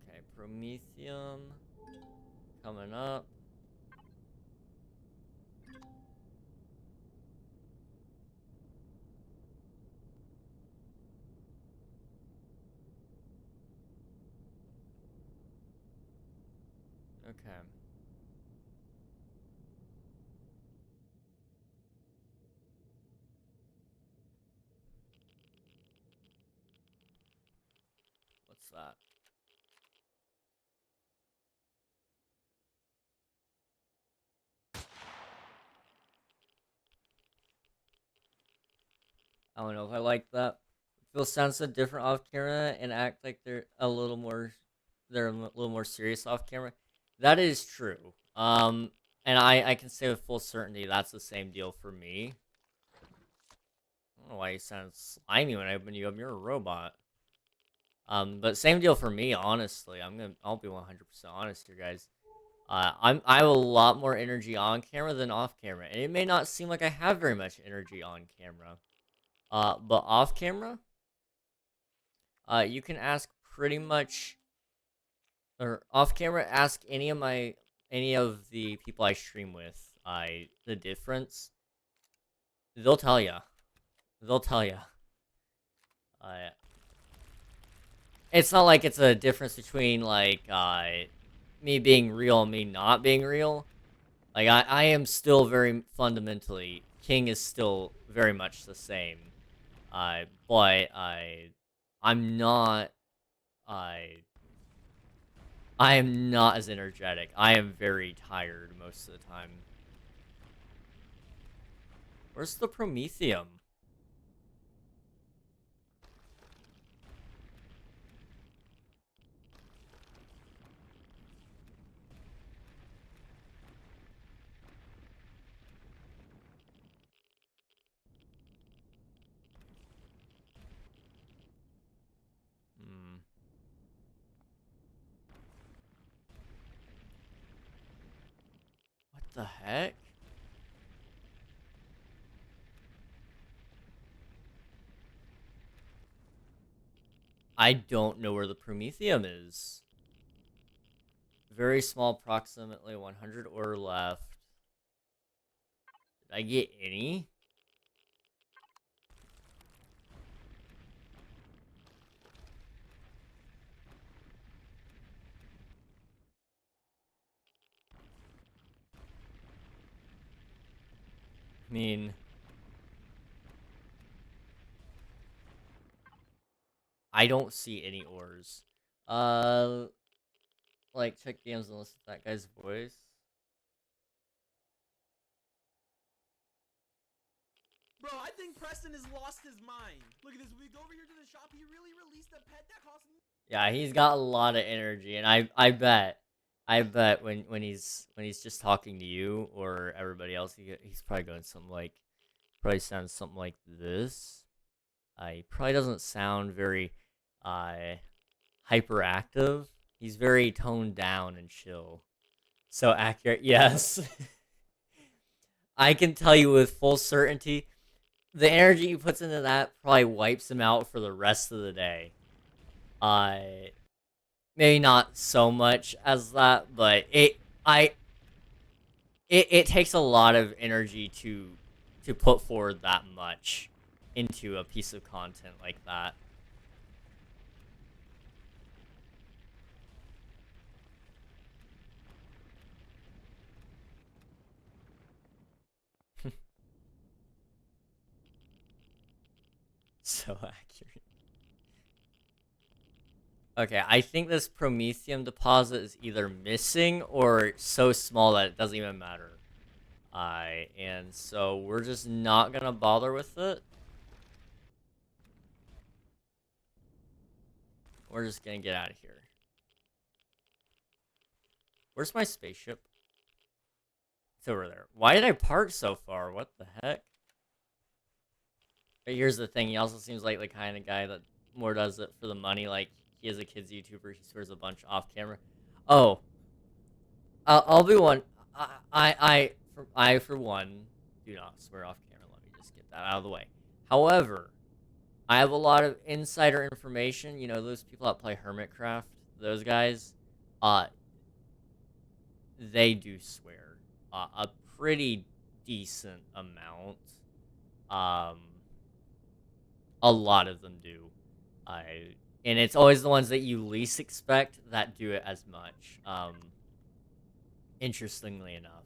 Okay, promethium coming up. Okay. What's that? I don't know if I like that. People sound so different off camera and act like they're a little more serious off camera. That is true. And I can say with full certainty that's the same deal for me. I don't know why you sound slimy when I open you up. You're a robot. But same deal for me, honestly. I'll be 100% honest here, guys. I have a lot more energy on camera than off camera, and it may not seem like I have very much energy on camera. But off camera, you can ask pretty much, or off camera, ask any of the people I stream with, the difference. They'll tell ya. They'll tell ya. It's not like it's a difference between like me being real and me not being real. Like I am still very fundamentally King is still very much the same. But I'm not I am not as energetic. I am very tired most of the time. Where's the promethium? Hmm. What the heck? I don't know where the promethium is. Very small, approximately 100 ore left. Did I get any? I mean, I don't see any ores. Like, check games and listen to that guy's voice. Bro, I think Preston has lost his mind. Look at this. We go over here to the shop. He really released a pet that cost me. Yeah, he's got a lot of energy, and I bet when he's just talking to you or everybody else, he's probably going something like, probably sounds something like this. He probably doesn't sound very hyperactive. He's very toned down and chill. So accurate, yes. I can tell you with full certainty, the energy he puts into that probably wipes him out for the rest of the day. Maybe not so much as that, but it takes a lot of energy to put forward that much into a piece of content like that. So accurate. Okay, I think this promethium deposit is either missing or so small that it doesn't even matter. And so we're just not gonna bother with it. We're just gonna get out of here. Where's my spaceship? It's over there. Why did I park so far? What the heck? But here's the thing. He also seems like the kind of guy that more does it for the money. Like, he is a kid's YouTuber. He swears a bunch off camera. Oh. I'll be one. I, for one, do not swear off camera. Let me just get that out of the way. However, I have a lot of insider information. You know, those people that play Hermitcraft, those guys, they do swear a pretty decent amount. A lot of them do. And it's always the ones that you least expect that do it as much. Interestingly enough.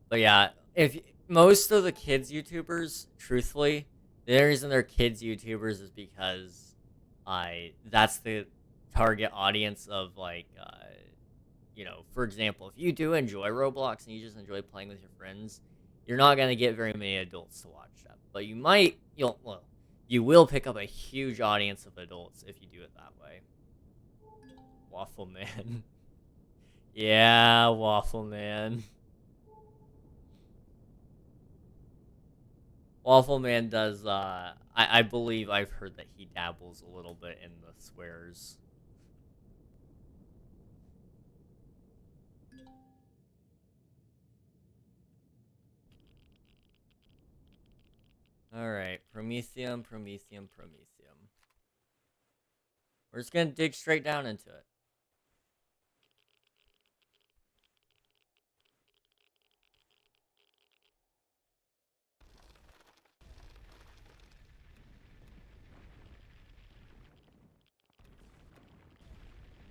But yeah, if most of the kids YouTubers, truthfully, the reason they're kids YouTubers is because that's the target audience of, like, you know, for example, if you do enjoy Roblox and you just enjoy playing with your friends, you're not gonna get very many adults to watch that. But you will pick up a huge audience of adults if you do it that way. Waffle Man. Yeah, Waffle Man. Waffle Man does, I believe I've heard that he dabbles a little bit in the swears. Alright, promethium. We're just gonna dig straight down into it.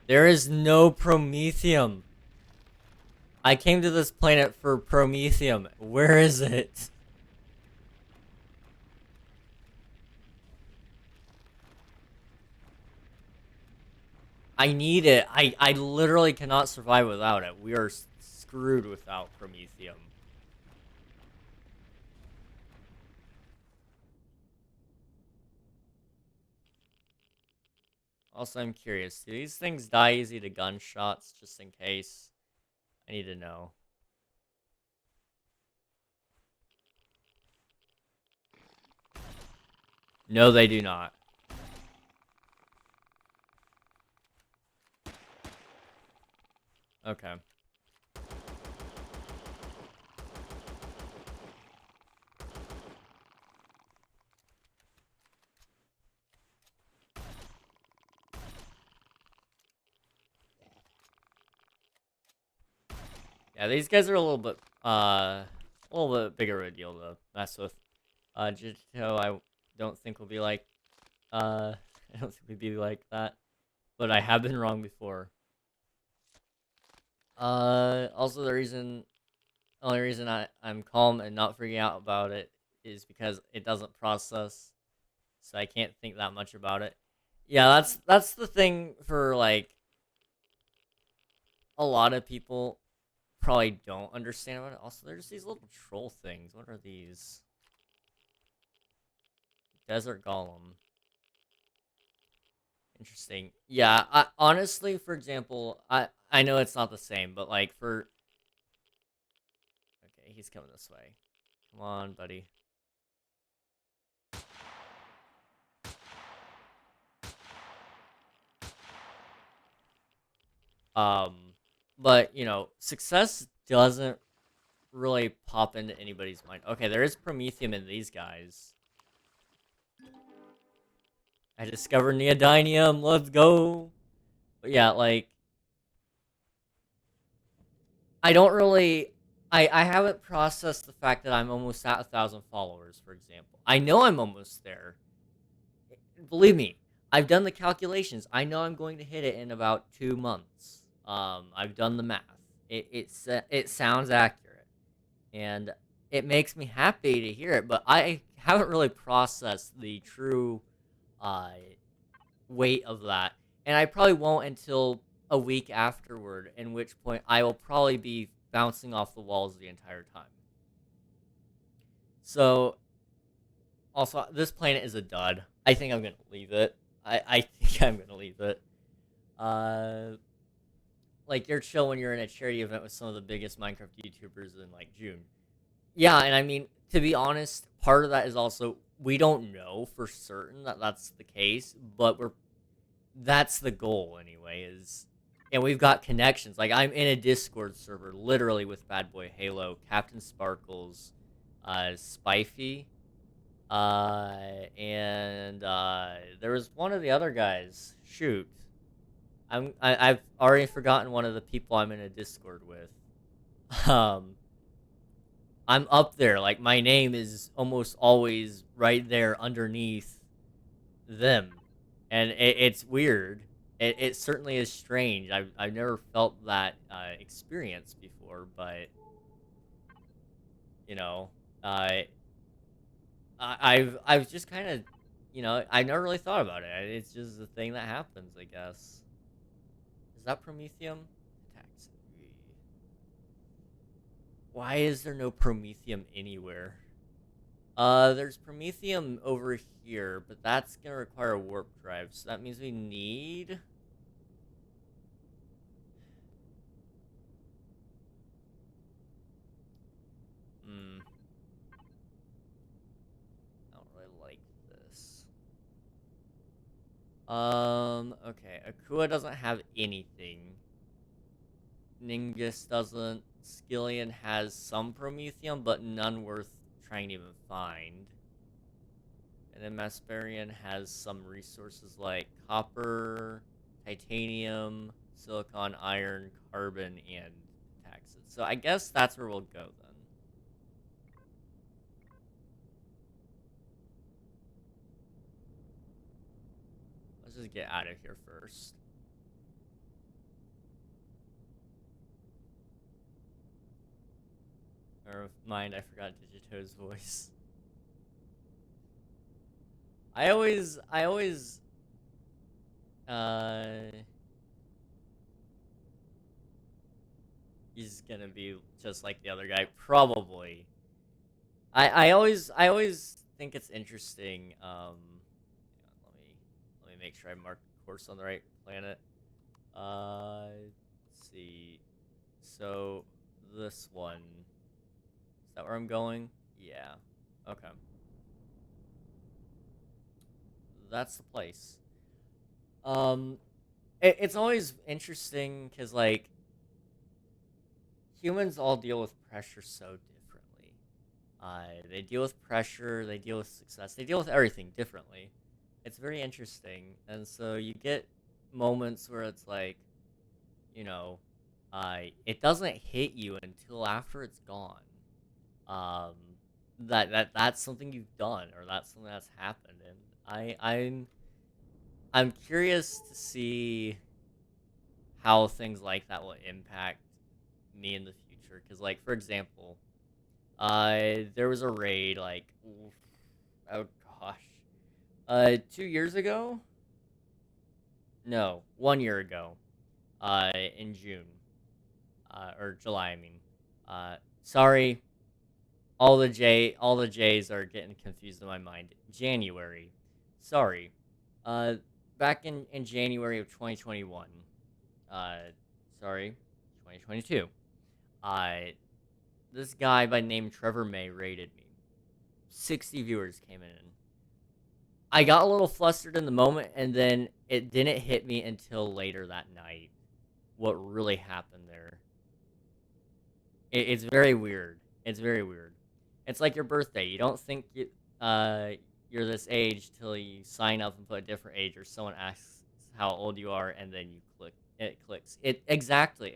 There is no promethium. I came to this planet for promethium. Where is it? I need it. I literally cannot survive without it. We are screwed without promethium. Also, I'm curious. Do these things die easy to gunshots, just in case? I need to know. No, they do not. Okay. Yeah, these guys are a little bit bigger of a deal to mess with. Jito, I don't think will be like, I don't think we'd be like that. But I have been wrong before. Also the only reason I'm calm and not freaking out about it is because it doesn't process, so I can't think that much about it. Yeah, that's the thing for, like, a lot of people probably don't understand about it. Also, there's these little troll things. What are these? Desert Golem. Interesting. Yeah, honestly, for example, I know it's not the same, but, like, for... Okay, he's coming this way. Come on, buddy. Um, but you know, success doesn't really pop into anybody's mind. Okay, there is promethium in these guys. I discovered neodymium. Let's go. But yeah, like I don't really. I haven't processed the fact that I'm almost at 1,000 followers, for example. I know I'm almost there. Believe me, I've done the calculations. I know I'm going to hit it in about 2 months. I've done the math. It sounds accurate, and it makes me happy to hear it. But I haven't really processed the true uh, weight of that, and I probably won't until a week afterward. In which point, I will probably be bouncing off the walls the entire time. So also, this planet is a dud. I think I'm gonna leave it. I think I'm gonna leave it. Uh, like you're chill when you're in a charity event with some of the biggest Minecraft YouTubers in like June. Yeah, and I mean to be honest, part of that is also we don't know for certain that that's the case, but that's the goal anyway. And we've got connections. Like I'm in a Discord server, literally with Bad Boy Halo, Captain Sparkles, Spifey. And there was one of the other guys. Shoot, I've already forgotten one of the people I'm in a Discord with. Um, I'm up there. Like my name is almost always right there underneath them, and it's weird. It certainly is strange. I've never felt that experience before, but you know, uh, I've just kind of, you know, I never really thought about it. It's just a thing that happens, I guess. Is that promethium? Attacks. Why is there no promethium anywhere? There's promethium over here, but that's gonna require a warp drive, so that means we need. Hmm. I don't really like this. Okay. Akua doesn't have anything. Ningus doesn't. Skillion has some promethium, but none worth trying to even find. And then Masparian has some resources like copper, titanium, silicon, iron, carbon, and taxes. So I guess that's where we'll go then. Let's just get out of here first. Or mind, I forgot Digito's voice. I always, uh, he's gonna be just like the other guy, probably. I always think it's interesting. Let me make sure I mark course on the right planet. Let's see. So this one, is that where I'm going? Yeah. Okay. That's the place. Um, it's always interesting because like humans all deal with pressure so differently. They deal with pressure, they deal with success, they deal with everything differently. It's very interesting, and so you get moments where it's like, you know, it doesn't hit you until after it's gone. Um, that's something you've done, or that's something that's happened, and I'm curious to see how things like that will impact me in the future. Because, like, for example, there was a raid, like, oh gosh, 2 years ago? No, 1 year ago, in June, or July, I mean. Sorry, all the J's are getting confused in my mind. January, sorry. Uh, back in January of 2021, uh, sorry, 2022. Uh, this guy by name Trevor May raided me. 60 viewers came in. I got a little flustered in the moment, and then it didn't hit me until later that night. what really happened there. It's very weird. It's very weird. It's like your birthday. You don't think you're this age till you sign up and put a different age, or someone asks how old you are, and then you click. It clicks. It exactly.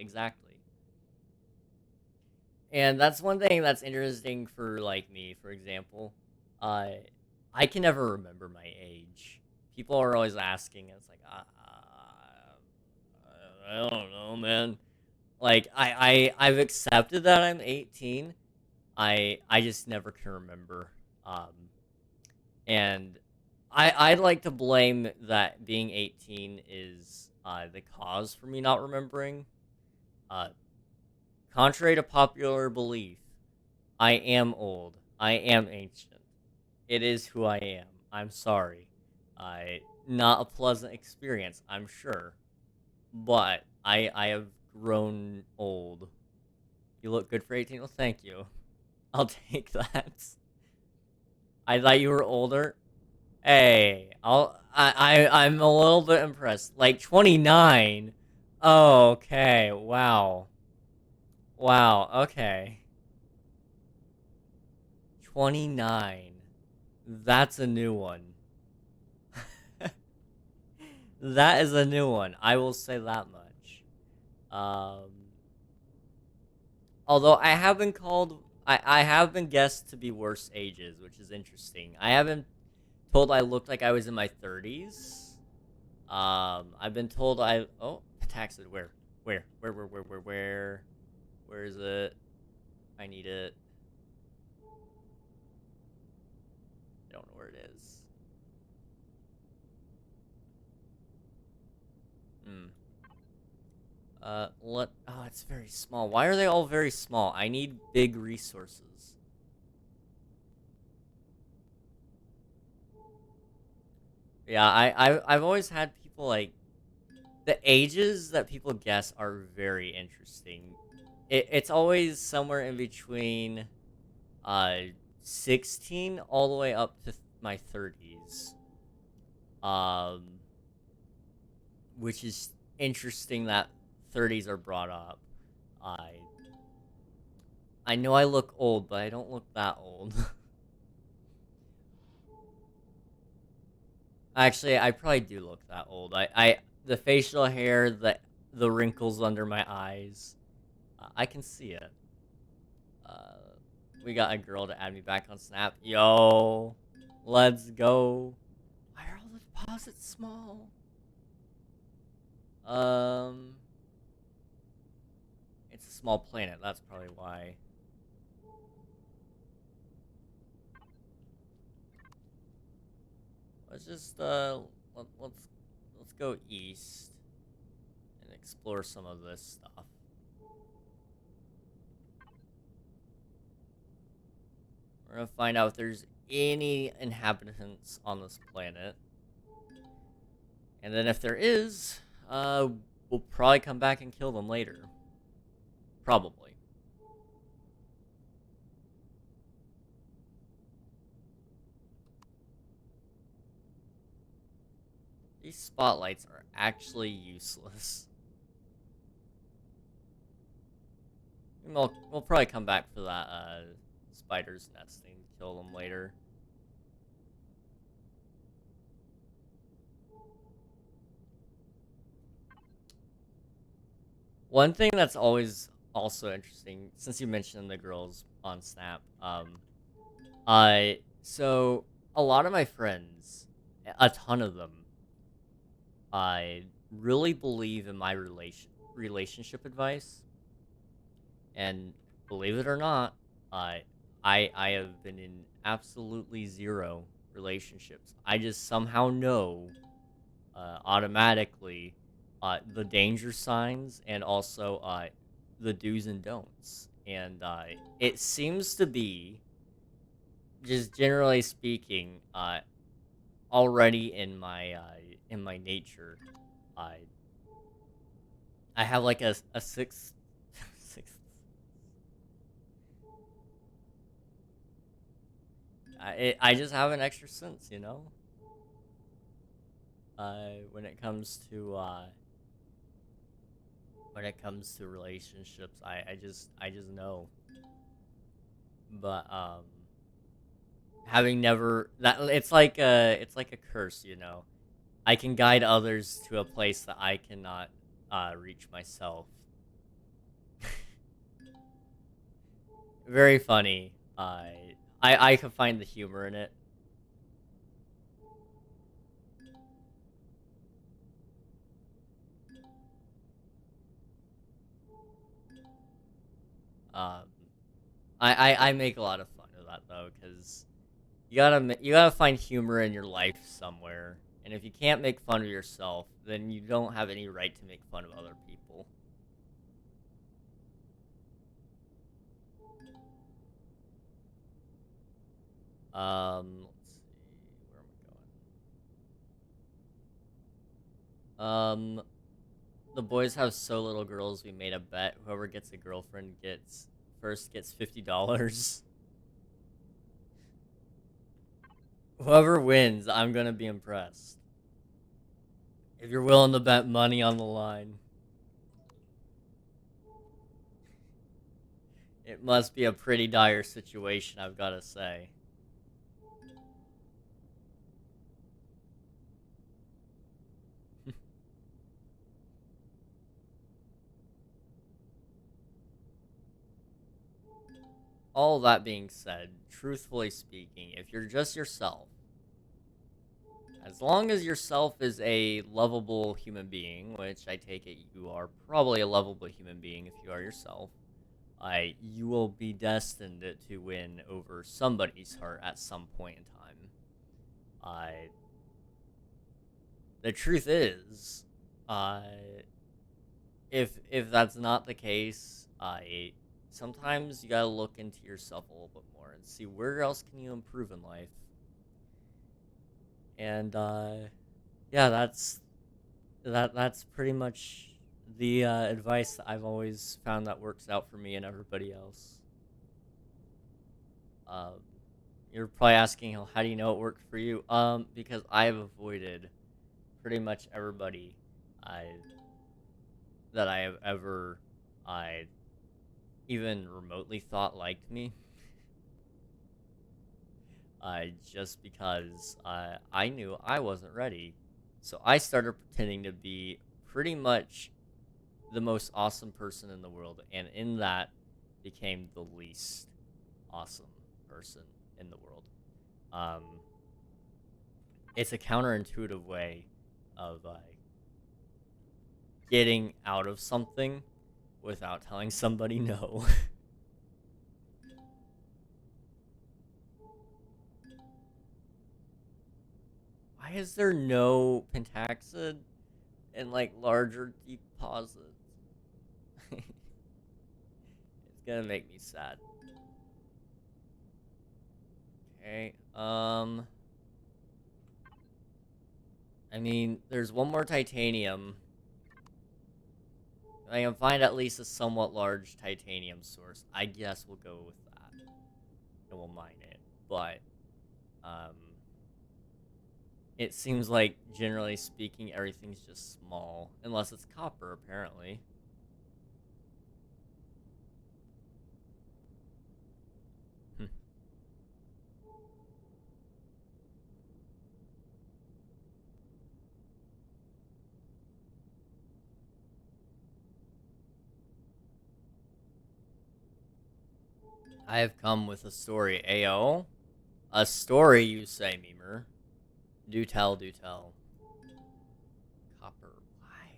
And that's one thing that's interesting for like me, for example. Uh, I can never remember my age. People are always asking, and it's like, I don't know, man. Like I've accepted that I'm 18. I just never can remember. And I'd like to blame that being 18 is the cause for me not remembering. Uh, Contrary to popular belief, I am old. I am ancient. It is who I am. I'm sorry. Not a pleasant experience, I'm sure. But I have grown old. You look good for 18. Well, thank you. I'll take that. I thought you were older. Hey, I'm a little bit impressed. Like 29. Oh, okay. Wow. Wow. Okay. 29. That's a new one. That is a new one. I will say that much. Um, Although I have been called, I have been guessed to be worse ages, which is interesting. I haven't told I looked like I was in my 30s. I've been told Pataxid, where is it? I need it. I don't know where it is. It's very small. Why are they all very small? I need big resources. Yeah, I've always had people like, the ages that people guess are very interesting. It's always somewhere in between, uh, 16 all the way up to my 30s. Um, which is interesting that 30s are brought up. I I know I look old, but I don't look that old. Actually, I probably do look that old. The facial hair, the wrinkles under my eyes, I can see it. Uh, we got a girl to add me back on Snap. Yo, let's go. Why are all the deposits small? It's a small planet. That's probably why. Let's just let's go east and explore some of this stuff. We're gonna find out if there's any inhabitants on this planet. And then if there is, we'll probably come back and kill them later. Probably. These spotlights are actually useless. We'll probably come back for that, spider's nesting, kill them later. One thing that's always also interesting, since you mentioned the girls on Snap, so a lot of my friends, a ton of them, I really believe in my relationship advice, and believe it or not, I have been in absolutely zero relationships. I just somehow know, automatically, the danger signs, and also the do's and don'ts. And it seems to be, just generally speaking, already in my nature. I I have like a sixth sixth. I just have an extra sense, you know. When it comes to when it comes to relationships. I just know. But having never that it's like a curse, you know. I can guide others to a place that I cannot reach myself. Very funny. I can find the humor in it. Um, I make a lot of fun of that though, because you gotta find humor in your life somewhere, and if you can't make fun of yourself, then you don't have any right to make fun of other people. Let's see, where am I going? The boys have so little girls. We made a bet. Whoever gets a girlfriend gets $50. Whoever wins, I'm gonna be impressed. If you're willing to bet money on the line. It must be a pretty dire situation, I've gotta say. All that being said, truthfully speaking, if you're just yourself, as long as yourself is a lovable human being, which I take it you are probably a lovable human being if you are yourself, you will be destined to win over somebody's heart at some point in time. The truth is, uh, if that's not the case, sometimes you gotta look into yourself a little bit more and see where else can you improve in life. And yeah, that's pretty much the advice that I've always found that works out for me and everybody else. Um, you're probably asking how do you know it worked for you? Because I've avoided pretty much everybody I that I have ever I even remotely thought liked me. Just because I knew I wasn't ready. So I started pretending to be pretty much the most awesome person in the world, and in that became the least awesome person in the world. Um, it's a counterintuitive way of getting out of something without telling somebody no. Why is there no pentaxid in like larger deposits? It's gonna make me sad. Okay, I mean, there's one more titanium. I can find at least a somewhat large titanium source. I guess we'll go with that. And we'll mine it. But, um, it seems like, generally speaking, everything's just small. Unless it's copper, apparently. I have come with a story. Ayo? A story, you say, Memer. Do tell, do tell. Copper. Why?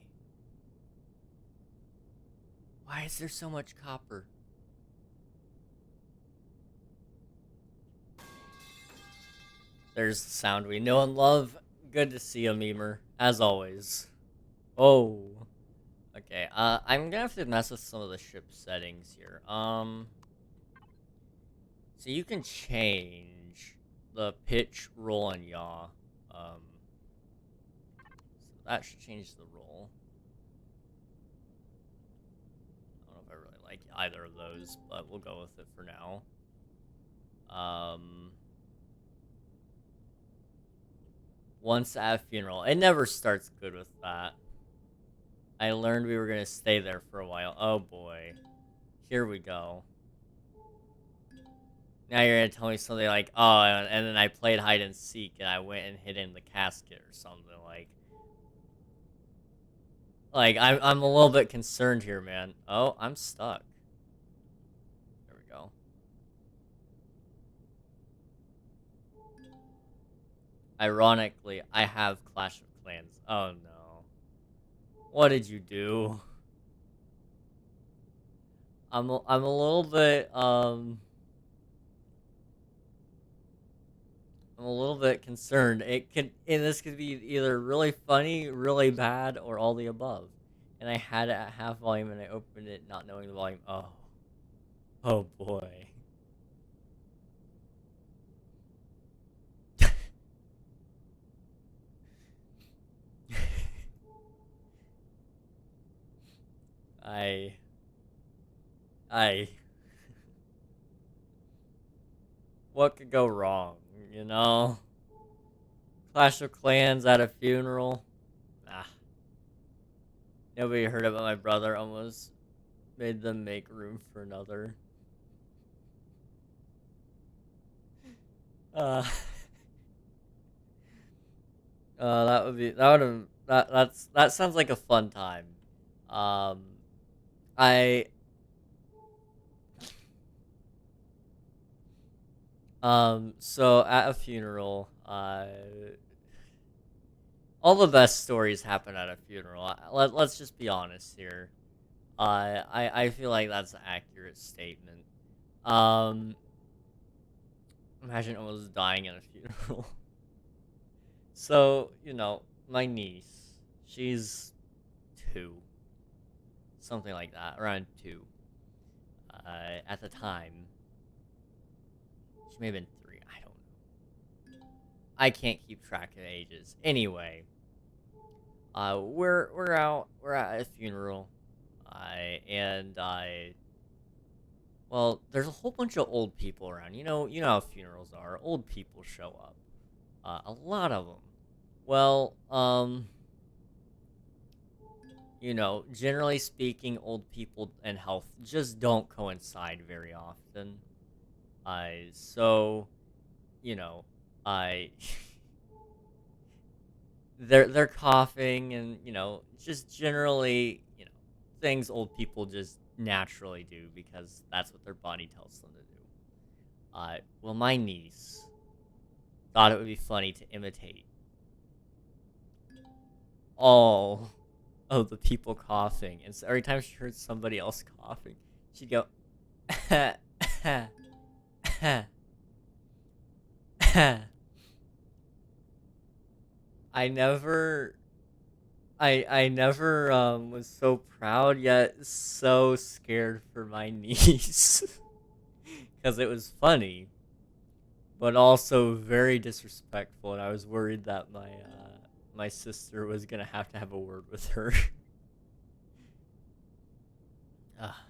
Why is there so much copper? There's the sound we know and love. Good to see you, Memer. As always. Oh. Okay, I'm gonna have to mess with some of the ship settings here. So you can change the pitch, roll, and yaw. So that should change the roll. I don't know if I really like either of those, but we'll go with it for now. Once at a funeral. It never starts good with that. I learned we were gonna stay there for a while. Oh boy. Here we go. Now you're gonna tell me something like, oh, and then I played hide and seek and I went and hid in the casket or something like. I'm a little bit concerned here, man. Oh, I'm stuck. There we go. Ironically, I have Clash of Clans. Oh no. What did you do? I'm a little bit I'm a little bit concerned. This could be either really funny, really bad, or all the above. And I had it at half volume and I opened it not knowing the volume. Oh. Oh boy. I I what could go wrong, you know? Clash of Clans at a funeral. Nah. Nobody heard about my brother almost made them make room for another. Uh that sounds like a fun time. Um I so at a funeral, all the best stories happen at a funeral. Let's just be honest here. I feel like that's an accurate statement. Um, Imagine almost dying at a funeral. So, my niece, she's 2, something like that, around 2. At the time, she may have been 3. I don't know. I can't keep track of ages. Anyway, we're at a funeral, and well, there's a whole bunch of old people around. You know how funerals are. Old people show up. A lot of them. Well, generally speaking, old people and health just don't coincide very often. So, you know, I they're coughing and just generally things old people just naturally do because that's what their body tells them to do. Well, my niece thought it would be funny to imitate all of the people coughing, and so every time she heard somebody else coughing, she'd go, I never I never was so proud yet so scared for my niece because it was funny, but also very disrespectful, and I was worried that my sister was gonna have to have a word with her. Ah.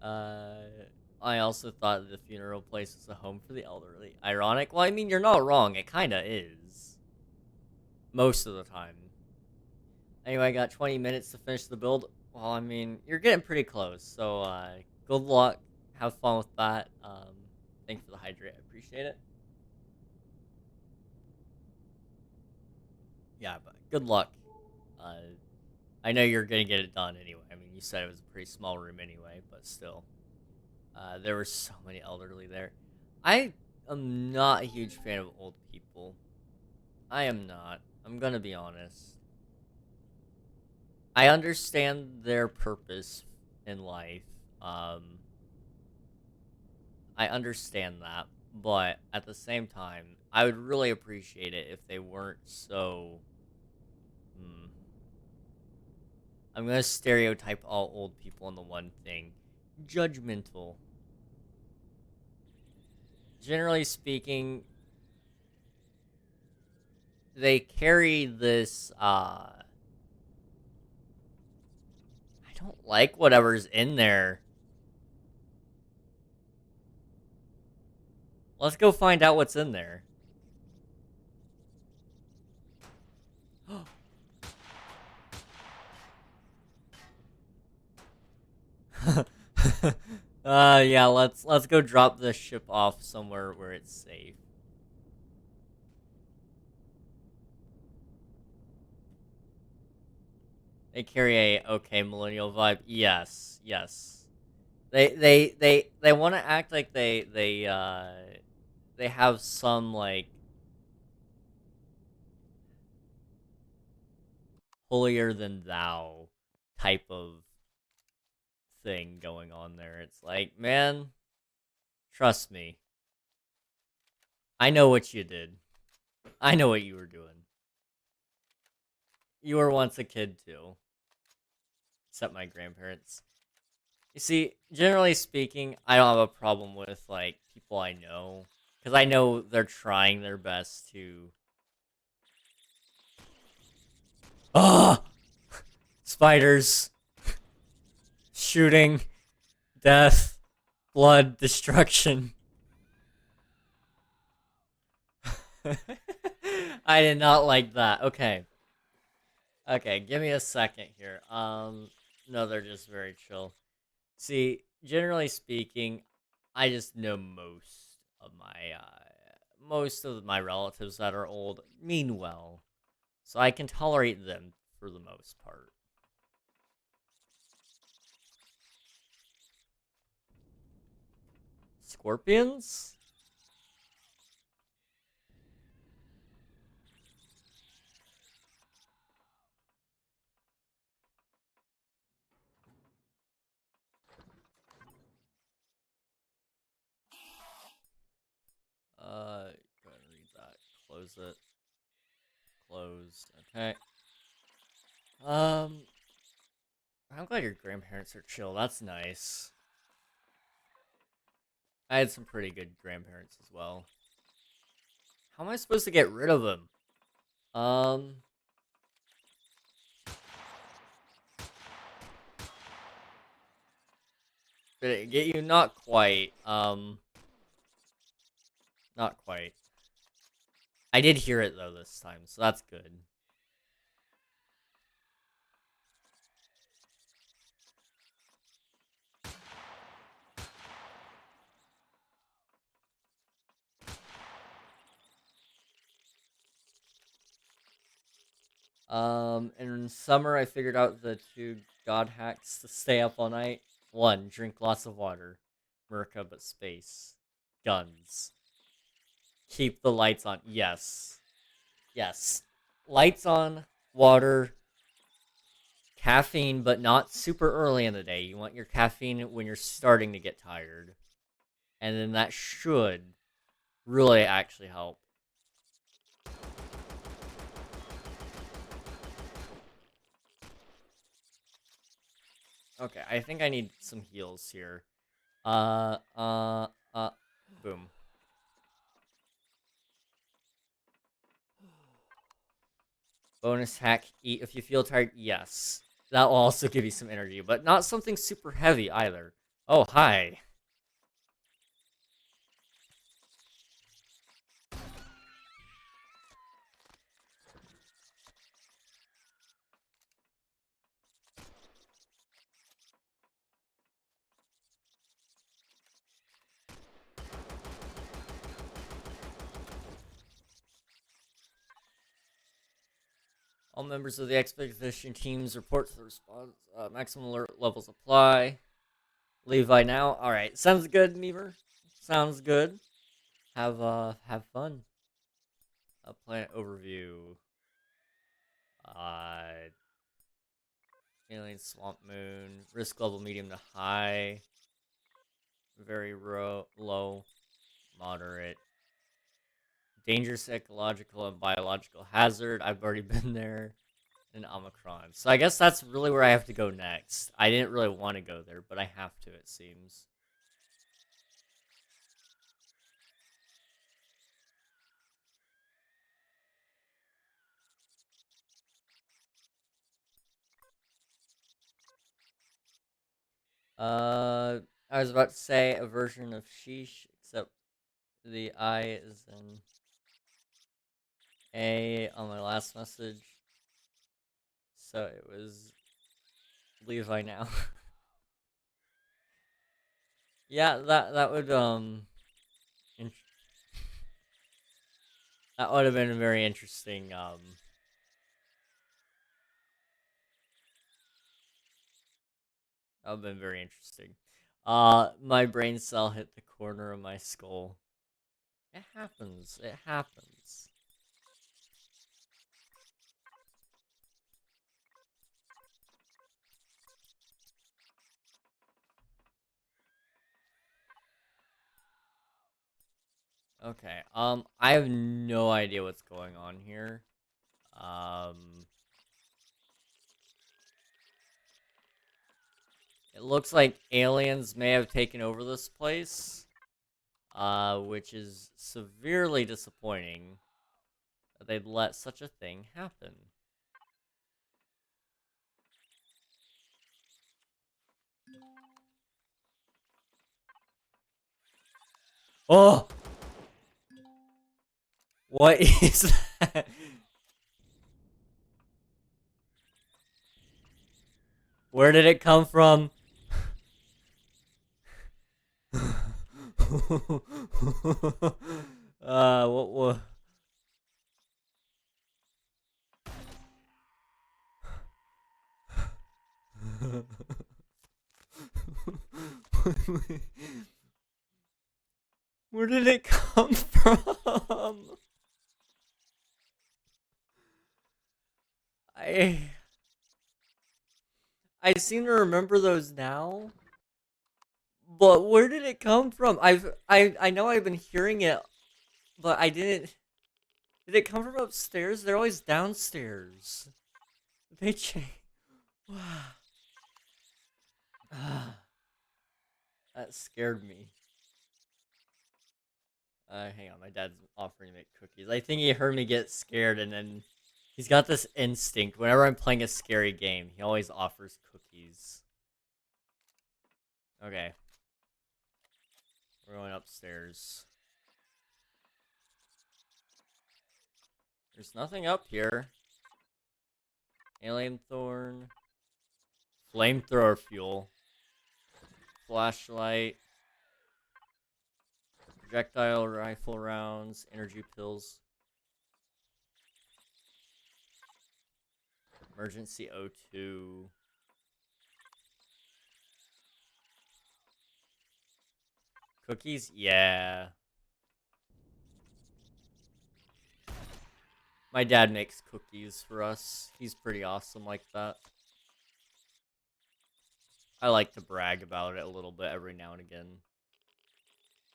uh, I also thought the funeral place was a home for the elderly. Ironic? Well, I mean, you're not wrong. It kinda is. Most of the time. Anyway, I got 20 minutes to finish the build. Well, I mean, you're getting pretty close, so good luck. Have fun with that. Thanks for the hydrate. I appreciate it. Yeah, but good luck. Uh, I know you're gonna get it done anyway. I mean, you said it was a pretty small room anyway, but still. There were so many elderly there. I am not a huge fan of old people. I am not. I'm gonna be honest. I understand their purpose in life. Um, I understand that, but at the same time, I would really appreciate it if they weren't so. Hmm, I'm gonna stereotype all old people into one thing: judgmental. Generally speaking, they carry this. I don't like whatever's in there. Let's go find out what's in there. Yeah, let's go drop this ship off somewhere where it's safe. They carry a okay millennial vibe. Yes, yes. They want to act like they have some like holier than thou type of thing going on there. It's like, man, trust me. I know what you did. I know what you were doing. You were once a kid too. Except my grandparents. You see, generally speaking, I don't have a problem with like people I know because I know they're trying their best to. Ah, spiders, shooting, death, blood, destruction. I did not like that. Okay. Okay, give me a second here. No, they're just very chill. See, generally speaking, I just know most of my relatives that are old mean well, so I can tolerate them for the most part. Scorpions? Go ahead and read that. Close it. Closed. Okay. Um, I'm glad your grandparents are chill. That's nice. I had some pretty good grandparents as well. How am I supposed to get rid of them? Um, did it get you? Not quite. Not quite. I did hear it though this time, so that's good. In summer, I figured out the two god hacks to stay up all night. One, drink lots of water. Merca, but space. Guns. Keep the lights on. Yes. Yes. Lights on, water, caffeine, but not super early in the day. You want your caffeine when you're starting to get tired. And then that should really actually help. Okay, I think I need some heals here. Uh, uh, boom. Bonus hack, eat if you feel tired. Yes. That will also give you some energy, but not something super heavy either. Oh, hi. All members of the expedition teams report to the response. Maximum alert levels apply. Levi now. All right, sounds good, Meaver. Sounds good. Have fun. Planet overview. Uh, alien swamp moon. Risk level medium to high. Very low. Moderate. Dangerous ecological and biological hazard. I've already been there. And Omicron. So I guess that's really where I have to go next. I didn't really want to go there, but I have to, it seems. I was about to say a version of sheesh, except the I is in A on my last message. So it was Levi now. Yeah, that would in- that would have been a very interesting that would have been very interesting. My brain cell hit the corner of my skull. It happens. It happens. Okay. I have no idea what's going on here. It looks like aliens may have taken over this place, which is severely disappointing that they'd let such a thing happen. Oh! What is that? Where did it come from? What? Where did it come from? I I seem to remember those now, but where did it come from? I know I've been hearing it, but I didn't. Did it come from upstairs? They're always downstairs. They change. That scared me. Hang on, my dad's offering to make cookies. I think he heard me get scared, and then he's got this instinct. Whenever I'm playing a scary game, he always offers cookies. Okay. We're going upstairs. There's nothing up here. Alien thorn. Flamethrower fuel. Flashlight. Projectile rifle rounds. Energy pills. Emergency O2. Cookies? Yeah. My dad makes cookies for us. He's pretty awesome like that. I like to brag about it a little bit every now and again.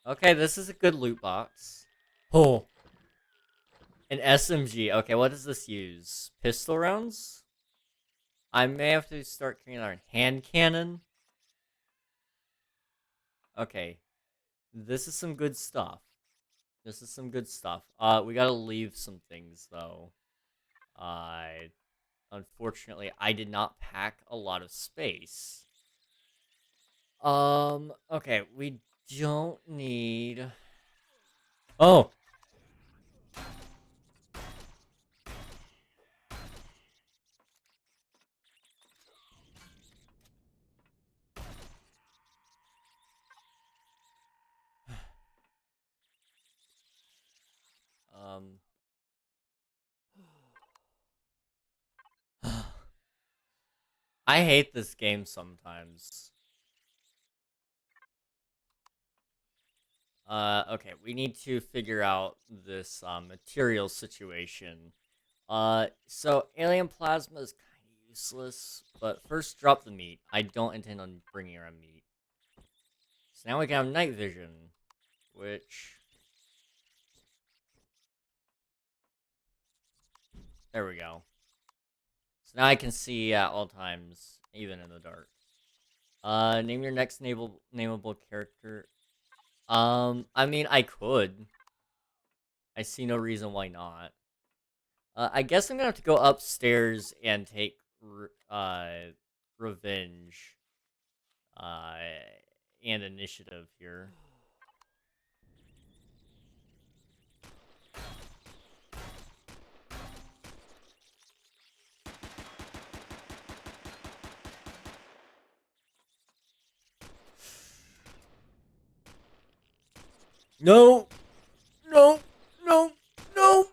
Okay, this is a good loot box. Oh. An SMG. Okay, what does this use? Pistol rounds? I may have to start carrying our hand cannon. Okay. This is some good stuff. This is some good stuff. We gotta leave some things, though. Unfortunately, I did not pack a lot of space. Okay, we don't need... Oh! Um... I hate this game sometimes. Okay, we need to figure out this material situation. So alien plasma is kind of useless, but first drop the meat. I don't intend on bringing around meat. So now we can have night vision, which... There we go. So now I can see at all times, even in the dark. Name your next nameable character. I mean, I could. I see no reason why not. I guess I'm gonna have to go upstairs and take revenge, uh, and initiative here. No! No! No! No!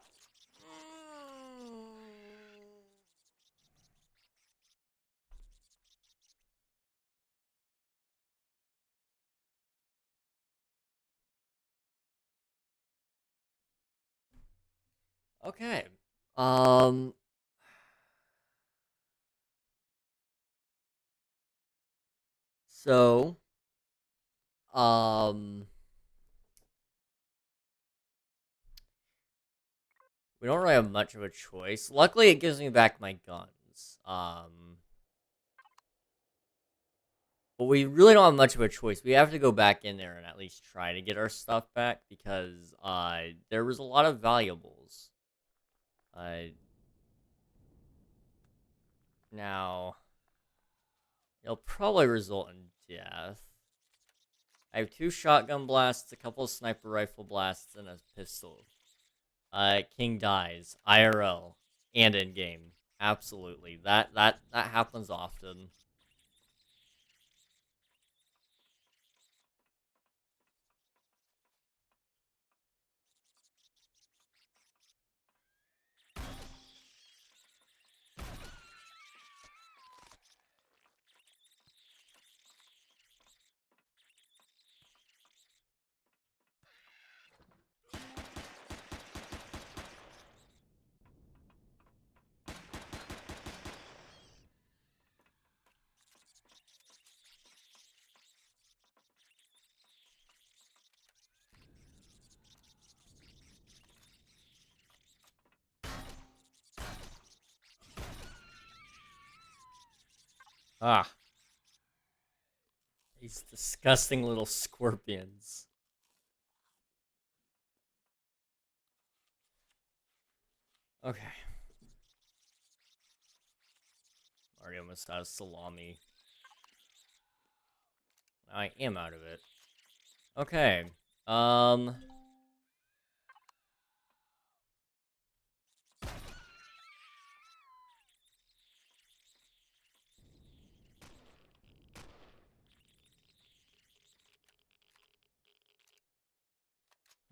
Okay. Um. So. Um. We don't really have much of a choice. Luckily, it gives me back my guns. But we really don't have much of a choice. We have to go back in there and at least try to get our stuff back because there was a lot of valuables. Now it'll probably result in death. I have 2 shotgun blasts, a couple of sniper rifle blasts, and a pistol. King dies IRL and in game. Absolutely, that happens often. Ah, these disgusting little scorpions. Okay. Already almost out of salami. I am out of it. Okay. Um.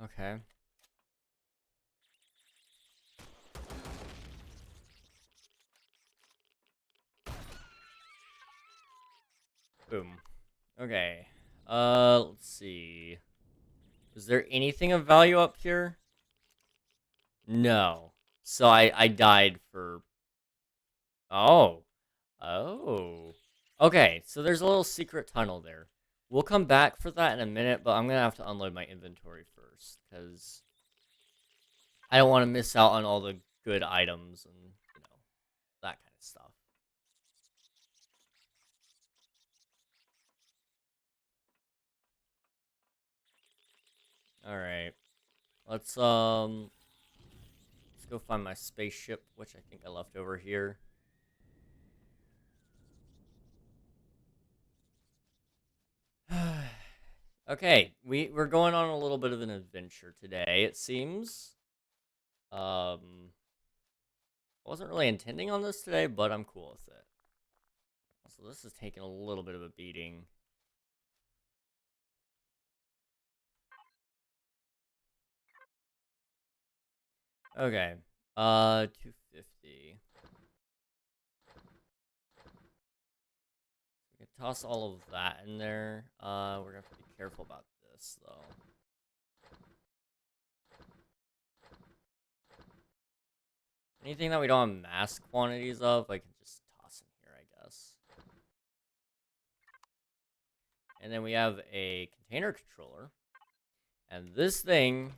Okay. Boom. Okay. Let's see. Is there anything of value up here? No. So I died for. Oh. Oh. Okay, so there's a little secret tunnel there. We'll come back for that in a minute, but I'm gonna have to unload my inventory first, because I don't want to miss out on all the good items and, that kind of stuff. Alright. Let's go find my spaceship, which I think I left over here. Okay, we're going on a little bit of an adventure today, it seems. I wasn't really intending on this today, but I'm cool with it. So this is taking a little bit of a beating. Okay. 250. We can toss all of that in there. We're gonna have to be careful about this, though. Anything that we don't have mass quantities of, I can just toss in here, I guess. And then we have a container controller. And this thing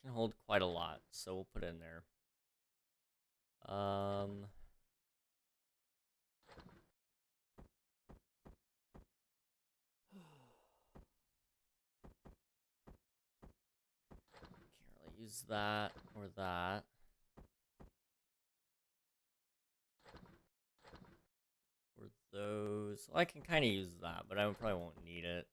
can hold quite a lot, so we'll put it in there. Can't really use that or that. Or those. Well, I can kind of use that, but I probably won't need it.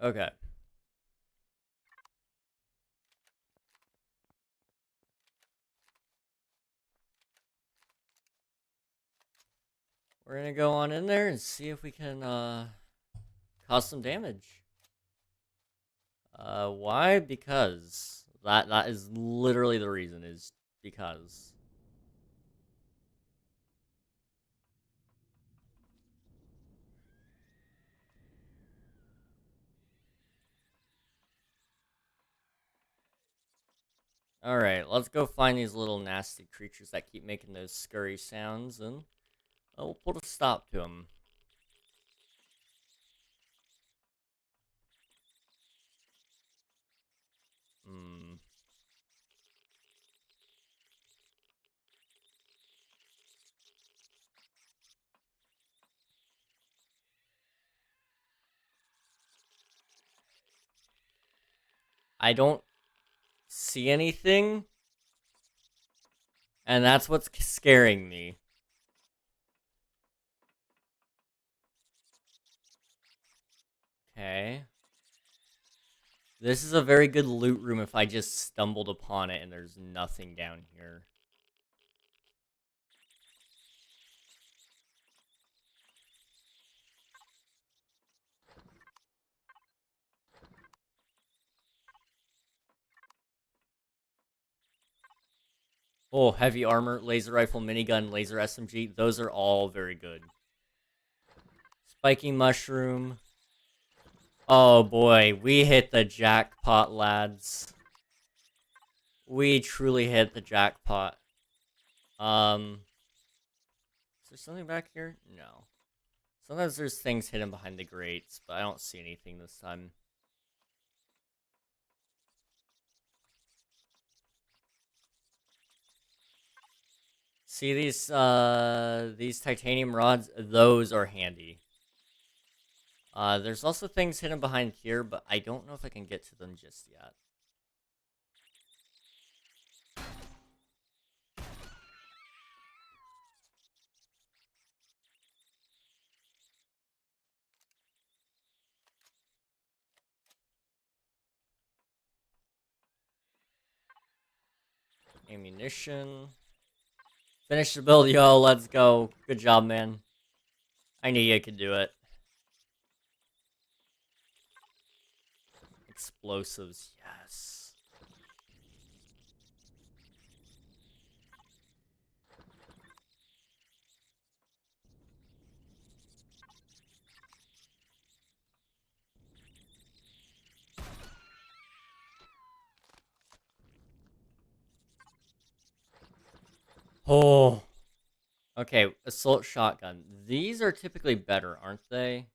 Okay. we're gonna go on in there and see if we can cause some damage. Why? Because that is literally the reason, is because. Alright, let's go find these little nasty creatures that keep making those scurry sounds, and we'll put a stop to them. I don't see anything, and that's what's scaring me. Okay. This is a very good loot room if I just stumbled upon it and there's nothing down here. Oh, heavy armor, laser rifle, minigun, laser SMG. Those are all very good. Spiky mushroom. Oh boy, we hit the jackpot, lads. We truly hit the jackpot. Is there something back here? No. Sometimes there's things hidden behind the grates, but I don't see anything this time. See these titanium rods? Those are handy. There's also things hidden behind here, but I don't know if I can get to them just yet. Ammunition. Finish the build, yo, let's go. Good job, man. I knew you could do it. Explosives, yes. Oh. Okay, assault shotgun. These are typically better, aren't they?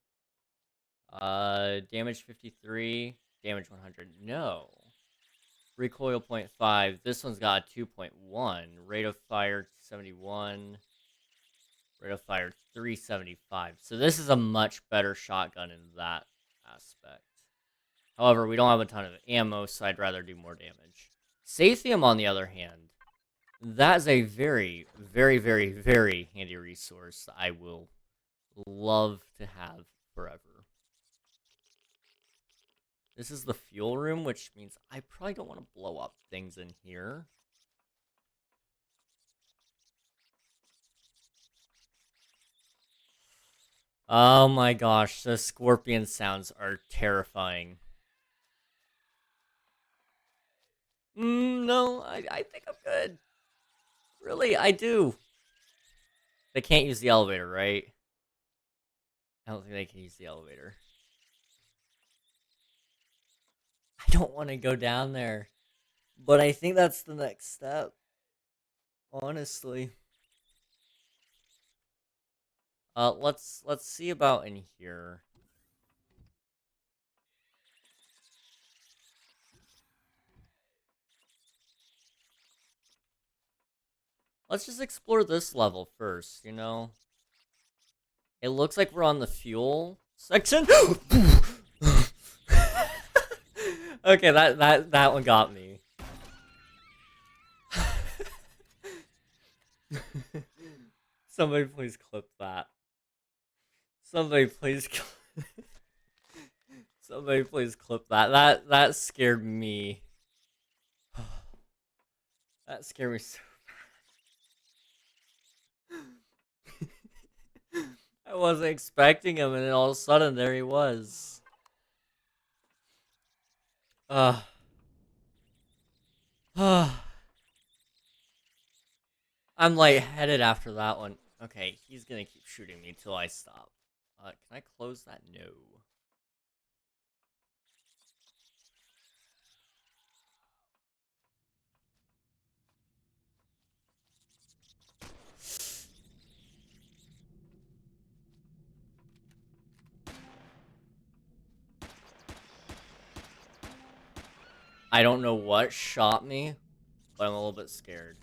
Damage 53, damage 100. No. Recoil 0.5. This one's got a 2.1. Rate of fire 71. Rate of fire 375. So this is a much better shotgun in that aspect. However, we don't have a ton of ammo, so I'd rather do more damage. Sathium, on the other hand, that is a very, very, very, very handy resource I will love to have forever. This is the fuel room, which means I probably don't want to blow up things in here. Oh my gosh, the scorpion sounds are terrifying. No, I think I'm good. Really, I do. They can't use the elevator, right? I don't think they can use the elevator. I don't want to go down there. But I think that's the next step. Honestly. Let's see about in here. Let's just explore this level first, you know? It looks like we're on the fuel section. Okay, that one got me. Somebody please clip that. Somebody please Somebody please clip that. That scared me. That scared me so bad. I wasn't expecting him, and then all of a sudden, there he was. I'm lightheaded after that one. Okay, he's gonna keep shooting me till I stop. Can I close that? No. I don't know what shot me, but I'm a little bit scared.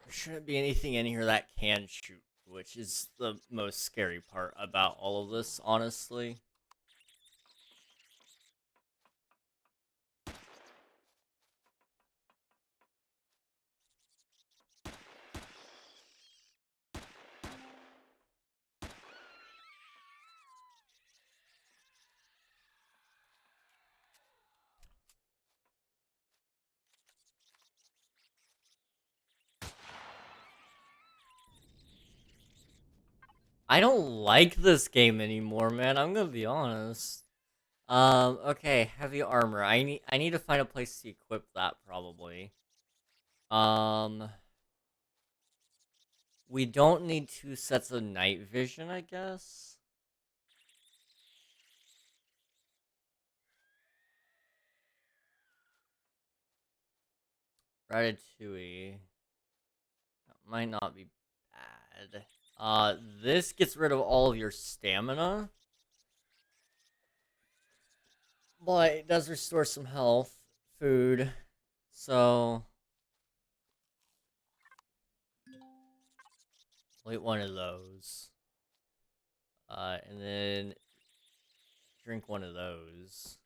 There shouldn't be anything in here that can shoot, which is the most scary part about all of this, honestly. I don't like this game anymore, man. I'm gonna be honest. Okay, heavy armor. I need to find a place to equip that, probably. We don't need 2 sets of night vision, I guess. Ratatouille. That might not be bad. This gets rid of all of your stamina. But it does restore some health, food. So I'll eat one of those. And then drink one of those.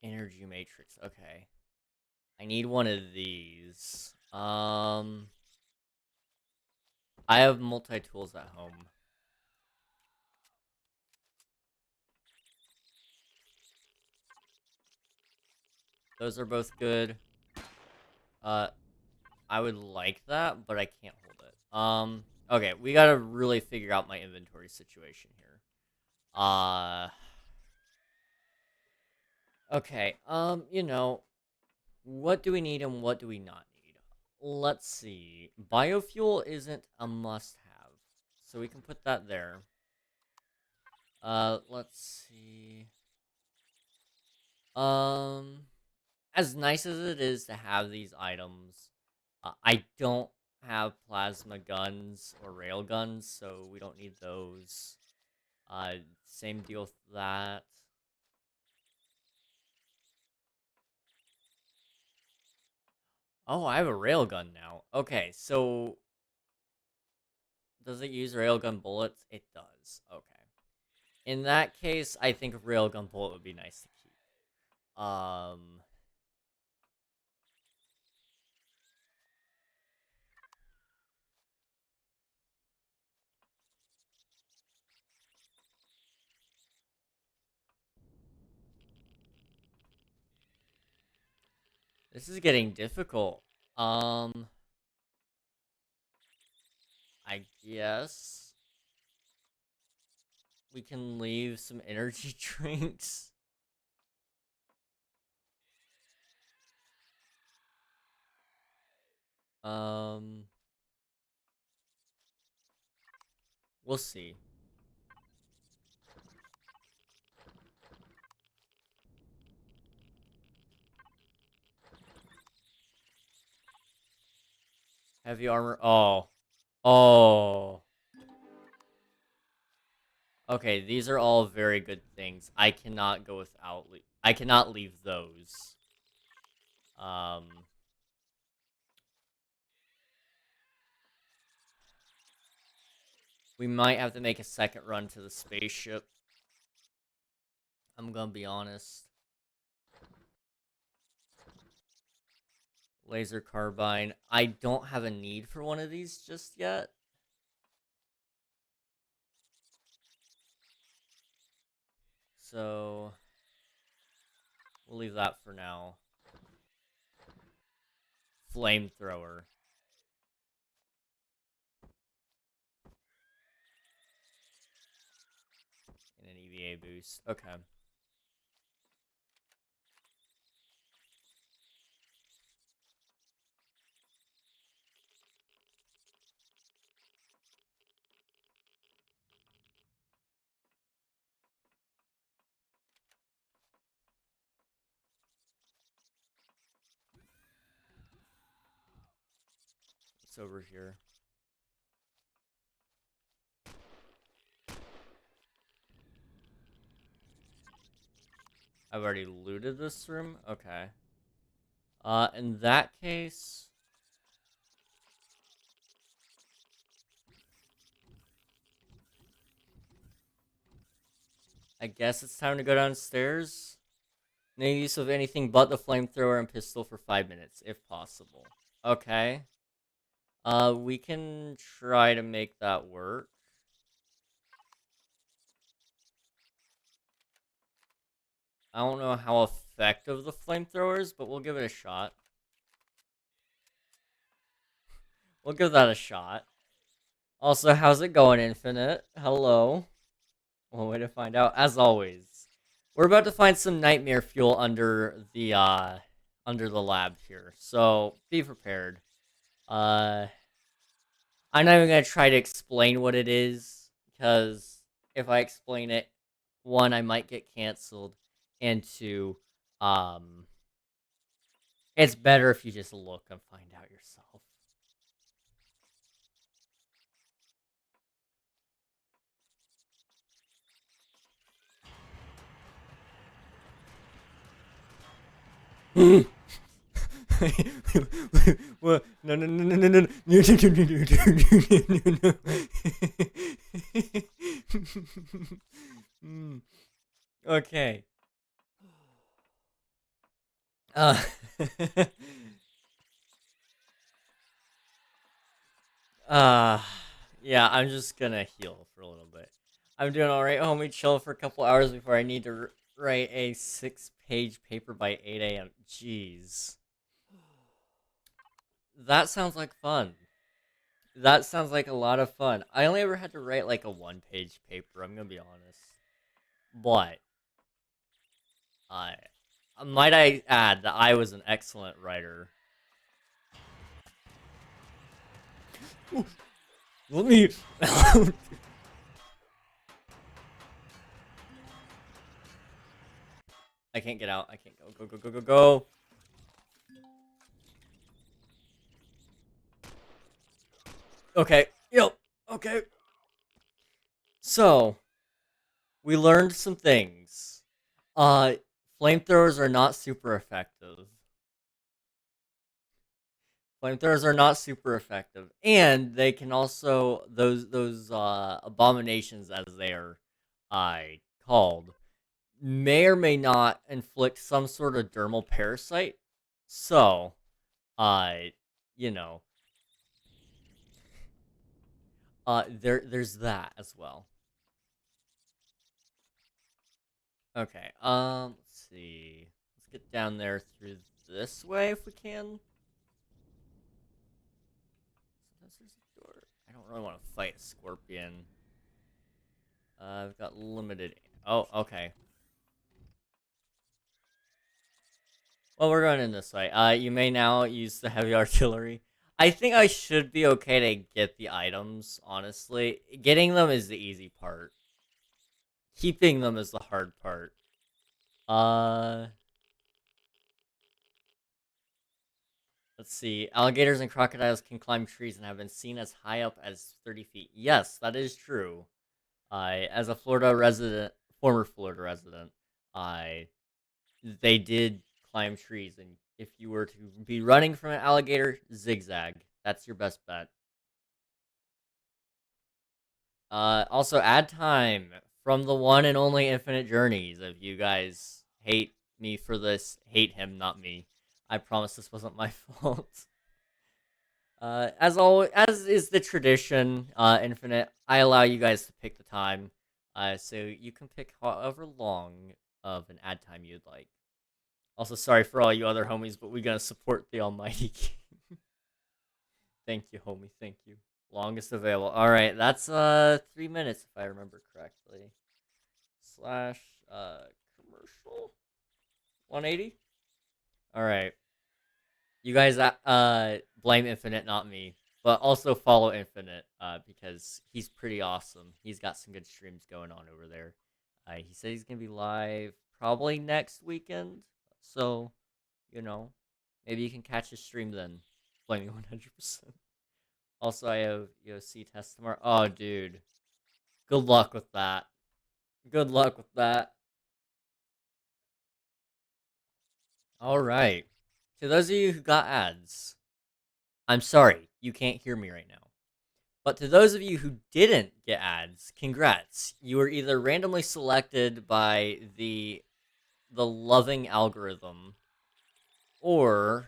Energy matrix. Okay. I need one of these. I have multi-tools at home. Those are both good. I would like that, but I can't hold it. Okay, we gotta really figure out my inventory situation here. Okay, what do we need and what do we not need? Let's see. Biofuel isn't a must-have, so we can put that there. Let's see. As nice as it is to have these items, I don't have plasma guns or rail guns, so we don't need those. Same deal with that. Oh, I have a railgun now. Okay, so does it use railgun bullets? It does. Okay. In that case, I think a railgun bullet would be nice to keep. This is getting difficult. I guess we can leave some energy drinks. We'll see. Heavy armor. Oh. Oh. Okay, these are all very good things. I cannot go without. I cannot leave those. We might have to make a second run to the spaceship. I'm gonna be honest. Laser carbine. I don't have a need for one of these just yet. So we'll leave that for now. Flamethrower. And an EVA boost. Okay. It's over here. I've already looted this room? Okay. In that case... I guess it's time to go downstairs. No use of anything but the flamethrower and pistol for 5 minutes, if possible. Okay. We can try to make that work. I don't know how effective the flamethrower is, but we'll give it a shot. We'll give that a shot. Also, how's it going, Infinite? Hello. One way to find out, as always. We're about to find some nightmare fuel under the lab here, so be prepared. I'm not even gonna try to explain what it is, because if I explain it, one, I might get canceled, and two, it's better if you just look and find out yourself. What? No, no, no, no, no, no, no. Okay. Yeah, I'm just gonna heal for a little bit. I'm doing alright, homie. Chill for a couple hours before I need to write a 6-page paper by 8 a.m. Jeez. That sounds like fun. That sounds like a lot of fun. I only ever had to write like a 1-page paper, I'm gonna be honest. But, I might I add that I was an excellent writer. Ooh, let me... I can't get out. I can't go. Go, go, go, go, go. Okay. Yep. Okay. So, we learned some things. Flamethrowers are not super effective. Flamethrowers are not super effective. And they can also, those abominations, as they are called, may or may not inflict some sort of dermal parasite. So, you know, there's that as well. Okay, let's see. Let's get down there through this way if we can. Sometimes there's a door. I don't really want to fight a scorpion. I've got limited... Oh, okay. Well, we're going in this way. You may now use the heavy artillery. I think I should be okay to get the items, honestly. Getting them is the easy part. Keeping them is the hard part. Let's see. Alligators and crocodiles can climb trees and have been seen as high up as 30 feet. Yes, that is true. As a former Florida resident, they did climb trees, and if you were to be running from an alligator, zigzag. That's your best bet. Also ad time from the one and only Infinite Journeys. If you guys hate me for this, hate him, not me. I promise this wasn't my fault. As always, as is the tradition, Infinite, I allow you guys to pick the time. So you can pick however long of an ad time you'd like. Also, sorry for all you other homies, but we gotta support the almighty king. Thank you, homie. Thank you. Longest available. All right, that's 3 minutes if I remember correctly. Slash commercial 180. All right, you guys blame Infinite, not me, but also follow Infinite because he's pretty awesome. He's got some good streams going on over there. He said he's gonna be live probably next weekend, so you know maybe you can catch his stream then. Blame me 100%. Also, I have UOC test tomorrow. Oh, dude. Good luck with that. Good luck with that. Alright. To those of you who got ads, I'm sorry, you can't hear me right now. But to those of you who didn't get ads, congrats. You were either randomly selected by the loving algorithm, or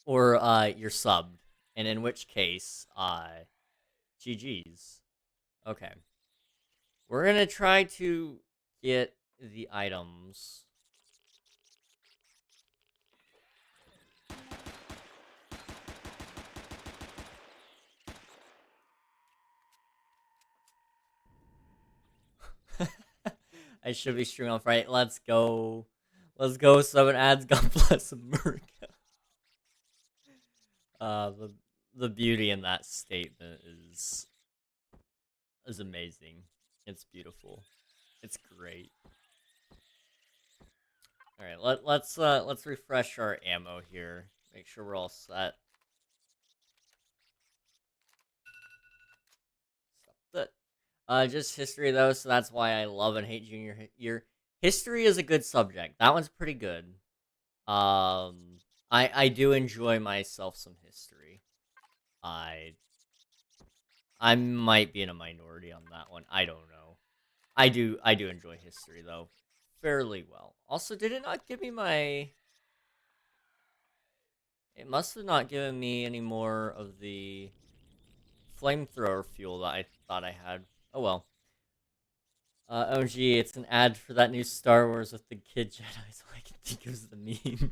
you're subbed. And in which case, GG's. Okay. We're gonna try to get the items. I should be streaming on Friday. Let's go. Let's go. 7 ads. God bless America. The beauty in that statement is amazing. It's beautiful. It's great. All right, let's refresh our ammo here. Make sure we're all set. Stop that. Just history though, so that's why I love and hate junior year. History is a good subject. That one's pretty good. I do enjoy myself some history. I might be in a minority on that one. I don't know. I do enjoy history though, fairly well. Also, did it not give me my? It must have not given me any more of the flamethrower fuel that I thought I had. Oh well. OG, it's an ad for that new Star Wars with the kid Jedi, so I can think it was the meme.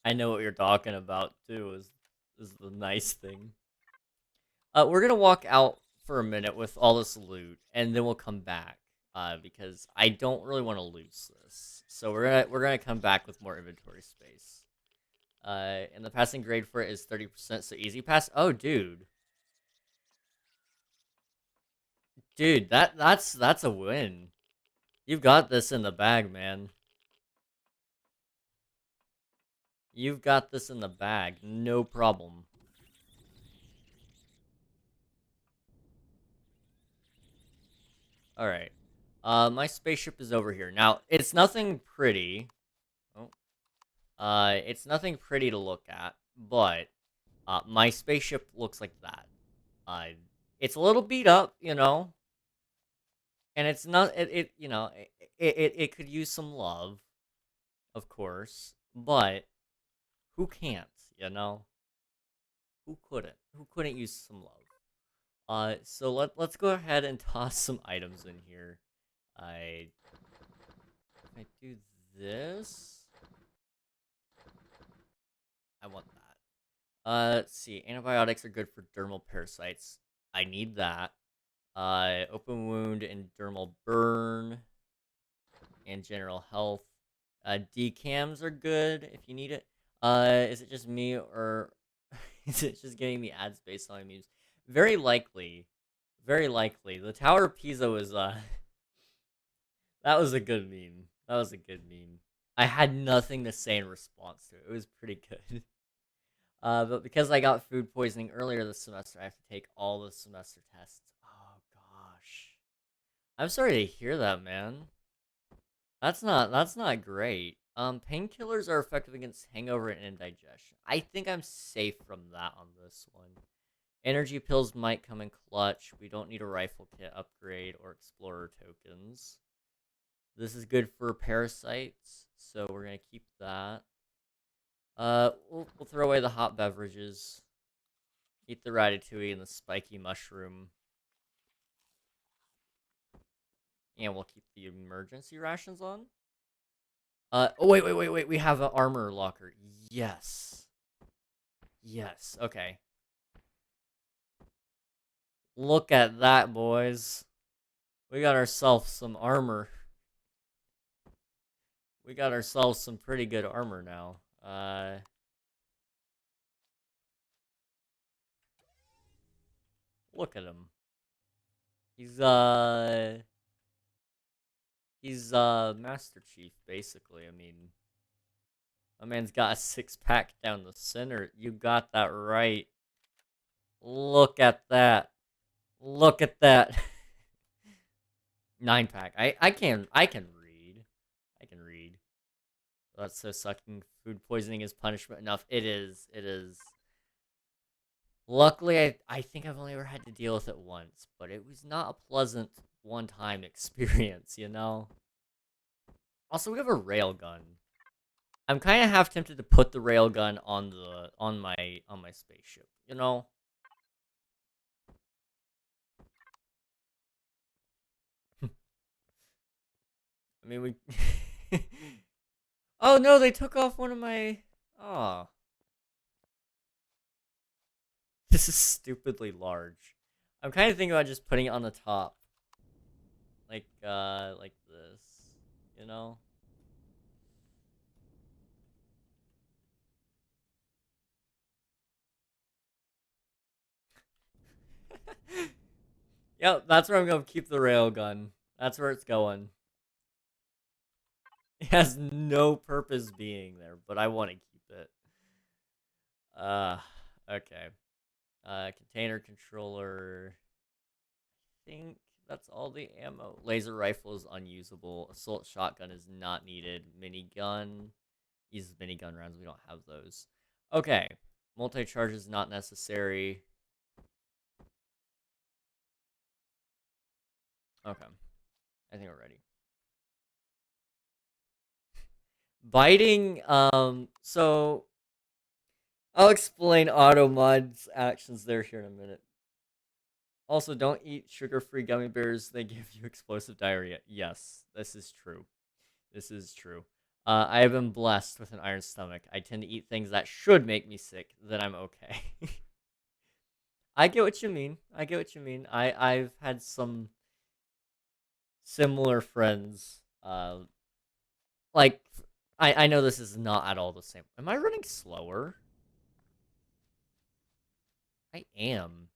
I know what you're talking about too. Is the nice thing. We're gonna walk out for a minute with all this loot, and then we'll come back. Because I don't really want to lose this, so we're gonna come back with more inventory space. And the passing grade for it is 30%, so easy pass. Oh, dude, that's a win. You've got this in the bag, man. You've got this in the bag, no problem. All right. My spaceship is over here. Now, it's nothing pretty. Oh. It's nothing pretty to look at, but my spaceship looks like that. Uh, it's a little beat up, you know, and it's not you know, it could use some love, of course, but who can't, you know? Who couldn't? Who couldn't use some love? So let's go ahead and toss some items in here. If I do this, I want that. Let's see. Antibiotics are good for dermal parasites. I need that. Open wound and dermal burn, and general health. Decams are good if you need it. Is it just me, or is it just getting me ads based on memes? Very likely. Very likely. The Tower of Pisa was, that was a good meme. That was a good meme. I had nothing to say in response to it. It was pretty good. But because I got food poisoning earlier this semester, I have to take all the semester tests. Oh, gosh. I'm sorry to hear that, man. That's not great. Painkillers are effective against hangover and indigestion. I think I'm safe from that on this one. Energy pills might come in clutch. We don't need a rifle kit upgrade or explorer tokens. This is good for parasites, so we're gonna keep that. We'll throw away the hot beverages. Eat the ratatouille and the spiky mushroom. And we'll keep the emergency rations on. Oh, wait. We have an armor locker. Yes. Yes, okay. Look at that, boys. We got ourselves some armor. We got ourselves some pretty good armor now. Look at him. He's Master Chief, basically. I mean, my man's got a six-pack down the center. You got that right. Look at that. Look at that. 9-pack. I can read. I can read. That's so sucking. Food poisoning is punishment enough. It is. Luckily, I think I've only ever had to deal with it once, but it was not a pleasant one-time experience, you know? Also, we have a railgun. I'm kind of half tempted to put the railgun on my spaceship, you know? I mean, we... Oh, no, they took off one of my... Oh. This is stupidly large. I'm kind of thinking about just putting it on the top. Like this. You know? Yep, that's where I'm gonna keep the railgun. That's where it's going. It has no purpose being there, but I want to keep it. Okay. Container controller. I think that's all the ammo. Laser rifle is unusable. Assault shotgun is not needed. Minigun. Uses minigun rounds. We don't have those. Okay. Multi-charge is not necessary. Okay. I think we're ready. Biting, so I'll explain Automod's actions there here in a minute. Also, don't eat sugar-free gummy bears. They give you explosive diarrhea. Yes, this is true. This is true. I have been blessed with an iron stomach. I tend to eat things that should make me sick, then I'm okay. I get what you mean. I've had some similar friends. Like, I know this is not at all the same. Am I running slower? I am.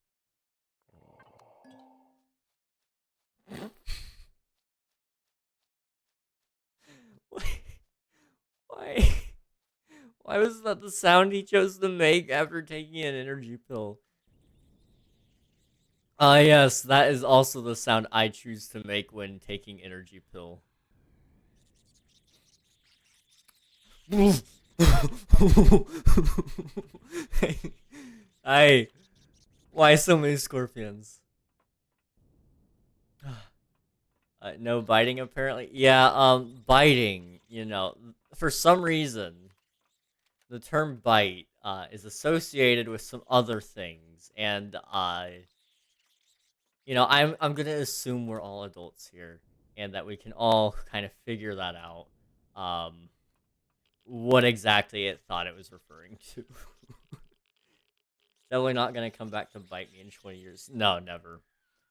Why? Why was that the sound he chose to make after taking an energy pill? Yes, that is also the sound I choose to make when taking energy pill. I. Why so many scorpions? No biting apparently. Yeah, biting. You know, for some reason, the term bite is associated with some other things, and you know, I'm gonna assume we're all adults here, and that we can all kind of figure that out. What exactly it thought it was referring to. Definitely not gonna come back to bite me in 20 years. No, never.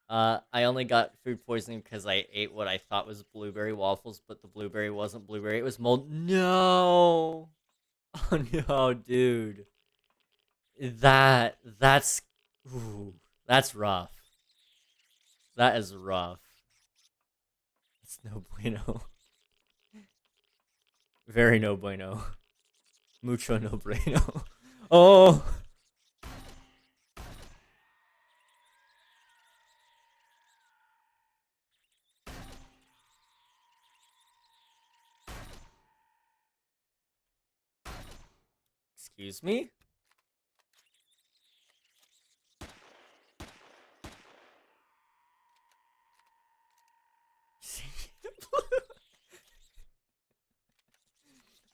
I only got food poisoning because I ate what I thought was blueberry waffles, but the blueberry wasn't blueberry, it was mold. No! Oh no, dude. That's... Ooh, that's rough. That is rough. It's no bueno. Very no bueno. Mucho no bueno. Oh! Excuse me?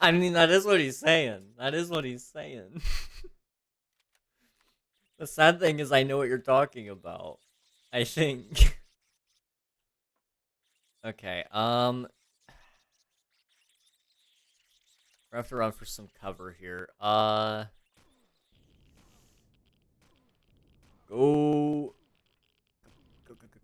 I mean, that is what he's saying. That is what he's saying. The sad thing is I know what you're talking about. I think. Okay, we have to run for some cover here. Go. Go, go, go, go, go,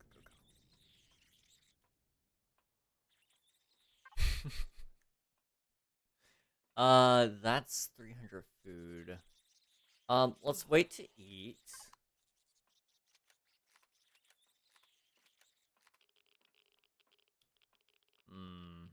go. That's 300 food. Let's wait to eat. Hmm.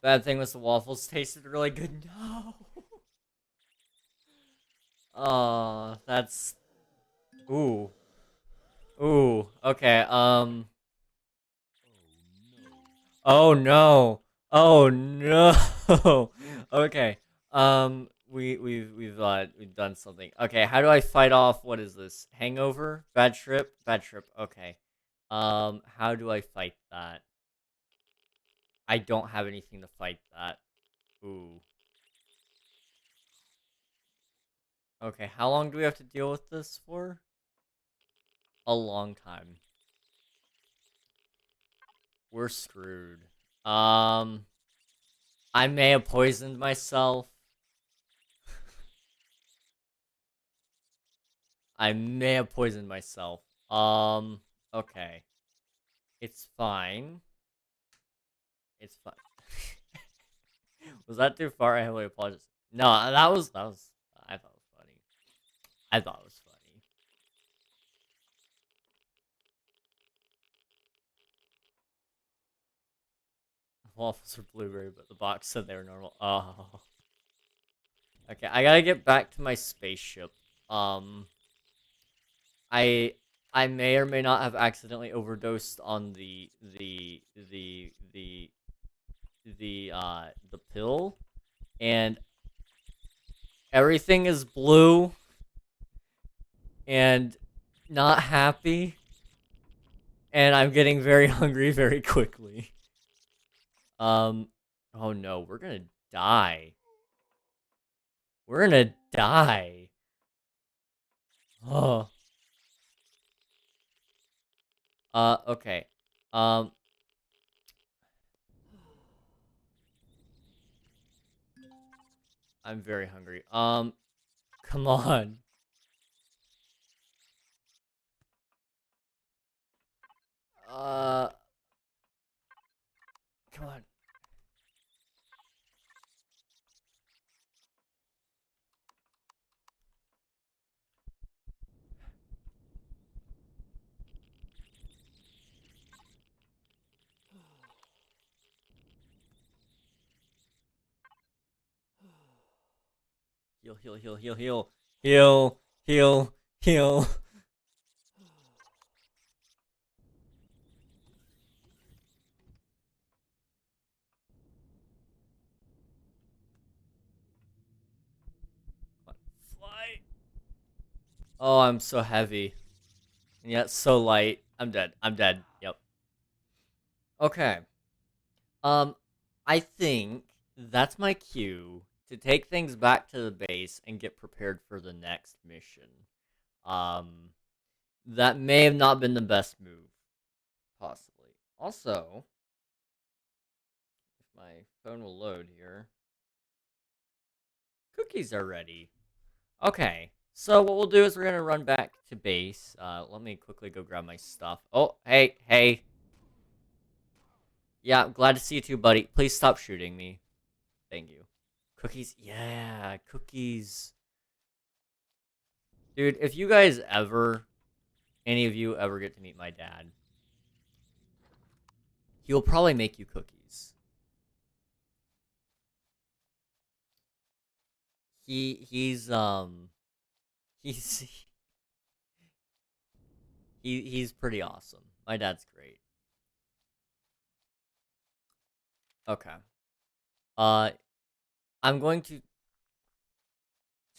The bad thing was the waffles tasted really good. No. Oh, that's. Ooh. Ooh. Okay. Oh no. Oh no. Okay. We've done something. Okay, how do I fight off, what is this? Hangover? Bad trip? Bad trip. Okay. How do I fight that? I don't have anything to fight that. Ooh. Okay, how long do we have to deal with this for? A long time. We're screwed. I may have poisoned myself. I may have poisoned myself. Okay. It's fine. It's fine. Was that too far? I heavily apologize. No, that was, I thought it was funny. I thought it was funny. Waffles are blueberry, but the box said they were normal. Oh. Okay, I gotta get back to my spaceship. Um, I I may or may not have accidentally overdosed on the pill, and everything is blue and not happy, and I'm getting very hungry very quickly. Oh no, we're gonna die. We're gonna die. Oh. Okay. Um, I'm very hungry. Come on. Uh, come on. Heal, heal, heal, heal, heal. Heal, heal, heal. Fly. Oh, I'm so heavy. And yet so light. I'm dead. I'm dead. Yep. Okay. Um, I think that's my cue to take things back to the base and get prepared for the next mission. Um, that may have not been the best move, possibly. Also, if my phone will load here, cookies are ready. Okay, so what we'll do is we're gonna run back to base. Let me quickly go grab my stuff. Oh, hey, hey. Yeah, I'm glad to see you too, buddy. Please stop shooting me. Thank you. Cookies, yeah, cookies. Dude, if you guys ever, any of you ever get to meet my dad, he'll probably make you cookies. He's he's he's pretty awesome. My dad's great. Okay. I'm going to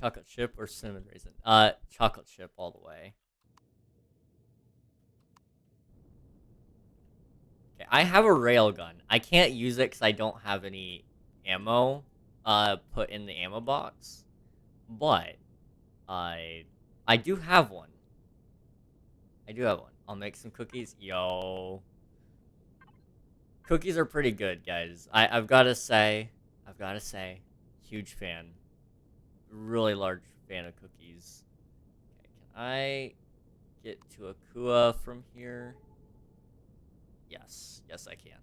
chocolate chip or cinnamon raisin. Chocolate chip all the way. Okay, I have a railgun. I can't use it because I don't have any ammo put in the ammo box. But I I do have one. I do have one. I'll make some cookies. Yo. Cookies are pretty good, guys. I've gotta say, huge fan. Really large fan of cookies. Okay, can I get to Akua from here? Yes. Yes, I can.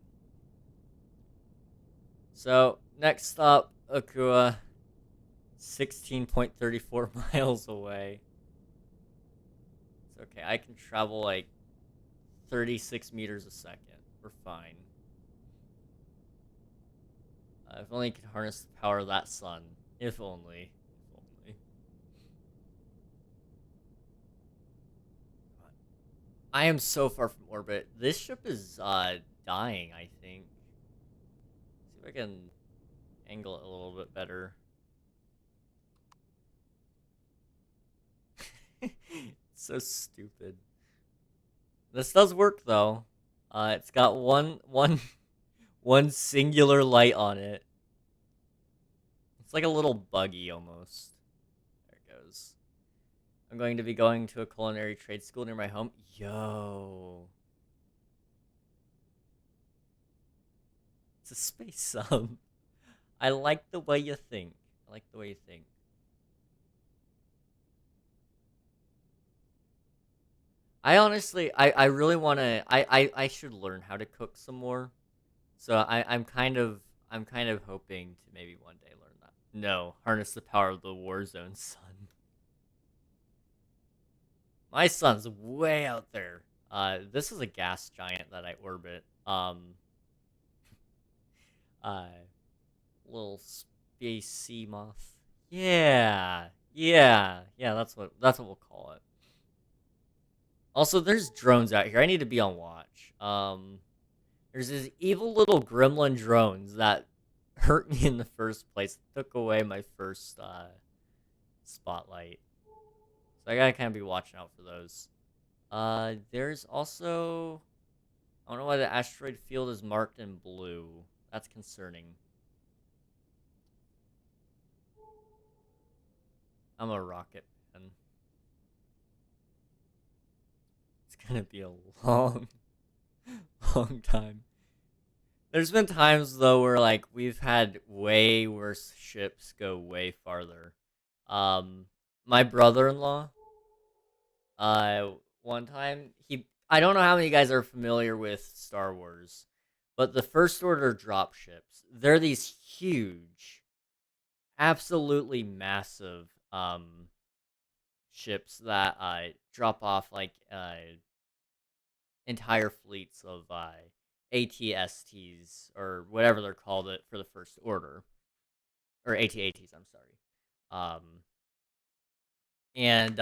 So, next stop, Akua. 16.34 miles away. It's okay. I can travel like 36 meters a second. We're fine. If only I could harness the power of that sun. If only. If only. I am so far from orbit. This ship is dying, I think. See if I can angle it a little bit better. It's so stupid. This does work though. It's got one singular light on it. It's like a little buggy almost. There it goes. I'm going to be going to a culinary trade school near my home. Yo. It's a space sub. I like the way you think. I like the way you think. I honestly, I really want to. I should learn how to cook some more. So I'm kind of hoping to maybe one day learn that. No, harness the power of the Warzone sun. My sun's way out there. This is a gas giant that I orbit. Uh, little space sea moth. Yeah, yeah. That's what we'll call it. Also, there's drones out here. I need to be on watch. There's these evil little gremlin drones that hurt me in the first place. Took away my first spotlight. So I gotta kind of be watching out for those. There's also, I don't know why the asteroid field is marked in blue. That's concerning. I'm a rocket man. It's gonna be a long, long time. There's been times though where like we've had way worse ships go way farther. My brother-in-law, uh, one time I don't know how many guys are familiar with Star Wars, but the First Order dropships, they're these huge, absolutely massive, ships that drop off like entire fleets of ATSTs or whatever they're called it for the First Order or AT-ATs. I'm sorry, and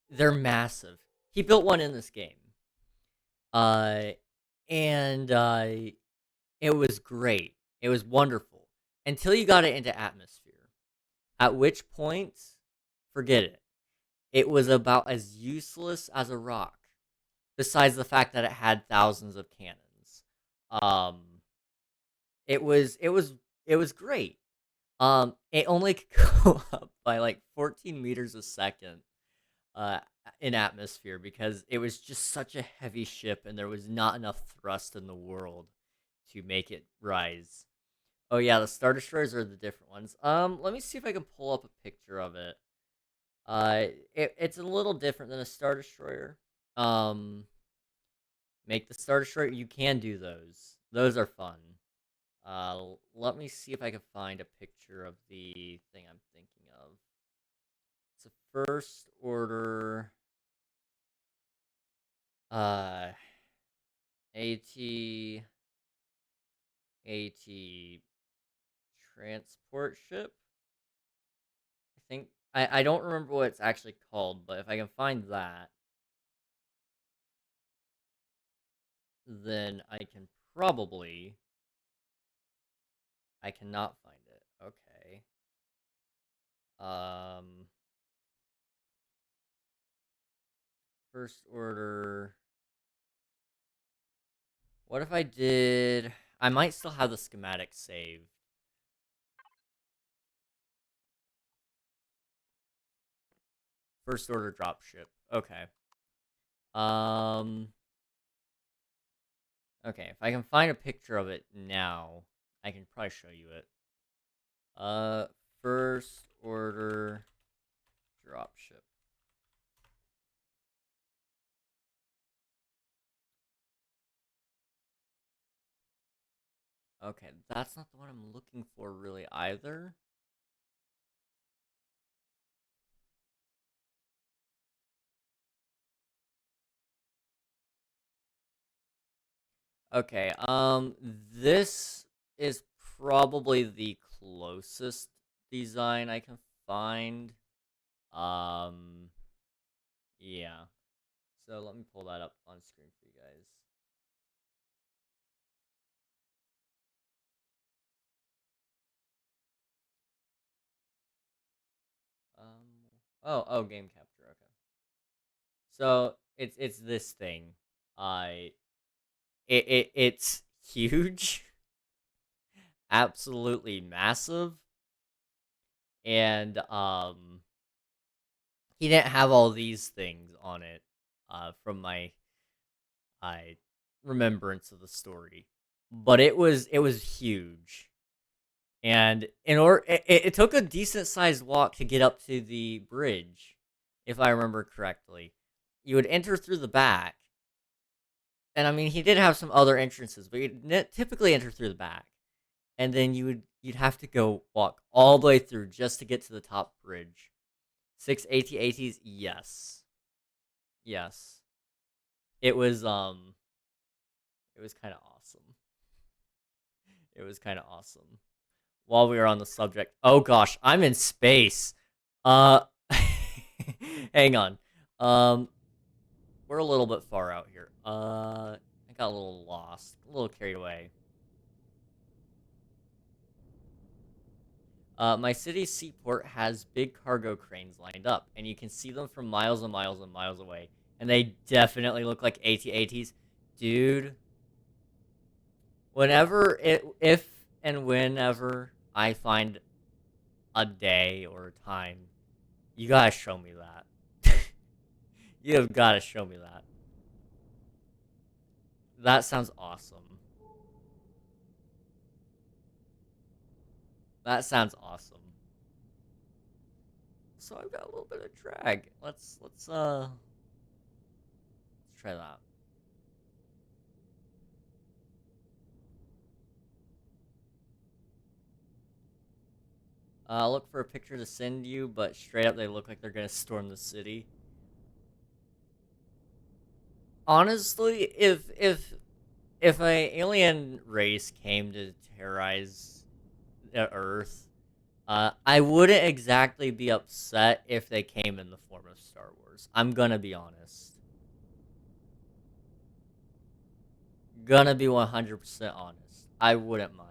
they're massive. He built one in this game, uh, and it was great. It was wonderful until you got it into atmosphere. At which point, forget it. It was about as useless as a rock. Besides the fact that it had thousands of cannons, um, it was great. It only could go up by like 14 meters a second, uh, in atmosphere because it was just such a heavy ship and there was not enough thrust in the world to make it rise. Oh yeah, the Star Destroyers are the different ones. Let me see if I can pull up a picture of it. It's a little different than a Star Destroyer. Um, make the Star Destroyer. You can do those. Those are fun. Let me see if I can find a picture of the thing I'm thinking of. It's a First Order. Uh, AT AT transport ship. I think I don't remember what it's actually called, but if I can find that, then I can probably I cannot find it. Okay. First order. What if I did? I might still have the schematic saved. First order dropship. Okay. Um. Okay, if I can find a picture of it now, I can probably show you it. First order dropship. Okay, that's not the one I'm looking for really either. Okay, this is probably the closest design I can find. Um, yeah. So let me pull that up on screen for you guys. Oh, game capture. Okay. So it's this thing. It's huge, absolutely massive, and he didn't have all these things on it, from my I remembrance of the story, but it was huge, and in order it took a decent sized walk to get up to the bridge, if I remember correctly. You would enter through the back, and I mean he did have some other entrances, but you'd typically enter through the back, and then you'd have to go walk all the way through just to get to the top bridge. Six AT-ATs, yes, yes. It was it was kind of awesome. It was kind of awesome. While we were on the subject, oh gosh, I'm in space. Uh, hang on. We're a little bit far out here. I got a little lost, a little carried away. My city's seaport has big cargo cranes lined up, and you can see them from miles and miles and miles away. And they definitely look like AT-ATs. Dude, if and whenever I find a day or a time, you gotta show me that. You have gotta show me that. That sounds awesome. That sounds awesome. So I've got a little bit of drag. Let's try that. Look for a picture to send you, but straight up they look like they're gonna storm the city. Honestly, if a alien race came to terrorize the Earth, I wouldn't exactly be upset if they came in the form of Star Wars. I'm gonna be honest. Gonna be 100% honest. I wouldn't mind.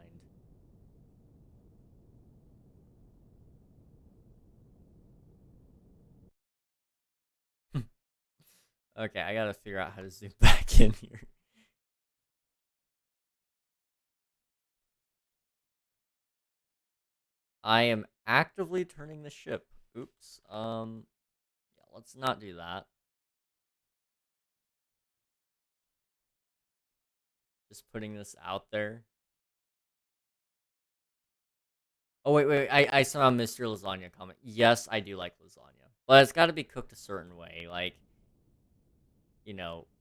Okay, I gotta figure out how to zoom back in here. I am actively turning the ship. Oops. Yeah, let's not do that. Just putting this out there. Oh, wait. I saw Mr. Lasagna comment. Yes, I do like lasagna. But it's gotta be cooked a certain way. Like,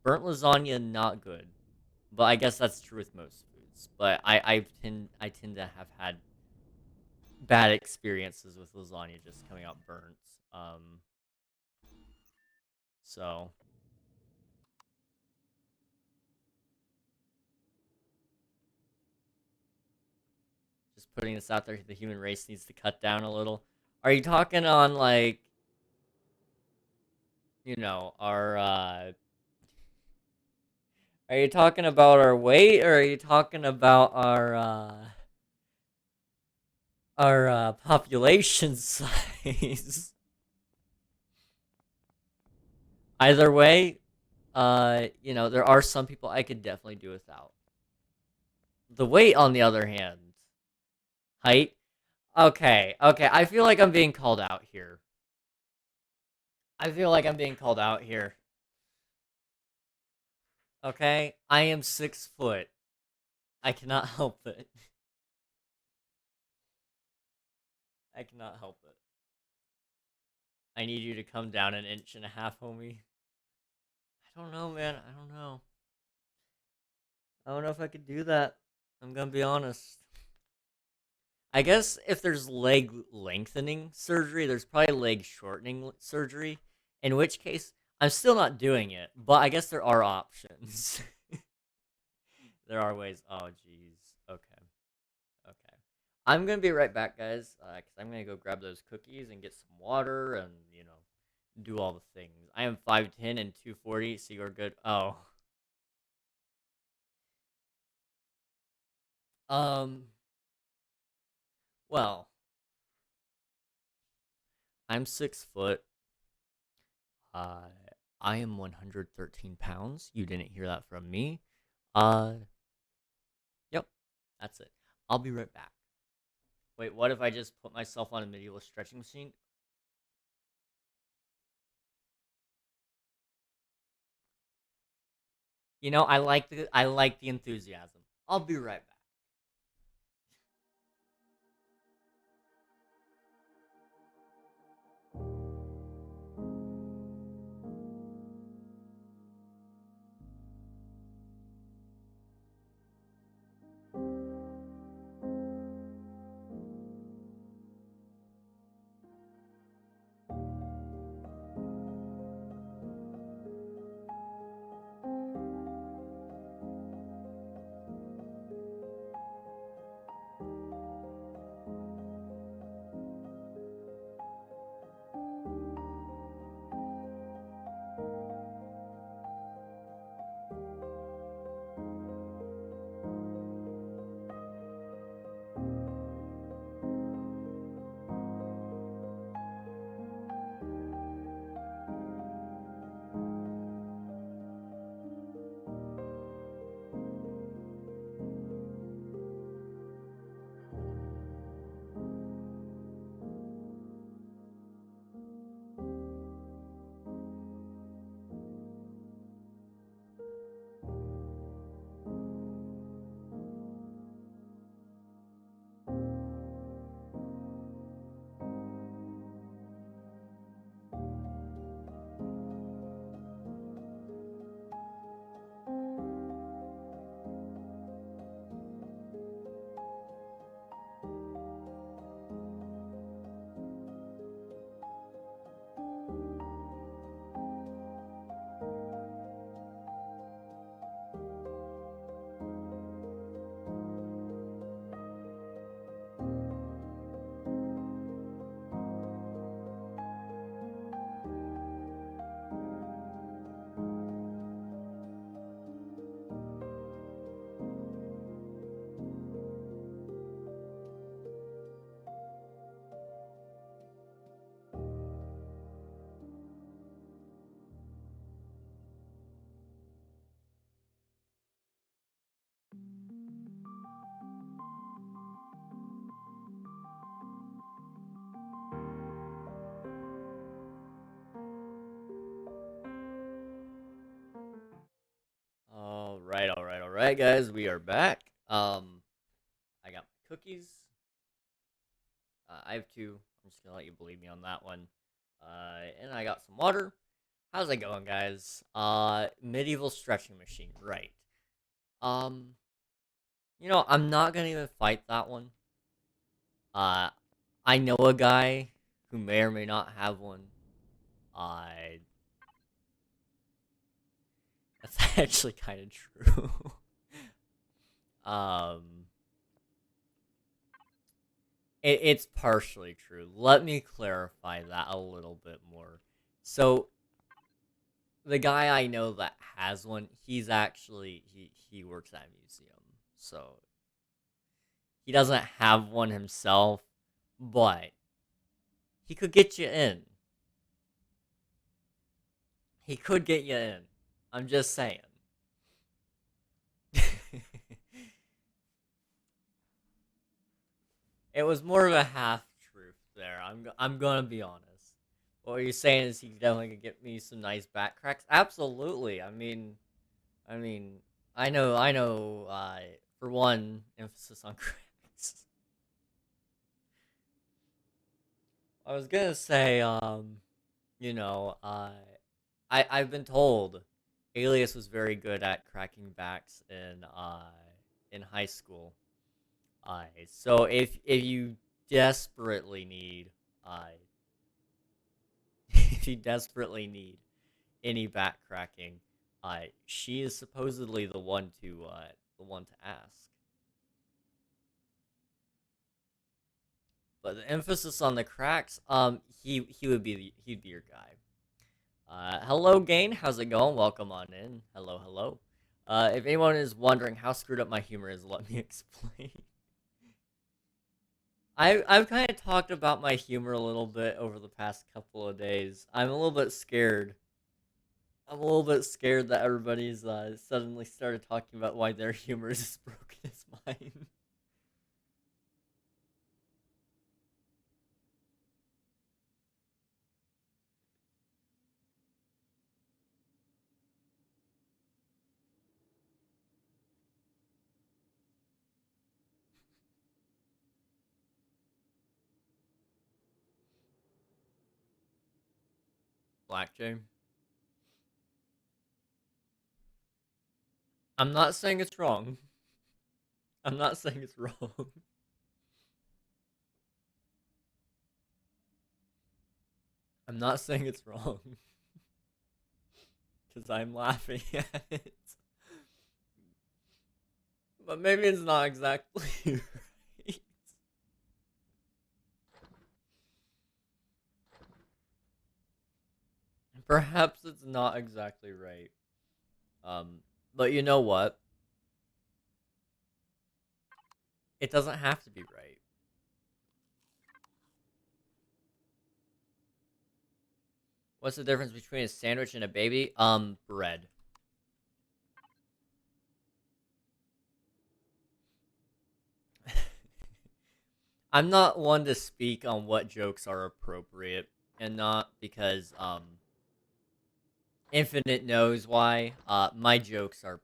burnt lasagna, not good. But I guess that's true with most foods. But I tend to have had bad experiences with lasagna just coming out burnt. So just putting this out there, the human race needs to cut down a little. Are you talking on like, our are you talking about our weight, or are you talking about our our population size. Either way, you know, there are some people I could definitely do without. The weight, on the other hand, height. Okay, I feel like I'm being called out here. Okay, I am 6 foot. I cannot help it. I cannot help it. I need you to come down an inch and a half, homie. I don't know, man. I don't know. I don't know if I could do that. I'm gonna be honest. I guess if there's leg lengthening surgery, there's probably leg shortening surgery. In which case, I'm still not doing it. But I guess there are options. There are ways. Oh, jeez. Okay. Okay. I'm gonna be right back, guys. Cause I'm gonna go grab those cookies and get some water and do all the things. I am 5'10" and 240, so you're good. Oh. Um. Well, I'm 6 foot. Uh, I am 113 pounds. You didn't hear that from me. Uh, yep, that's it. I'll be right back. Wait, what if I just put myself on a medieval stretching machine? You know, I like the enthusiasm. I'll be right back. All right, guys. We are back. I got my cookies. I have two. I'm just gonna let you believe me on that one. And I got some water. How's it going, guys? Medieval stretching machine, right? Um, I'm not gonna even fight that one. Uh, I know a guy who may or may not have one. Uh, that's actually kind of true. um, it's partially true. Let me clarify that a little bit more. So, the guy I know that has one, he's actually he works at a museum, so he doesn't have one himself, but he could get you in. He could get you in. I'm just saying. It was more of a half truth there. I'm gonna be honest. What you're saying is he's definitely gonna get me some nice back cracks. Absolutely. I mean, I know. For one, emphasis on cracks. I was gonna say, you know, I've been told Alias was very good at cracking backs in high school. So if you desperately need if you desperately need any back cracking, she is supposedly the one to ask. But the emphasis on the cracks, he'd be your guy. Hello, Gain. How's it going? Welcome on in. Hello, hello. If anyone is wondering how screwed up my humor is, let me explain. I've kind of talked about my humor a little bit over the past couple of days. I'm a little bit scared. I'm a little bit scared that everybody's suddenly started talking about why their humor is as broken as mine. Black Jay. I'm not saying it's wrong. I'm not saying it's wrong. I'm not saying it's wrong. Because I'm laughing at it. But maybe it's not exactly right. Perhaps it's not exactly right. But you know what? It doesn't have to be right. What's the difference between a sandwich and a baby? Bread. I'm not one to speak on what jokes are appropriate and not because Infinite knows why. My jokes are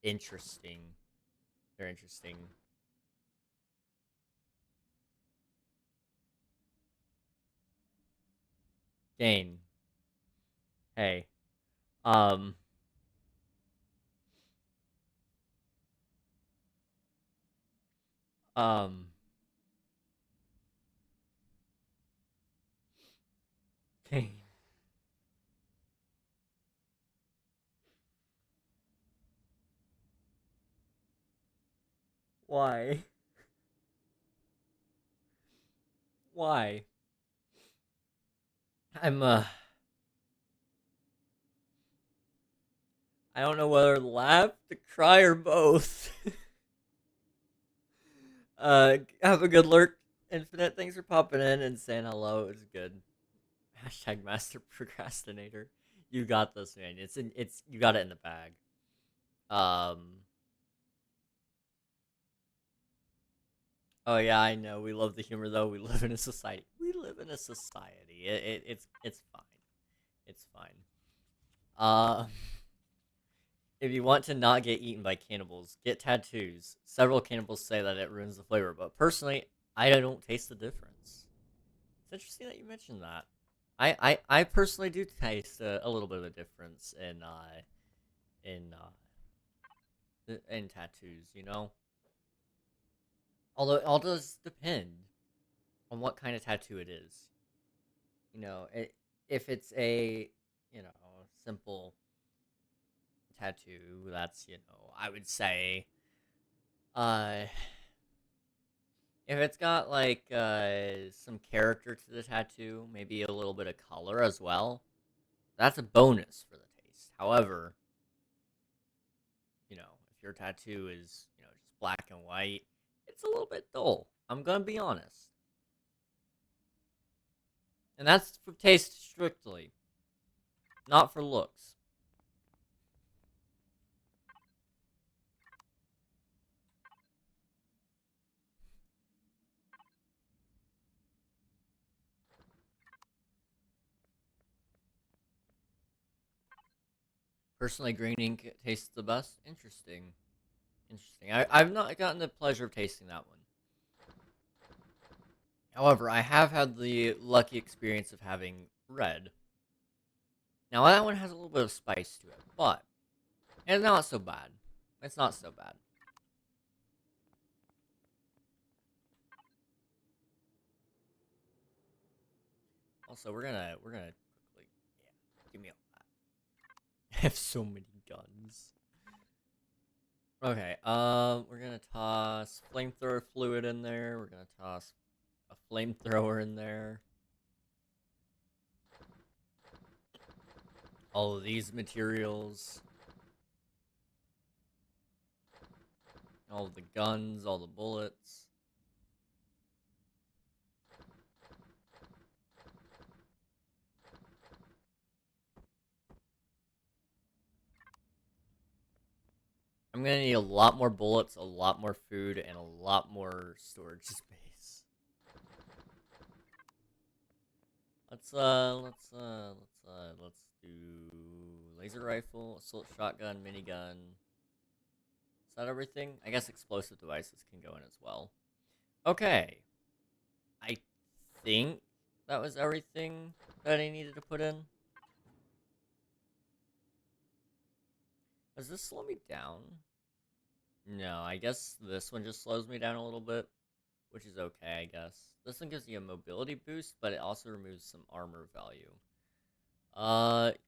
interesting. They're interesting. Dane. Hey. Um um Dane. Why? Why? I'm I don't know whether to laugh, to cry, or both. Have a good lurk, Infinite. Thanks for popping in and saying hello. It was good. Hashtag master procrastinator. You got this, man. It's you got it in the bag. Um. Oh yeah, I know. We love the humor though. We live in a society. We live in a society. It's fine. It's fine. Uh, if you want to not get eaten by cannibals, get tattoos. Several cannibals say that it ruins the flavor, but personally, I don't taste the difference. It's interesting that you mentioned that. I personally do taste a little bit of a difference in in tattoos. You know, although it all does depend on what kind of tattoo it is. You know, if it's a simple tattoo, that's I would say uh if it's got like some character to the tattoo, maybe a little bit of color as well, that's a bonus for the taste. However, if your tattoo is just black and white, it's a little bit dull. I'm gonna be honest. And that's for taste strictly, not for looks. Personally, green ink tastes the best. Interesting. Interesting. I've not gotten the pleasure of tasting that one. However, I have had the lucky experience of having red. Now, that one has a little bit of spice to it, but it's not so bad. It's not so bad. Also, we're gonna quickly, yeah, give me all that. I have so many guns. Okay, we're gonna toss flamethrower fluid in there. We're gonna toss a flamethrower in there. All of these materials. All of the guns, all the bullets. I'm gonna need a lot more bullets, a lot more food, and a lot more storage space. Let's do laser rifle, assault shotgun, minigun. Is that everything? I guess explosive devices can go in as well. Okay. I think that was everything that I needed to put in. Does this slow me down? No, I guess this one just slows me down a little bit, which is okay, I guess. This one gives you a mobility boost, but it also removes some armor value.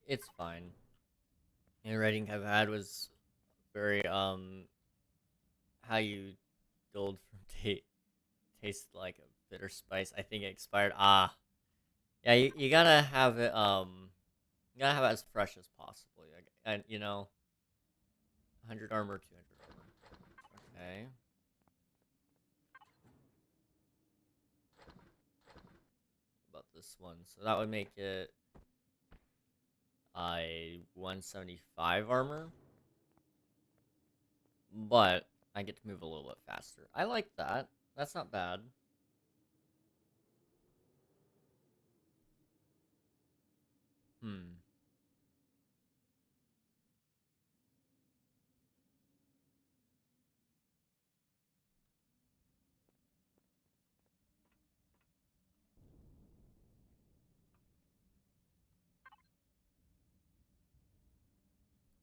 It's fine. And rating I've had was very, how you build from taste like a bitter spice. I think it expired. Ah. Yeah, you gotta have it, you gotta have it as fresh as possible. And, 100 armor, 200 armor. Okay. About this one. So that would make it 175 armor. But I get to move a little bit faster. I like that. That's not bad. Hmm.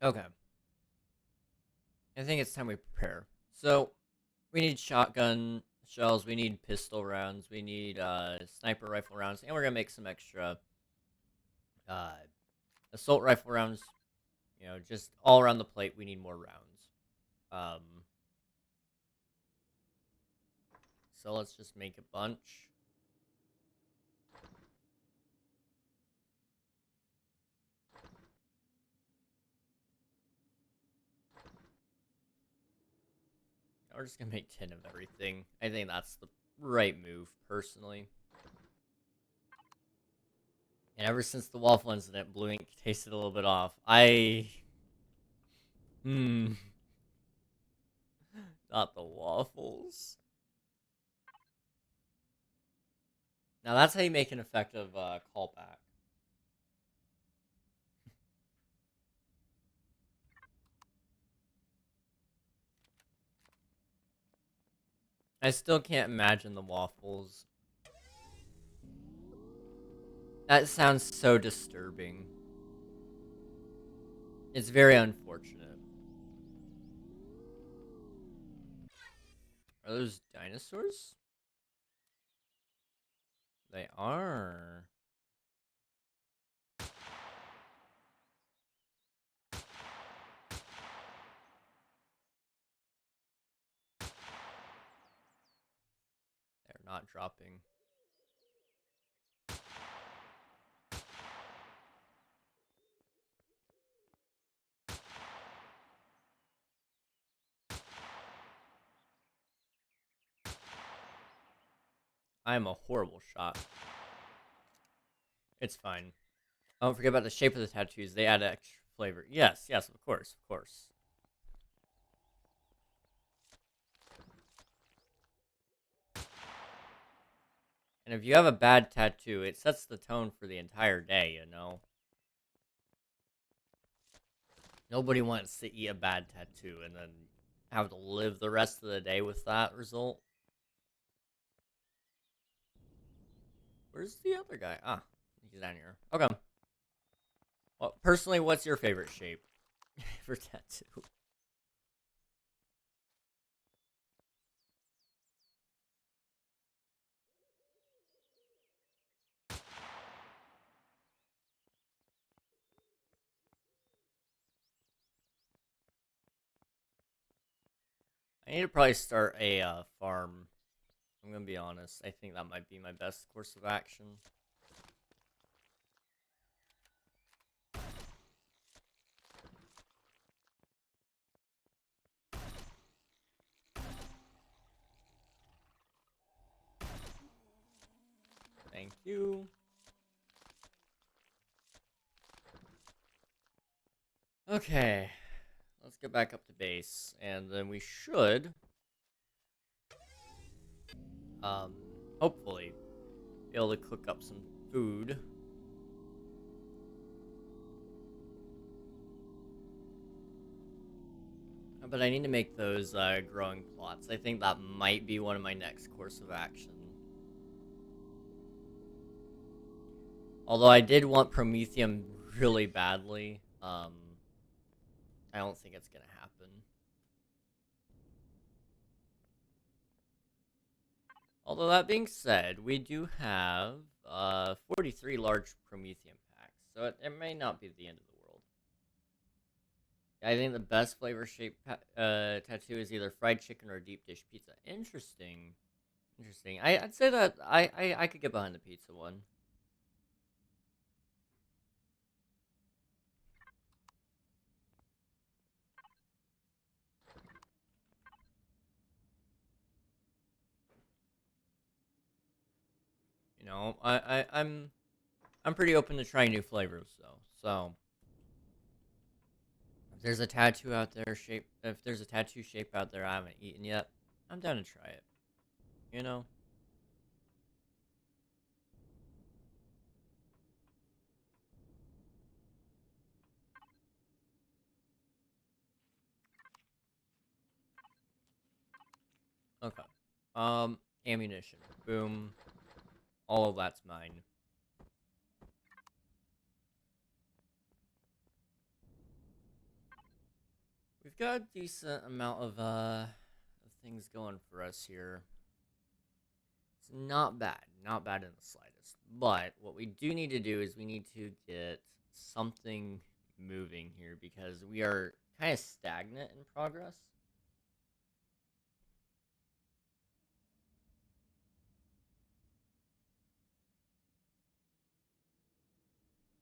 Okay. I think it's time we prepare. So, we need shotgun shells, we need pistol rounds, we need sniper rifle rounds, and we're gonna make some extra uh, assault rifle rounds. Just all around the plate, we need more rounds. Um, so let's just make a bunch. We're just gonna make 10 of everything. I think that's the right move, personally. And ever since the waffle incident, blue ink tasted a little bit off. Not the waffles. Now that's how you make an effective callback. I still can't imagine the waffles. That sounds so disturbing. It's very unfortunate. Are those dinosaurs? They are. They're not dropping. I'm a horrible shot. It's fine. Don't forget about the shape of the tattoos. They add extra flavor. Yes, yes, of course, of course. And if you have a bad tattoo, it sets the tone for the entire day, you know? Nobody wants to eat a bad tattoo and then have to live the rest of the day with that result. Where's the other guy? Ah, he's down here. Okay. Well, personally, what's your favorite shape for tattoo? I need to probably start a farm. I'm gonna be honest. I think that might be my best course of action. Thank you. Okay. Let's get back up to base. And then we should, um, hopefully, be able to cook up some food. But I need to make those growing plots. I think that might be one of my next course of action. Although I did want promethium really badly. I don't think it's gonna happen. Although that being said, we do have 43 large promethium packs, so it may not be the end of the world. I think the best flavor shape tattoo is either fried chicken or deep dish pizza. Interesting. Interesting. I'd say that I could get behind the pizza one. You know, I'm pretty open to trying new flavors though. So if there's a tattoo out there if there's a tattoo shape out there I haven't eaten yet, I'm down to try it. You know. Okay. Ammunition. Boom. All of that's mine. We've got a decent amount of things going for us here. It's not bad. Not bad in the slightest. But what we do need to do is we need to get something moving here because we are kind of stagnant in progress.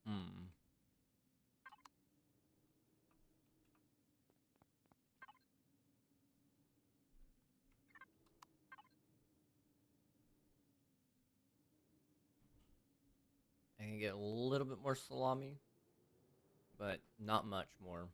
Hmm. I can get a little bit more salami, but not much more.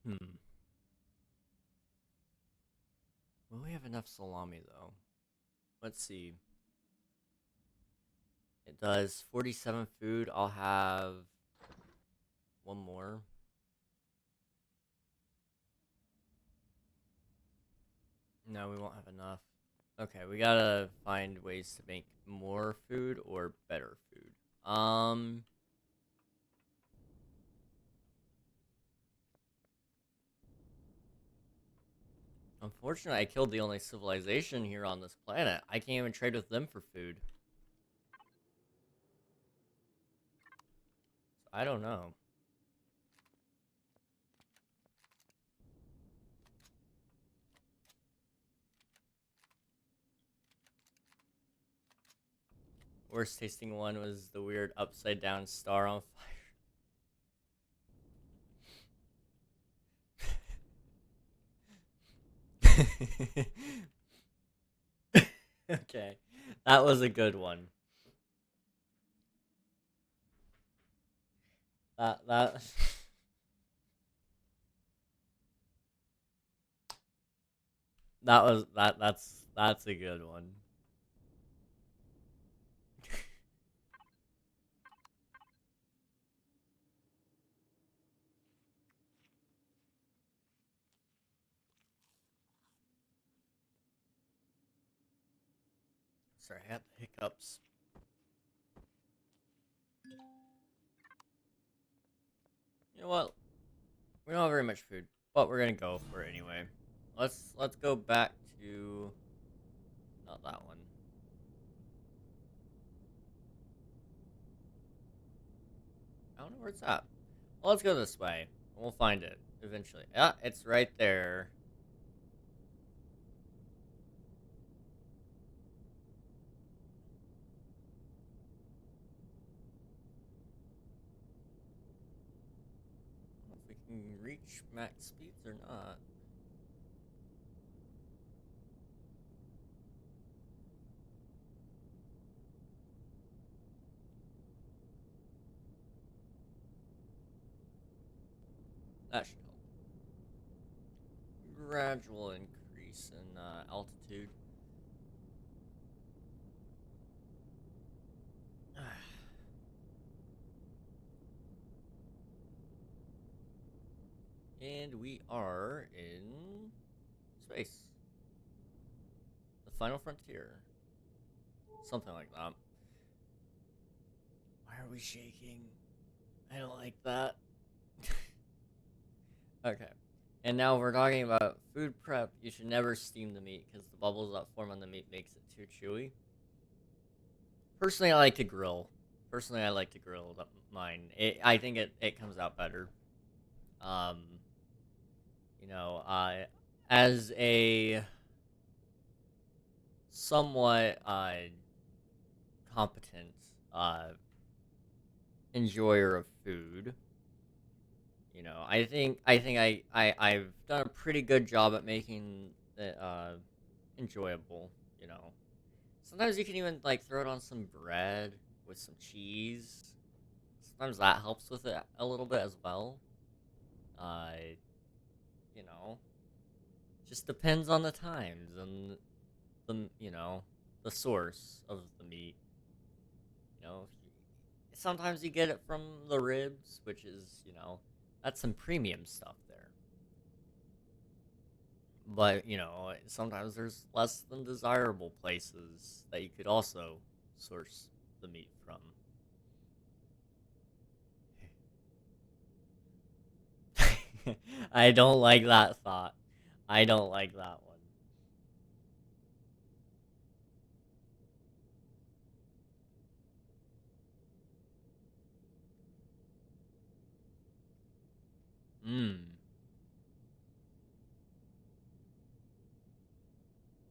Hmm. Will we have enough salami though? Let's see. It does 47 food. I'll have one more. No, we won't have enough. Okay, we gotta find ways to make more food or better food. Unfortunately, I killed the only civilization here on this planet. I can't even trade with them for food. So I don't know. worst tasting one was the weird upside down star on fire. Okay, that was a good one. That that's a good one. Sorry, I had the hiccups. You know what? We don't have very much food, but we're gonna go for it anyway. Let's go back to not that one. I don't know where it's at. Well, let's go this way. We'll find it eventually. Yeah, it's right there. I don't know if we can reach max speeds or not. That should help. Gradual increase in altitude. And we are in space. The final frontier. Something like that. Why are we shaking? I don't like that. Okay. And now we're talking about food prep. You should never steam the meat because the bubbles that form on the meat makes it too chewy. Personally, I like to grill. Mine. I think it comes out better. Um, you know, as a somewhat competent enjoyer of food, you know, I've done a pretty good job at making it enjoyable. You know, sometimes you can even like throw it on some bread with some cheese. Sometimes that helps with it a little bit as well. Uh, you know, just depends on the times and the source of the meat. You know, sometimes you get it from the ribs, which is that's some premium stuff there. But sometimes there's less than desirable places that you could also source the meat from. I don't like that thought. I don't like that one. Mmm.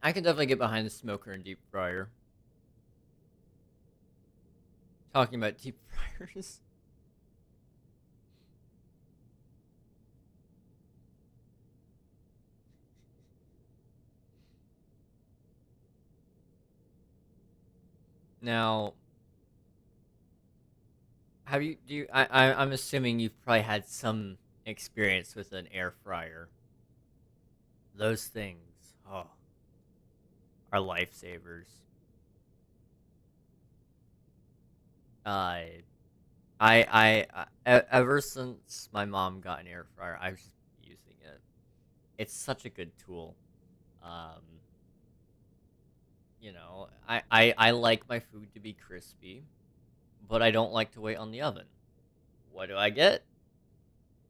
I can definitely get behind the smoker and deep fryer. Talking about deep fryers. Now, I'm assuming you've probably had some experience with an air fryer. Those things, oh, are lifesavers. Uh, ever since my mom got an air fryer, I've just been using it. It's such a good tool. Um, I like my food to be crispy, but I don't like to wait on the oven. What do I get?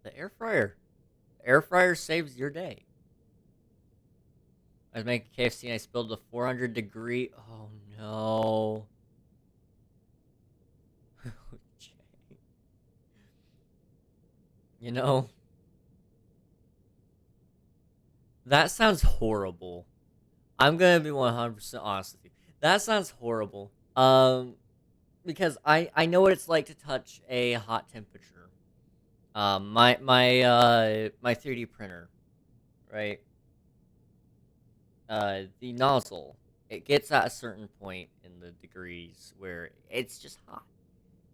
The air fryer. The air fryer saves your day. I was making KFC and I spilled the 400-degree. Oh no. Jay. You know, that sounds horrible. I'm gonna be 100% honest with you. That sounds horrible. because I know what it's like to touch a hot temperature. My 3D printer, right? The nozzle, it gets at a certain point in the degrees where it's just hot.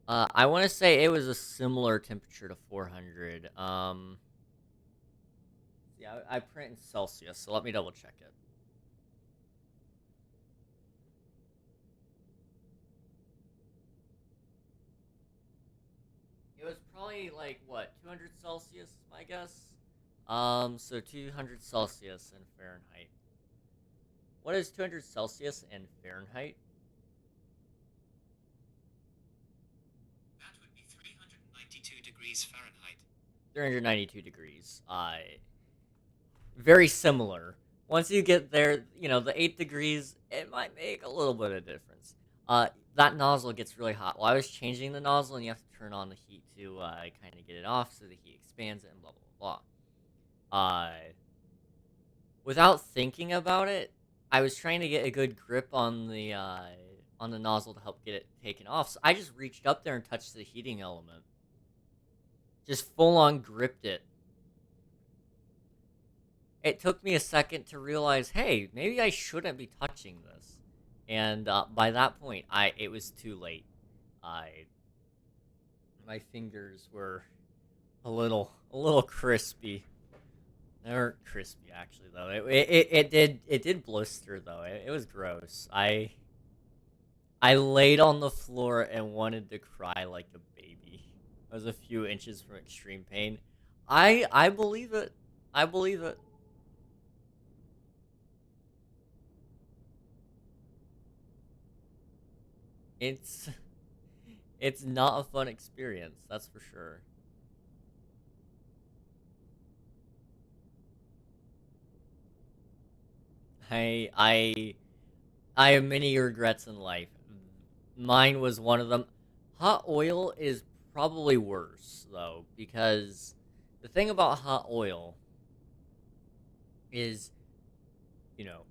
I want to say it was a similar temperature to 400. Yeah, I print in Celsius, so let me double check it. It was probably like what 200 Celsius, my guess. So 200 Celsius in Fahrenheit. What is 200 Celsius in Fahrenheit? That would be 392 degrees Fahrenheit. 392 degrees. Very similar. Once you get there, you know, the 8 degrees, it might make a little bit of difference. That nozzle gets really hot. Well, I was changing the nozzle, and you have to turn on the heat to kind of get it off so the heat expands it and blah, blah, blah. Without thinking about it, I was trying to get a good grip on the nozzle to help get it taken off. So I just reached up there and touched the heating element. Just full on gripped it. It took me a second to realize, hey, maybe I shouldn't be touching this. And by that point, it was too late. I my fingers were a little crispy. They weren't crispy actually though. It did blister though. It was gross. I laid on the floor and wanted to cry like a baby. I was a few inches from extreme pain. I believe it. I believe it. It's it's not a fun experience, that's for sure. I I I have many regrets in life. Mine was one of them. Hot oil is probably worse though, because the thing about hot oil is, you know,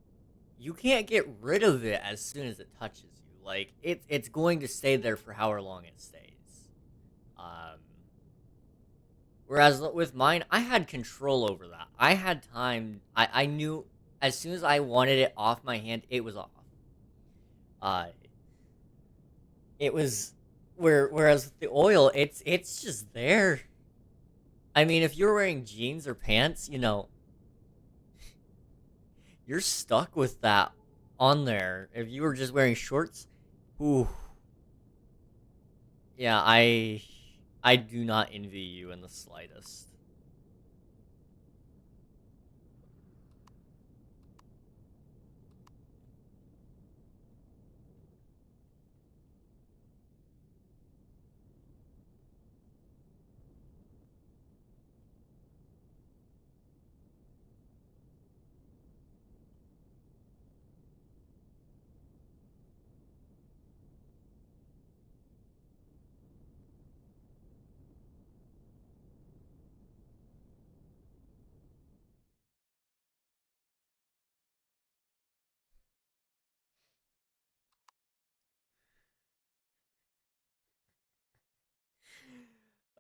you can't get rid of it as soon as it touches you. Like it's going to stay there for however long it stays. Um, Whereas with mine, I had control over that. I had time. I knew as soon as I wanted it off my hand, it was off. Uh, it was whereas with the oil, it's just there. I mean, if you're wearing jeans or pants, you know, you're stuck with that on there. If you were just wearing shorts, ooh, yeah, I do not envy you in the slightest.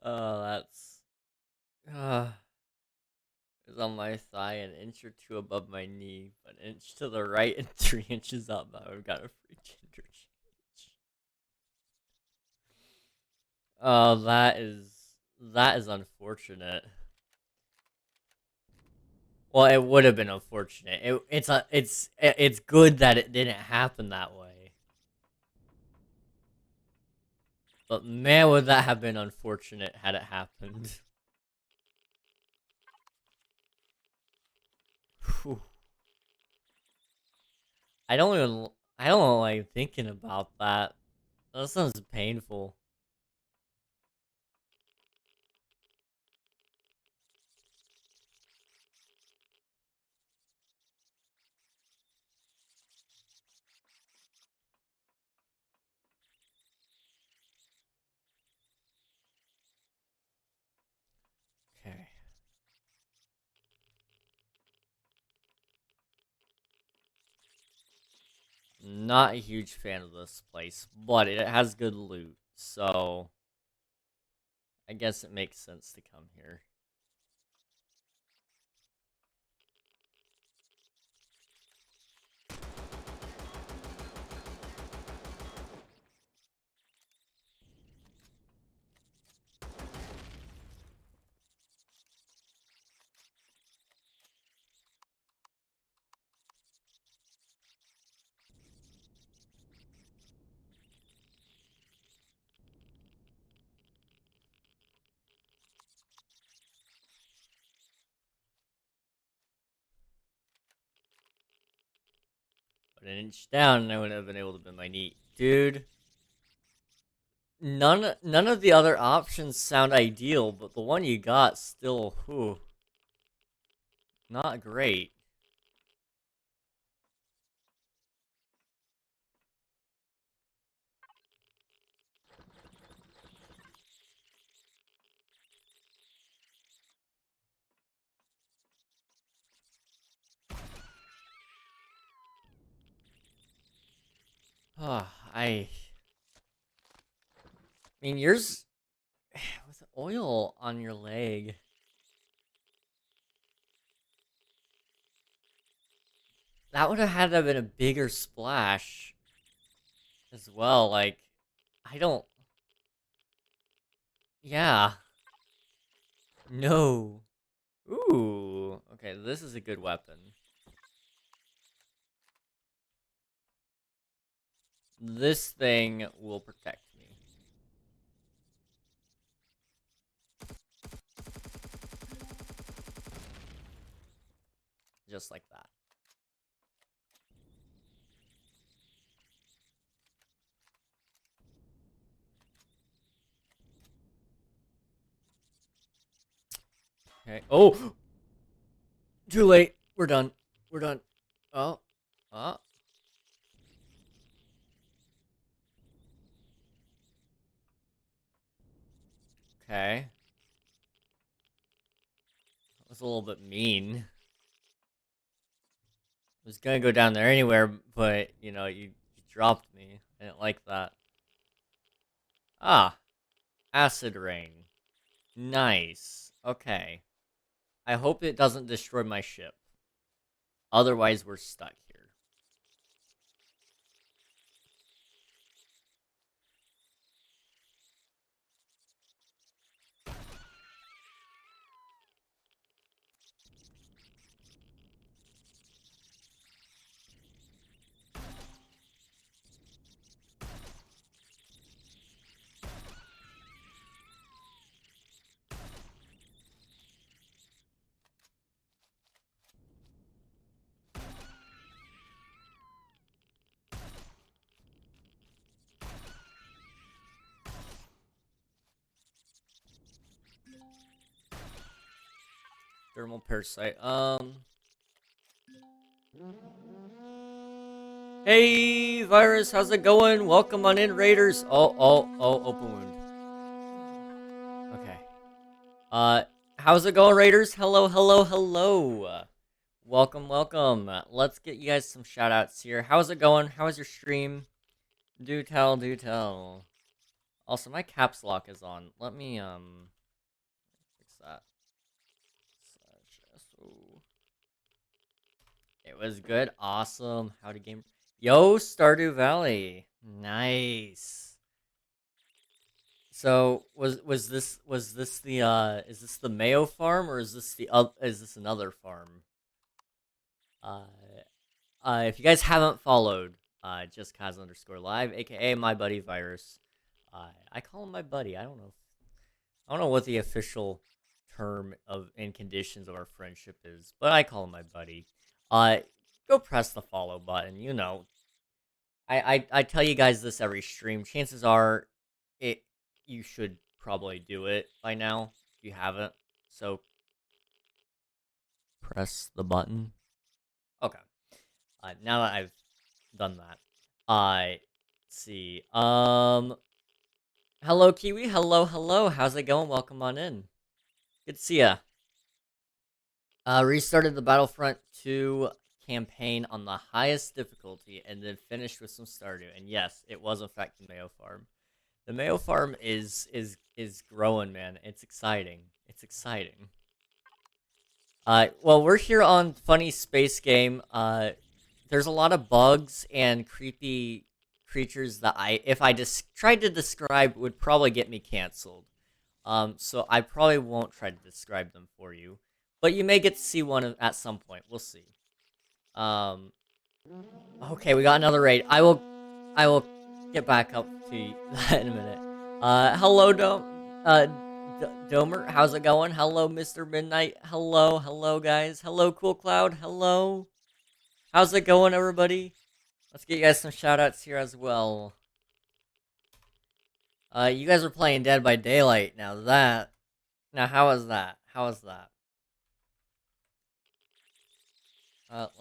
Oh, that's uh is on my thigh, an inch or two above my knee, an inch to the right and 3 inches up. I've got a free interchange. Oh, that is unfortunate. Well, it would have been unfortunate. It's good that it didn't happen that way. But man, would that have been unfortunate had it happened. Whew. I don't like thinking about that. That sounds painful. Okay. Not a huge fan of this place, but it has good loot, so I guess it makes sense to come here. But an inch down, and I wouldn't have been able to bend my knee. Dude, none of the other options sound ideal, but the one you got still, whew, not great. I mean, yours with oil on your leg. That would have had to have been a bigger splash as well. Like, I don't. Yeah. No. Ooh. Okay, this is a good weapon. This thing will protect me. Just like that. Okay. Oh! Too late. We're done. We're done. Oh. Oh. Okay. That was a little bit mean. I was gonna go down there anywhere, but, you know, you dropped me. I didn't like that. Ah. Acid rain. Nice. Okay. I hope it doesn't destroy my ship. Otherwise, we're stuck here. Thermal parasite. Hey, Virus, how's it going? Welcome on in, Raiders. Oh, open wound. Okay. How's it going, Raiders? Hello. Welcome. Let's get you guys some shout outs here. How's it going? How's your stream? Do tell. Also, my caps lock is on. Let me, fix that. It was good. Awesome. Howdy game. Yo, Stardew Valley. Nice. So was this the is this the Mayo farm, or is this another farm? If you guys haven't followed, just Kaz underscore live, aka my buddy Virus. I call him my buddy. I don't know what the official term of and conditions of our friendship is, but I call him my buddy. Go press the follow button. You know, I tell you guys this every stream. Chances are, you should probably do it by now if you haven't. So press the button. Okay. Now that I've done that, let's see. Hello Kiwi. Hello. How's it going? Welcome on in. Good to see ya. Restarted the Battlefront 2 campaign on the highest difficulty and then finished with some Stardew. And yes, it was in fact the Mayo farm. The Mayo farm is growing, man. It's exciting. It's exciting. Well, we're here on Funny Space Game. There's a lot of bugs and creepy creatures that if I just tried to describe, would probably get me canceled. So I probably won't try to describe them for you, but you may get to see one at some point. We'll see. Okay, we got another raid. I will get back up to that in a minute. Hello, Domer. How's it going? Hello, Mr. Midnight. Hello, guys. Hello, Cool Cloud. Hello. How's it going, everybody? Let's get you guys some shoutouts here as well. You guys are playing Dead by Daylight. Now, how is that? How is that?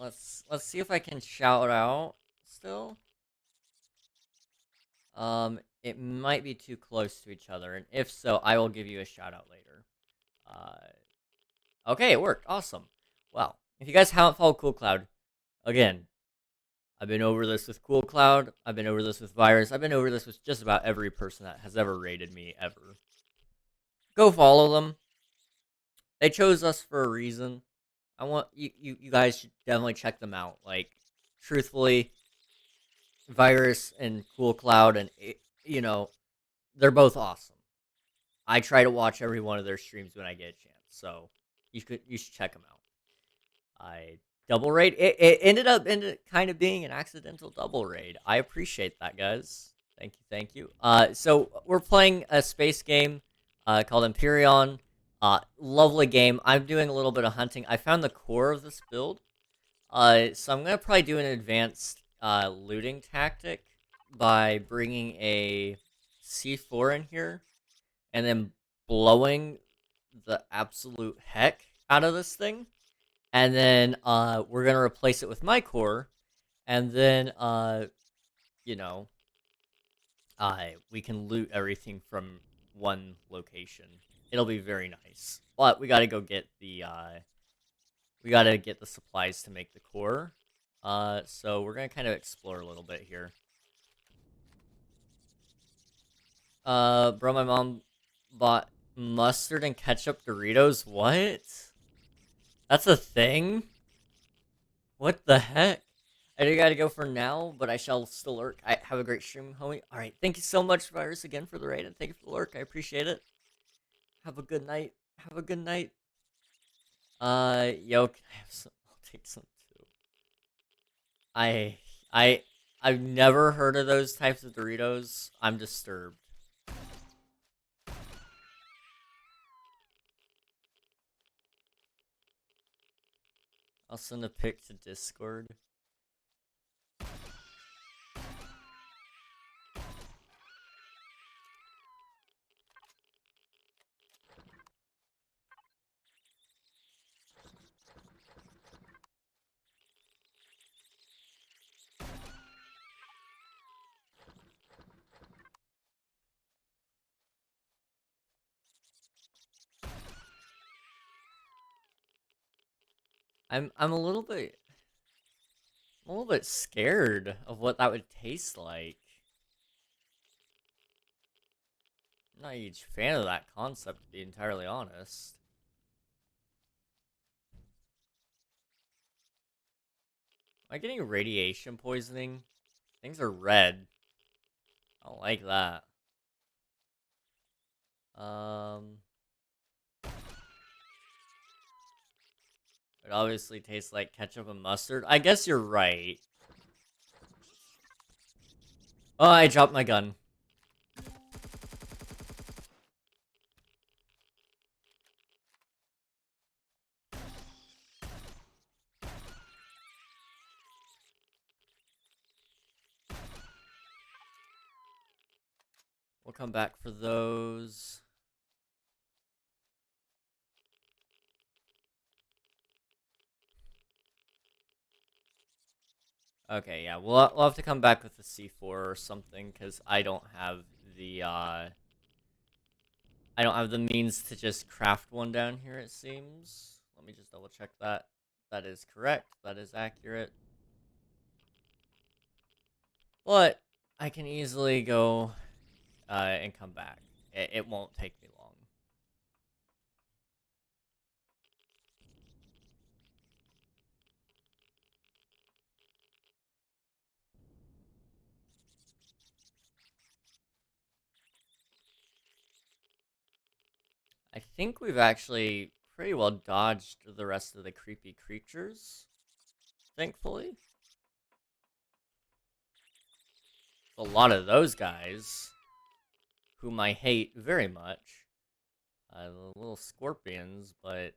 Let's see if I can shout out still. It might be too close to each other, and if so, I will give you a shout out later. Okay, it worked. Awesome. Well, if you guys haven't followed Cool Cloud, again, I've been over this with Cool Cloud. I've been over this with Virus. I've been over this with just about every person that has ever raided me ever. Go follow them. They chose us for a reason. I want you guys should definitely check them out. Like, truthfully, Virus and Cool Cloud, and you know, they're both awesome. I try to watch every one of their streams when I get a chance, so you should check them out. I double raid. It ended up kind of being an accidental double raid. I appreciate that, guys. Thank you. So we're playing a space game called Empyrion. Lovely game. I'm doing a little bit of hunting. I found the core of this build. So I'm gonna probably do an advanced looting tactic by bringing a C4 in here and then blowing the absolute heck out of this thing. And then we're gonna replace it with my core, and then you know, we can loot everything from one location. It'll be very nice. But we gotta go get the supplies to make the core. So we're gonna kind of explore a little bit here. Bro, my mom bought mustard and ketchup Doritos. What? That's a thing? What the heck? I do gotta go for now, but I shall still lurk. I have a great stream, homie. Alright, thank you so much, Virus, again for the raid, and thank you for the lurk. I appreciate it. Have a good night. Have a good night. Yo, can I have some? I'll take some too. I've never heard of those types of Doritos. I'm disturbed. I'll send a pic to Discord. I'm a little bit scared of what that would taste like. I'm not a huge fan of that concept, to be entirely honest. Am I getting radiation poisoning? Things are red. I don't like that. It obviously tastes like ketchup and mustard. I guess you're right. Oh, I dropped my gun. We'll come back for those. Okay, yeah, we'll have to come back with the C4 or something, because I don't have the means to just craft one down here, it seems. Let me just double check that. That is correct. That is accurate. But I can easily go and come back. It won't take me long. I think we've actually pretty well dodged the rest of the creepy creatures, thankfully. A lot of those guys, whom I hate very much. The little scorpions, but...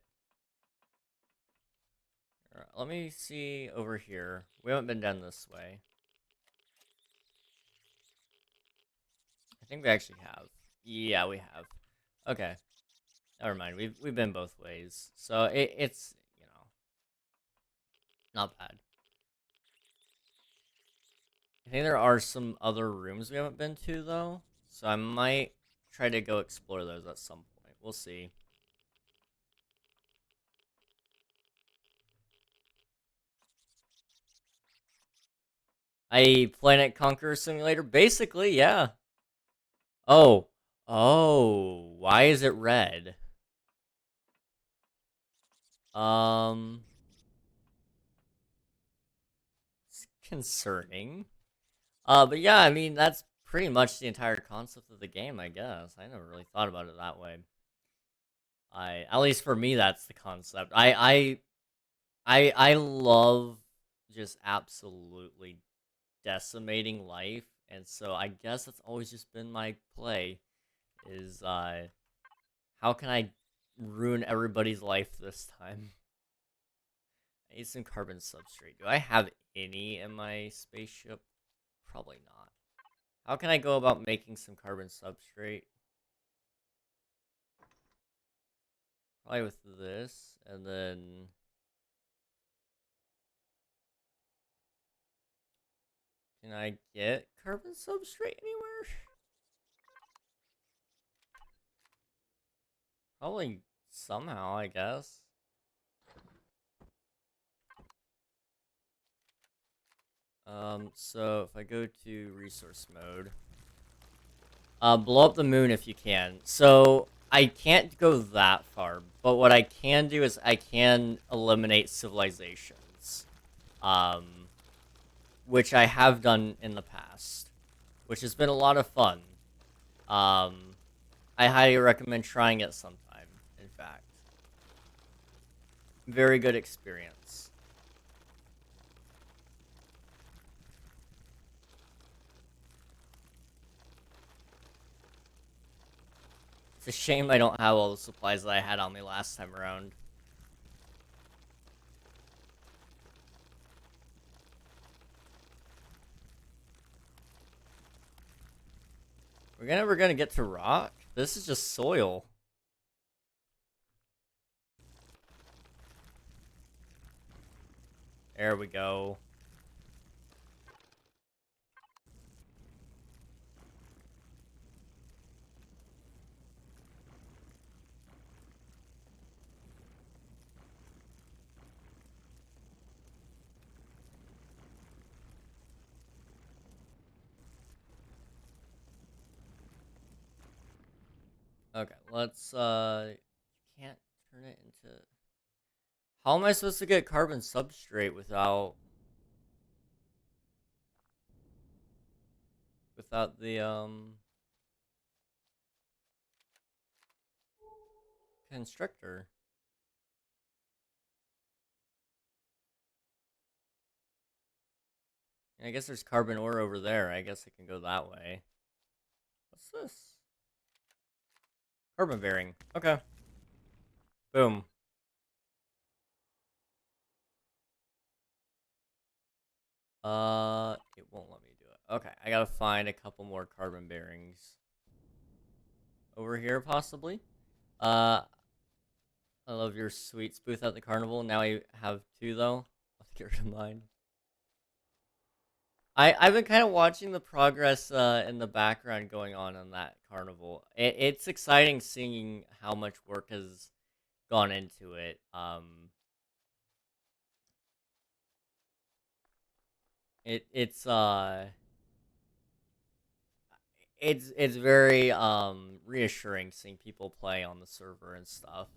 let me see over here. We haven't been down this way. I think we actually have. Yeah, we have. Okay. Never mind. We've been both ways. So it's, you know, not bad. I think there are some other rooms we haven't been to, though. So I might try to go explore those at some point. We'll see. A Planet Conqueror Simulator? Basically, yeah. Oh. Oh. Why is it red? It's concerning. But yeah, I mean, that's pretty much the entire concept of the game, I guess. I never really thought about it that way. At least for me, that's the concept. I love just absolutely decimating life, and so I guess that's always just been my play, is, how can I ruin everybody's life this time? I need some carbon substrate. Do I have any in my spaceship? Probably not. How can I go about making some carbon substrate? Probably with this, and then... Can I get carbon substrate anywhere? Probably somehow, I guess. So if I go to resource mode, blow up the moon if you can. So I can't go that far, but what I can do is I can eliminate civilizations, which I have done in the past, which has been a lot of fun. I highly recommend trying it sometime, in fact. Very good experience. It's a shame I don't have all the supplies that I had on me last time around. We're never gonna get to rock? This is just soil. There we go. Okay, let's, can't turn it into... How am I supposed to get carbon substrate without... Without the, constructor? I guess there's carbon ore over there. I guess I can go that way. What's this? Carbon bearing. Okay. Boom. It won't let me do it. Okay, I gotta find a couple more carbon bearings. Over here, possibly? I love your sweets booth at the carnival. Now I have two, though. I'll get rid of mine. I've been kind of watching the progress in the background going on that carnival. It's exciting seeing how much work has gone into it. It's very reassuring seeing people play on the server and stuff.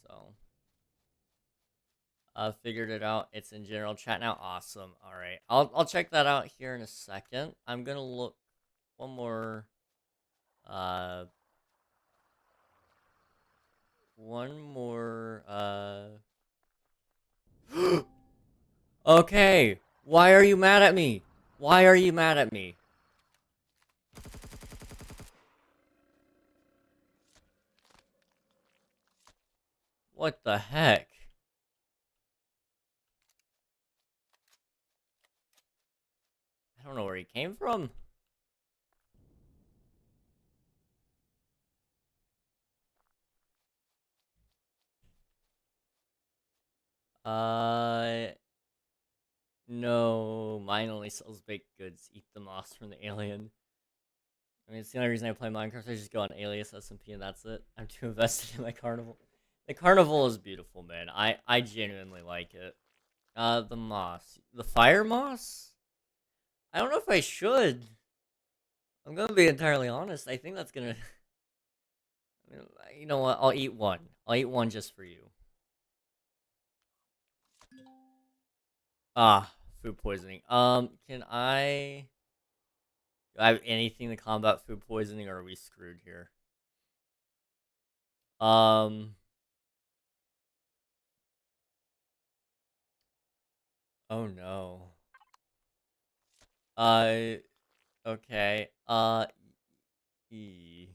So figured it out. It's in general chat now. Awesome. All right, I'll check that out here in a second. I'm gonna look one more. Uh, one more. Okay. Why are you mad at me? Why are you mad at me? What the heck? I don't know where he came from. No, mine only sells baked goods. Eat the moss from the alien. I mean, it's the only reason I play Minecraft. I just go on Alias SMP and that's it. I'm too invested in my carnival. The carnival is beautiful, man. I genuinely like it. The moss, the fire moss. I don't know if I should. I'm gonna be entirely honest. I think that's gonna. I mean, you know what? I'll eat one. I'll eat one just for you. Ah, food poisoning. Can I? Do I have anything to combat food poisoning, or are we screwed here? Um. Oh no. Uh. Okay. E.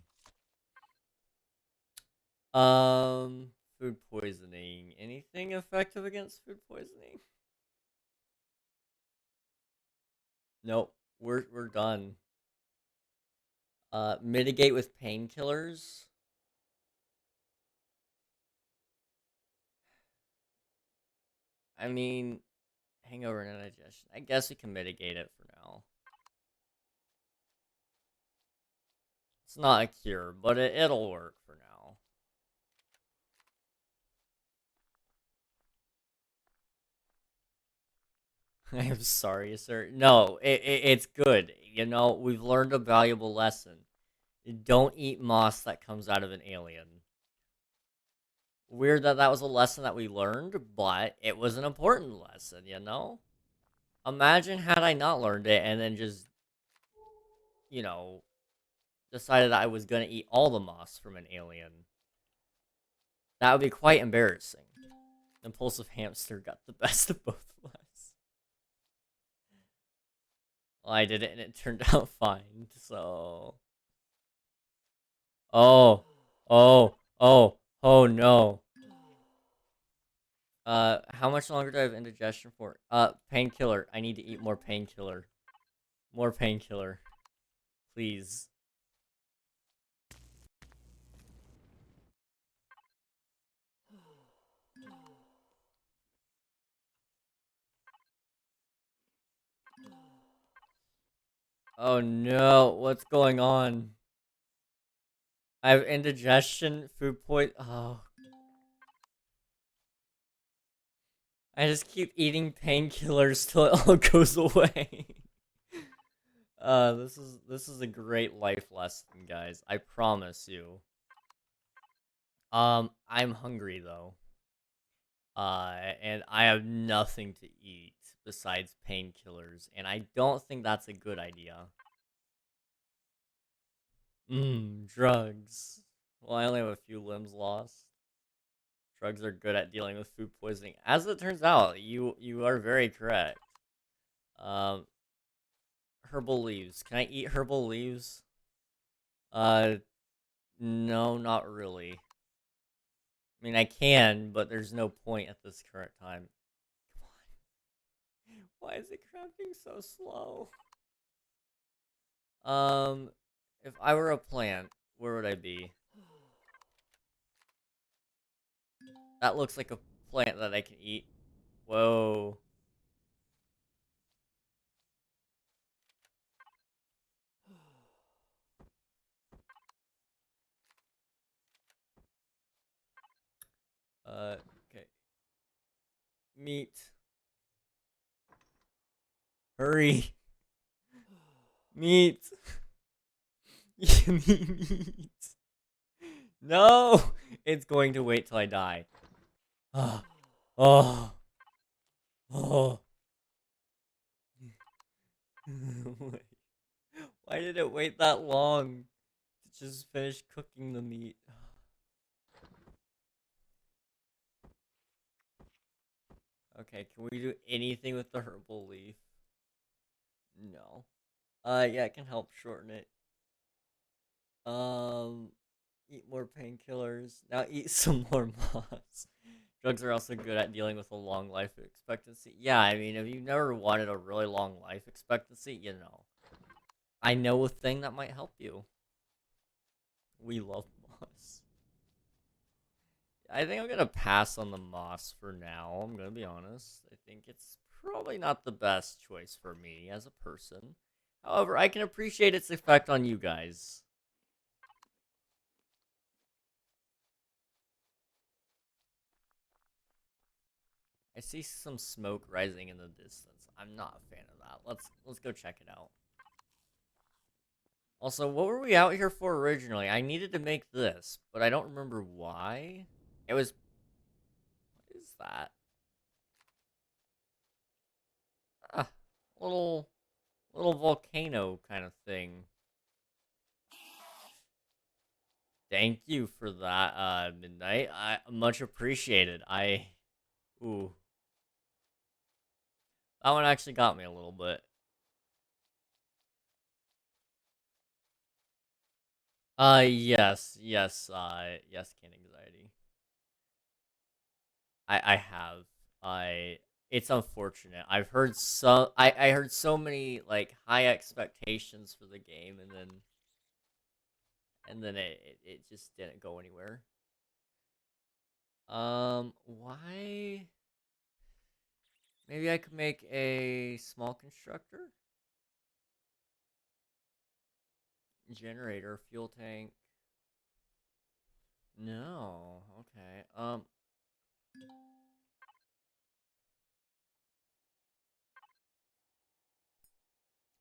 Food poisoning. Anything effective against food poisoning? Nope. We're done. Mitigate with painkillers. I mean, hangover and indigestion. I guess we can mitigate it for now. It's not a cure, but it'll work for now. I am sorry, sir. No, it's good. You know, we've learned a valuable lesson. Don't eat moss that comes out of an alien. Weird that that was a lesson that we learned, but it was an important lesson, you know? Imagine had I not learned it and then just, you know, decided that I was gonna eat all the moss from an alien. That would be quite embarrassing. Impulsive hamster got the best of both of us. Well, I did it and it turned out fine, so... Oh, oh no. How much longer do I have indigestion for? Painkiller. I need to eat more painkiller. More painkiller. Please. Oh no, what's going on? I have indigestion, food poison. Oh. I just keep eating painkillers till it all goes away. This is a great life lesson, guys. I promise you. I'm hungry though. And I have nothing to eat besides painkillers, and I don't think that's a good idea. Drugs. Well, I only have a few limbs lost. Drugs are good at dealing with food poisoning. As it turns out, you are very correct. Um, herbal leaves. Can I eat herbal leaves? No, not really. I mean, I can, but there's no point at this current time. Come on. Why is it crafting so slow? If I were a plant, where would I be? That looks like a plant that I can eat. Whoa. Okay. Meat. Hurry. Meat. Give me meat. No! It's going to wait till I die. Oh. Oh. Oh. Why did it wait that long to just finish cooking the meat? Okay, can we do anything with the herbal leaf? No. Yeah, it can help shorten it. Eat more painkillers. Now eat some more moss. Drugs are also good at dealing with a long life expectancy. Yeah, I mean, if you've never wanted a really long life expectancy, you know. I know a thing that might help you. We love moss. I think I'm gonna pass on the moss for now. I'm gonna be honest. I think it's probably not the best choice for me as a person. However, I can appreciate its effect on you guys. I see some smoke rising in the distance. I'm not a fan of that. Let's go check it out. Also, what were we out here for originally? I needed to make this, but I don't remember why. It was... What is that? Ah, little volcano kind of thing. Thank you for that, Midnight. I much appreciated. Ooh. That one actually got me a little bit. Yes, King Anxiety. I have. It's unfortunate. I heard so many, like, high expectations for the game, and then it just didn't go anywhere. Why? Maybe I could make a small constructor? Generator, fuel tank. No, okay. A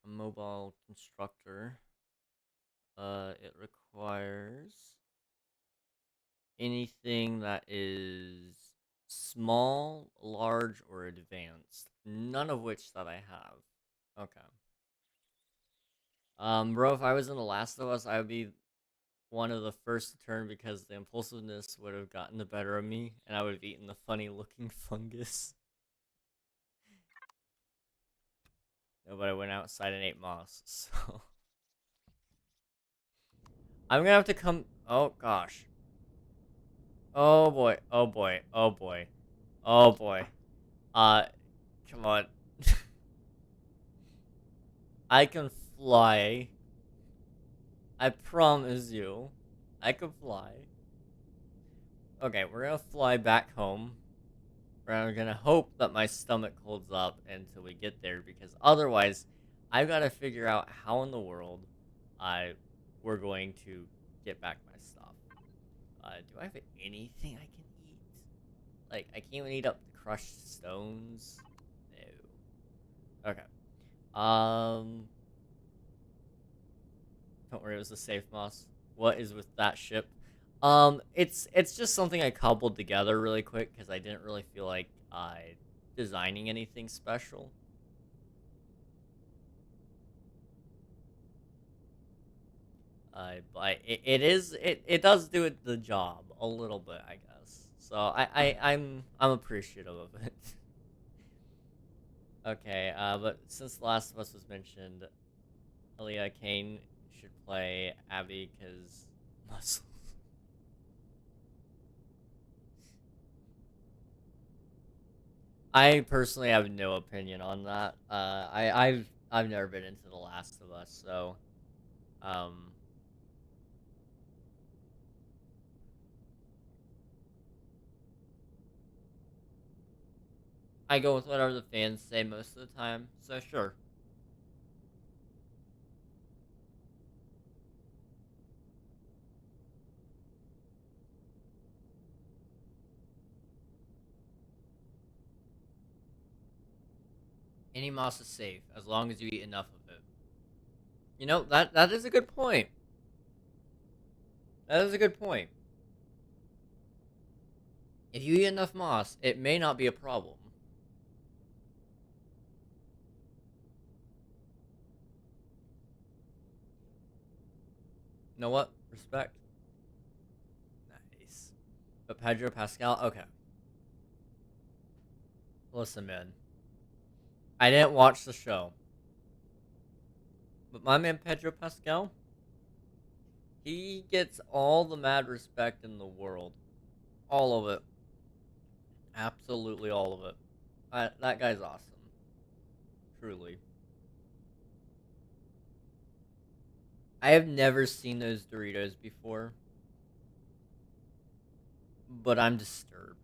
mobile constructor. It requires anything that is small, large, or advanced. None of which that I have. Okay. Bro, if I was in The Last of Us, I would be one of the first to turn because the impulsiveness would have gotten the better of me, and I would have eaten the funny-looking fungus. No, but I went outside and ate moss, so... I'm gonna have to come... Oh, gosh. Oh, boy. Oh, boy. Oh, boy. Oh, boy. Come on. I can fly. I promise you. I can fly. Okay, we're gonna fly back home. We're gonna hope that my stomach holds up until we get there, because otherwise, I've got to figure out how in the world we're going to get back my stuff. Do I have anything I can eat? Like, I can't even eat up the crushed stones. No. Okay. Don't worry, it was a safe moss. What is with that ship? It's just something I cobbled together really quick because I didn't really feel like designing anything special. But it does do it the job a little bit, I guess. So I'm appreciative of it. Okay, but since The Last of Us was mentioned, Elia Kane should play Abby because muscles. I personally have no opinion on that. I've never been into The Last of Us, so um I go with whatever the fans say most of the time. So sure. Any moss is safe as long as you eat enough of it. You know, that is a good point. That is a good point. If you eat enough moss, it may not be a problem. You know what? Respect. Nice. But Pedro Pascal? Okay. Listen, man. I didn't watch the show. But my man Pedro Pascal, he gets all the mad respect in the world. All of it. Absolutely all of it. That guy's awesome. Truly. I have never seen those Doritos before. But I'm disturbed.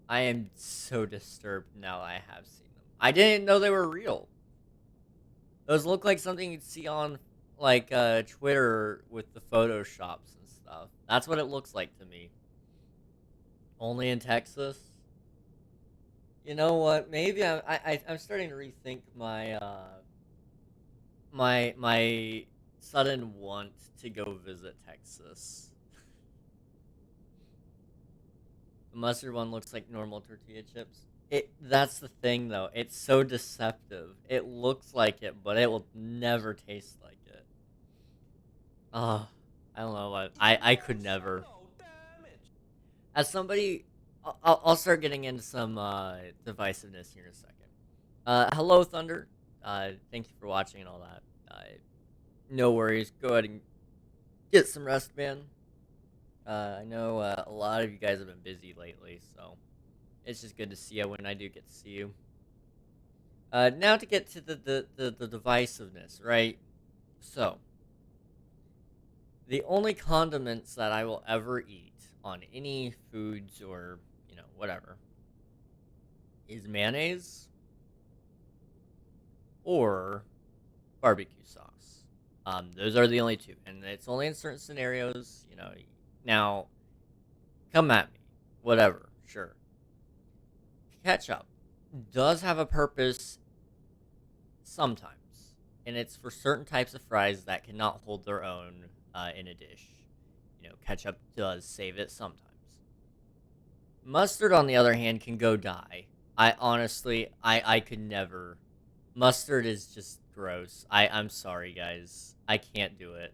I am so disturbed now I have seen them. I didn't know they were real. Those look like something you'd see on, like, Twitter with the photoshops and stuff. That's what it looks like to me. Only in Texas? You know what? Maybe I'm starting to rethink my, my sudden want to go visit Texas. The mustard one looks like normal tortilla chips. That's the thing though. It's so deceptive. It looks like it, but it will never taste like it. Oh, I don't know what I could never. As somebody, I'll start getting into some divisiveness here in a second. Hello Thunder. Thank you for watching and all that. No worries. Go ahead and get some rest, man. I know a lot of you guys have been busy lately, so it's just good to see you when I do get to see you. Now to get to the divisiveness, right? So, the only condiments that I will ever eat on any foods or, you know, whatever, is mayonnaise or barbecue sauce. Those are the only two, and it's only in certain scenarios, you know. Now, come at me. Whatever, sure. Ketchup does have a purpose sometimes, and it's for certain types of fries that cannot hold their own in a dish. You know, ketchup does save it sometimes. Mustard, on the other hand, can go die. I honestly, I could never. Mustard is just gross. I'm sorry, guys. I can't do it.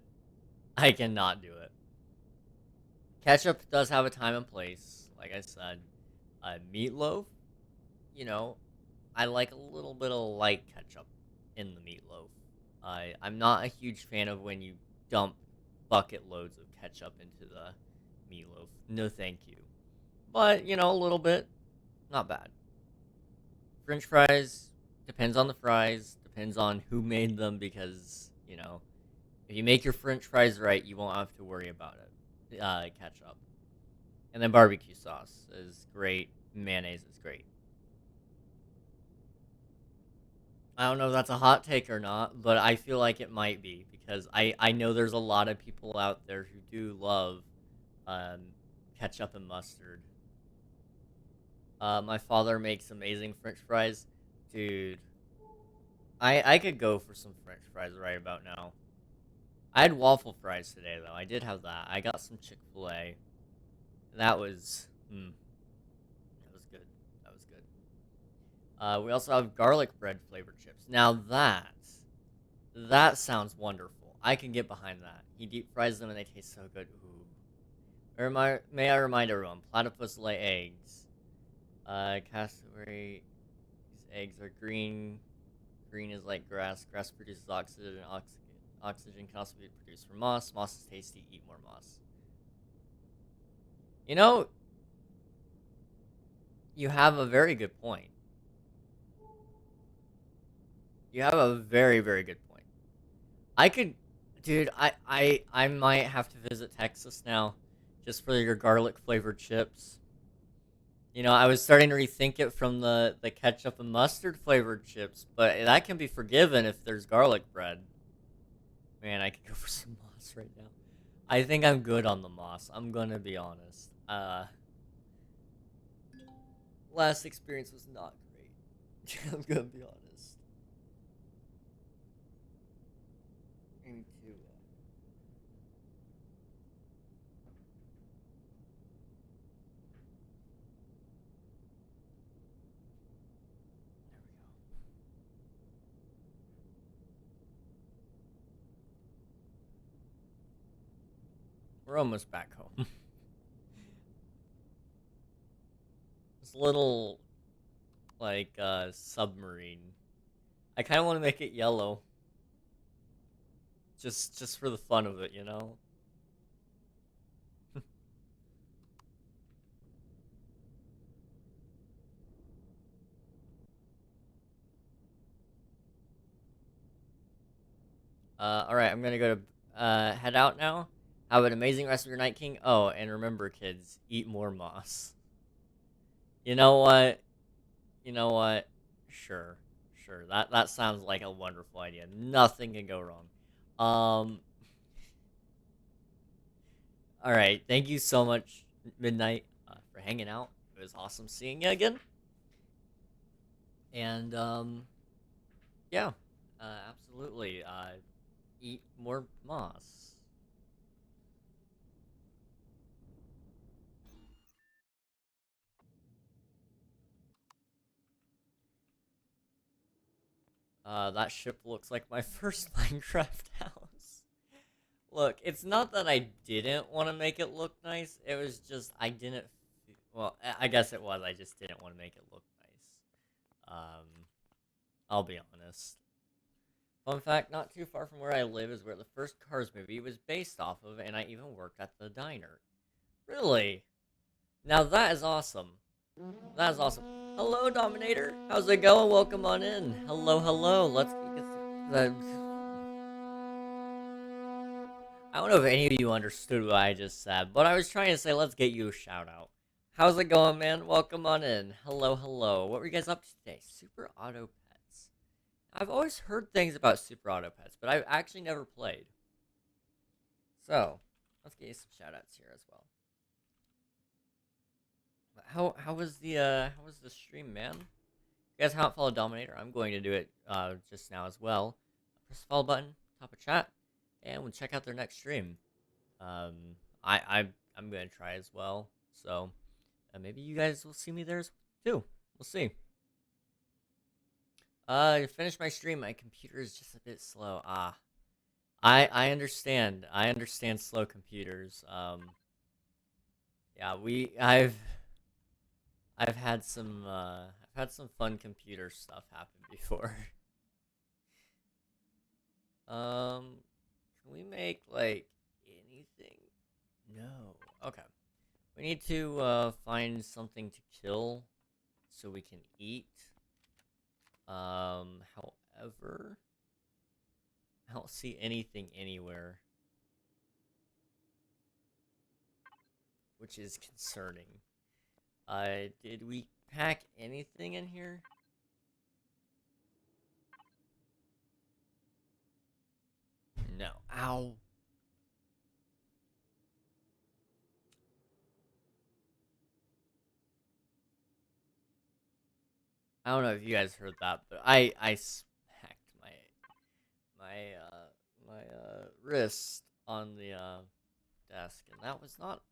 I cannot do it. Ketchup does have a time and place, like I said. Meatloaf, you know, I like a little bit of light ketchup in the meatloaf. I'm not a huge fan of when you dump bucket loads of ketchup into the meatloaf. No thank you. But, you know, a little bit, not bad. French fries, depends on the fries, depends on who made them, because, you know, if you make your French fries right, you won't have to worry about it. Ketchup. And then barbecue sauce is great. Mayonnaise is great. I don't know if that's a hot take or not, but I feel like it might be, because I know there's a lot of people out there who do love ketchup and mustard. My father makes amazing French fries. Dude, I could go for some French fries right about now. I had waffle fries today, though. I did have that. I got some Chick-fil-A. That was, that was good. That was good. We also have garlic bread flavored chips. Now that sounds wonderful. I can get behind that. He deep fries them and they taste so good. Ooh. May I remind everyone, platypus lay eggs. Cassowary, these eggs are green. Green is like grass. Grass produces oxygen, and oxygen can also be produced from moss. Moss is tasty. Eat more moss. You know, you have a very good point. You have a very, very good point. I could, dude, I might have to visit Texas now, just for your garlic flavored chips. You know, I was starting to rethink it from the ketchup and mustard flavored chips, but that can be forgiven if there's garlic bread. Man, I could go for some moss right now. I think I'm good on the moss. I'm gonna be honest. Last experience was not great. I'm gonna be honest. Into there we go. We're almost back home. This little, like, submarine. I kind of want to make it yellow. Just for the fun of it, you know? Alright, I'm gonna go to, head out now. Have an amazing rest of your night, King. Oh, and remember, kids, eat more moss. You know what? You know what? Sure. Sure. That sounds like a wonderful idea. Nothing can go wrong. Alright, thank you so much, Midnight, for hanging out. It was awesome seeing you again. And, yeah. Absolutely. Eat more moss. That ship looks like my first Minecraft house. Look, it's not that I didn't want to make it look nice. It was just I didn't. Well, I guess it was. I just didn't want to make it look nice. I'll be honest. Fun fact: not too far from where I live is where the first Cars movie was based off of, and I even worked at the diner. Really? Now that is awesome. That is awesome. Hello, Dominator. How's it going? Welcome on in. Hello, hello. Let's get the. I don't know if any of you understood what I just said, but I was trying to say, let's get you a shout out. How's it going, man? Welcome on in. Hello, hello. What were you guys up to today? Super Auto Pets. I've always heard things about Super Auto Pets, but I've actually never played. So, let's get you some shout outs here as well. How was the stream, man? If you guys haven't followed Dominator, I'm going to do it just now as well. Press the follow button, top of chat, and we'll check out their next stream. I'm gonna try as well, so maybe you guys will see me there too. We'll see. To finish my stream, my computer is just a bit slow. I understand. I understand slow computers. Yeah, I've had some fun computer stuff happen before. Can we make like anything? No. Okay. We need to find something to kill so we can eat. However, I don't see anything anywhere, which is concerning. Did we pack anything in here? No. Ow. I don't know if you guys heard that, but I smacked my wrist on the desk, and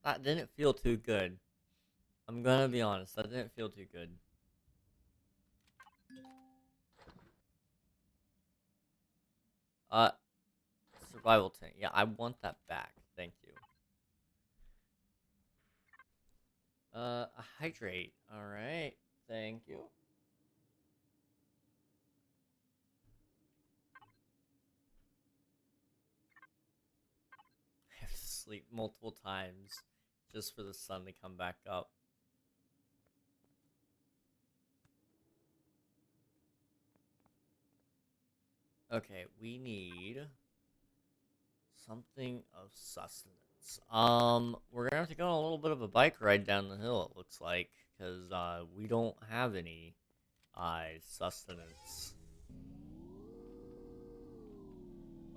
that didn't feel too good. I'm gonna be honest, that didn't feel too good. Survival tank. Yeah, I want that back. Thank you. A hydrate. Alright. Thank you. I have to sleep multiple times just for the sun to come back up. Okay, we need something of sustenance. We're gonna have to go on a little bit of a bike ride down the hill, it looks like, because we don't have any sustenance.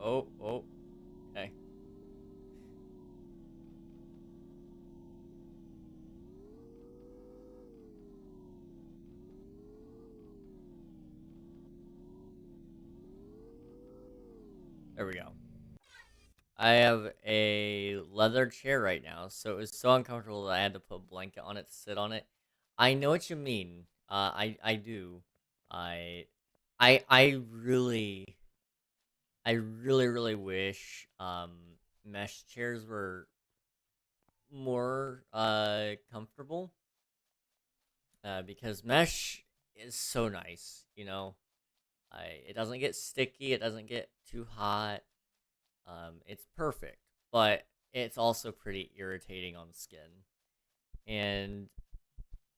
Oh, okay. There we go. I have a leather chair right now, so it was so uncomfortable that I had to put a blanket on it to sit on it. I know what you mean. I do. I, I really, really wish mesh chairs were more comfortable. Because mesh is so nice, you know. It doesn't get sticky. It doesn't get too hot. It's perfect, but it's also pretty irritating on the skin. And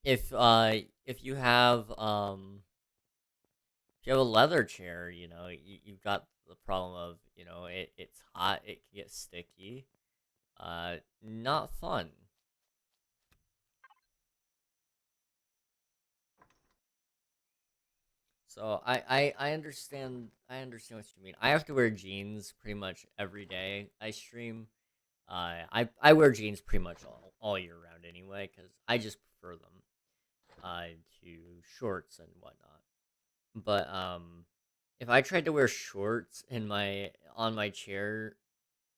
if you have if you have a leather chair, you know, you've got the problem of, you know, it's hot, it can get sticky. Not fun. So I understand what you mean. I have to wear jeans pretty much every day I stream. I wear jeans pretty much all year round anyway, because I just prefer them to shorts and whatnot. But if I tried to wear shorts in my on my chair,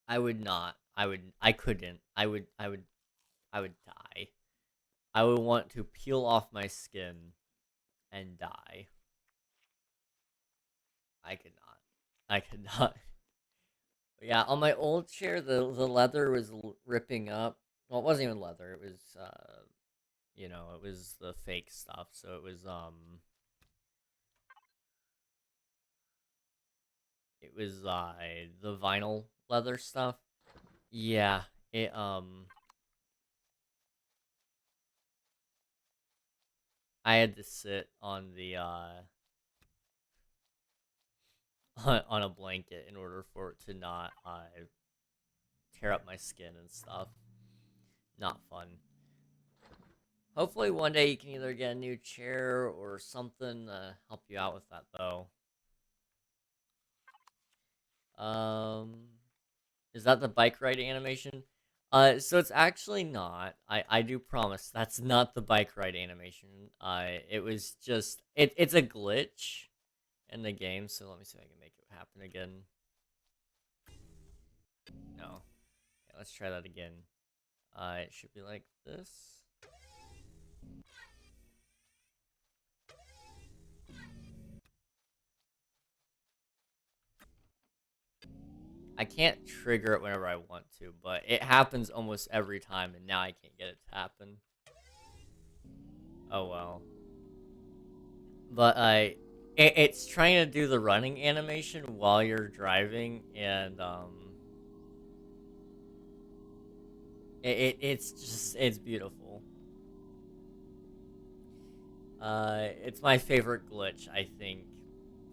I would not. I couldn't. I would die. I would want to peel off my skin and die. I could not. I could not. Yeah, on my old chair, the leather was ripping up. Well, it wasn't even leather. It was you know, it was the fake stuff. So it was the vinyl leather stuff. Yeah, it I had to sit on the on a blanket in order for it to not tear up my skin and stuff. Not fun. Hopefully one day you can either get a new chair or something to help you out with that though. Um is that the bike ride animation? So it's actually not. I do promise that's not the bike ride animation. It was just it's a glitch in the game. So let me see if I can make it happen again. No. Okay, let's try that again. It should be like this. I can't trigger it whenever I want to, but it happens almost every time, and now I can't get it to happen. Oh well. But it's trying to do the running animation while you're driving, and it's just it's beautiful. It's my favorite glitch, I think,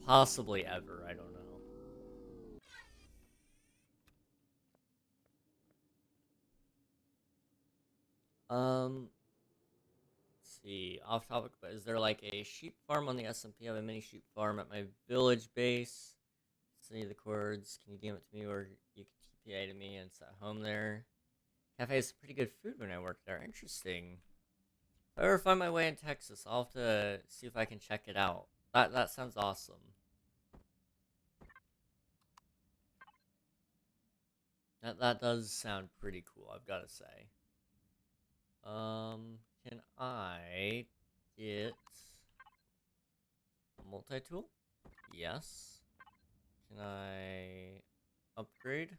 possibly ever. I don't know. Let's see, off topic, but is there like a sheep farm on the SMP? I have a mini sheep farm at my village base. Send you the chords. Can you DM it to me, or you can TPA to me and it's at home there? Cafe has pretty good food when I work there. Interesting. If I ever find my way in Texas, I'll have to see if I can check it out. That sounds awesome. That does sound pretty cool, I've gotta say. Can I get a multi-tool? Yes. Can I upgrade?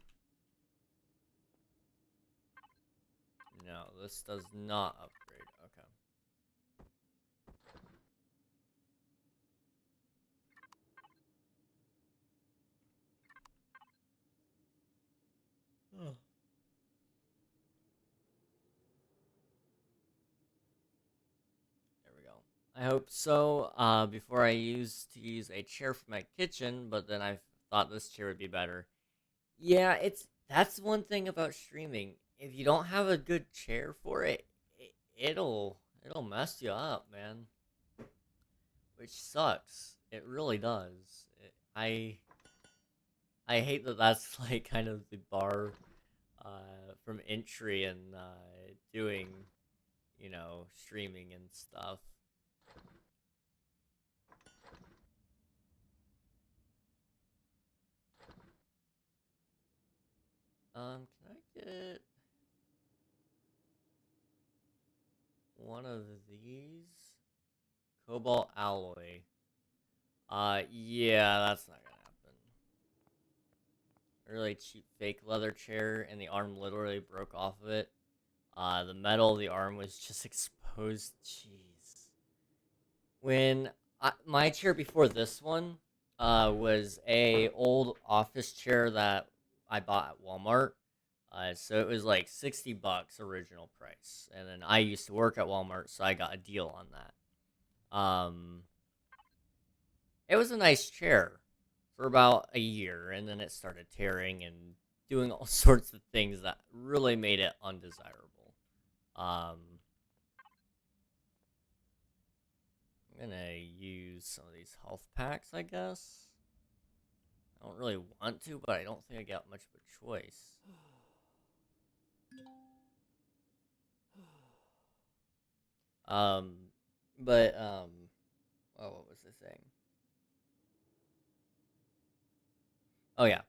No, this does not upgrade. Okay. Oh. There we go. I hope so. Before I used to use a chair for my kitchen, but then I thought this chair would be better. Yeah, that's one thing about streaming. If you don't have a good chair for it, it'll mess you up, man. Which sucks. It really does. I hate that that's like kind of the bar from entry and doing, you know, streaming and stuff. Can I get one of these? Cobalt alloy. Yeah, that's not gonna happen. A really cheap fake leather chair, and the arm literally broke off of it. The metal of the arm was just exposed. Jeez. My chair before this one, was a old office chair that I bought at Walmart. So it was like $60 original price, and then I used to work at Walmart, so I got a deal on that. It was a nice chair for about a year, and then it started tearing and doing all sorts of things that really made it undesirable. I'm gonna use some of these health packs, I guess. I don't really want to, but I don't think I got much of a choice. Um, oh, what was I saying? Oh yeah,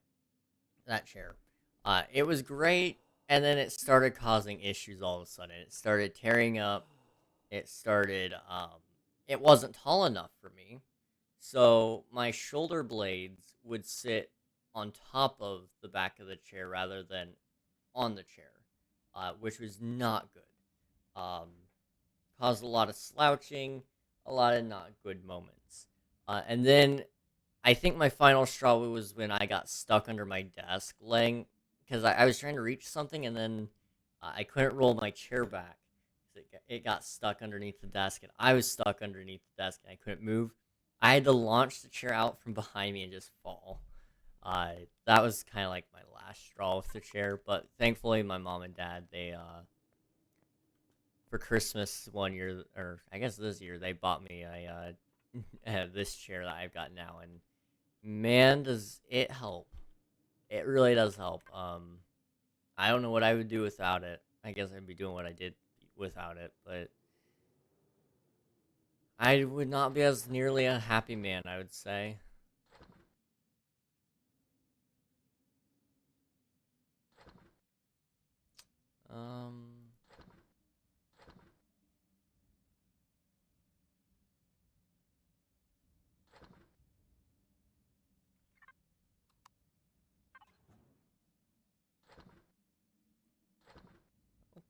that chair. It was great, and then it started causing issues all of a sudden. It started tearing up. It started, it wasn't tall enough for me. So my shoulder blades would sit on top of the back of the chair rather than on the chair, which was not good. Caused a lot of slouching, a lot of not good moments. And then I think my final straw was when I got stuck under my desk laying, because I was trying to reach something, and then I couldn't roll my chair back. It got stuck underneath the desk, and I was stuck underneath the desk, and I couldn't move. I had to launch the chair out from behind me and just fall. That was kind of like my last straw with the chair, but thankfully my mom and dad, they, for Christmas one year, or I guess this year, they bought me this chair that I've got now, and man, does it help. It really does help. I don't know what I would do without it. I guess I'd be doing what I did without it, but I would not be as nearly a happy man, I would say. Um,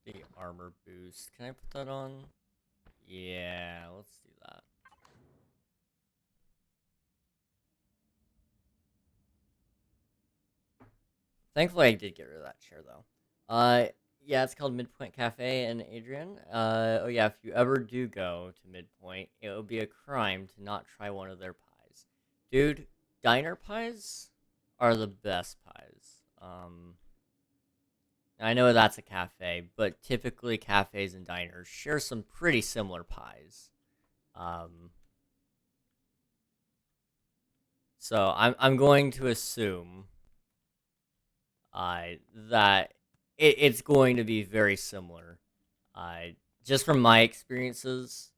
the armor boost. Can I put that on? Yeah, let's do that. Thankfully, I did get rid of that chair, though. Yeah, it's called Midpoint Cafe in Adrian. Oh yeah, if you ever do go to Midpoint, it would be a crime to not try one of their pies. Dude, diner pies are the best pies. I know that's a cafe, but typically cafes and diners share some pretty similar pies. Um, so I'm going to assume that it's going to be very similar. Just from my experiences,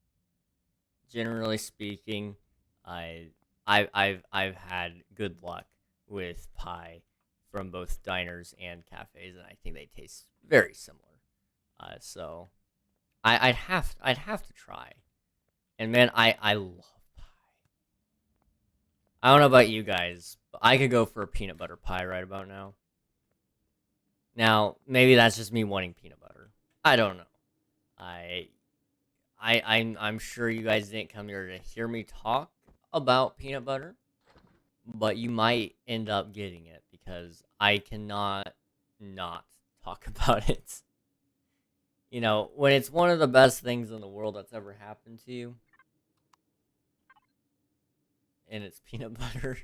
generally speaking, I I've had good luck with pie from both diners and cafes, and I think they taste very similar. So I'd have to try. And man, I love pie. I don't know about you guys, but I could go for a peanut butter pie right about now. Now, maybe that's just me wanting peanut butter. I don't know. I I'm sure you guys didn't come here to hear me talk about peanut butter, but you might end up getting it because I cannot not talk about it. You know, when it's one of the best things in the world that's ever happened to you, and it's peanut butter,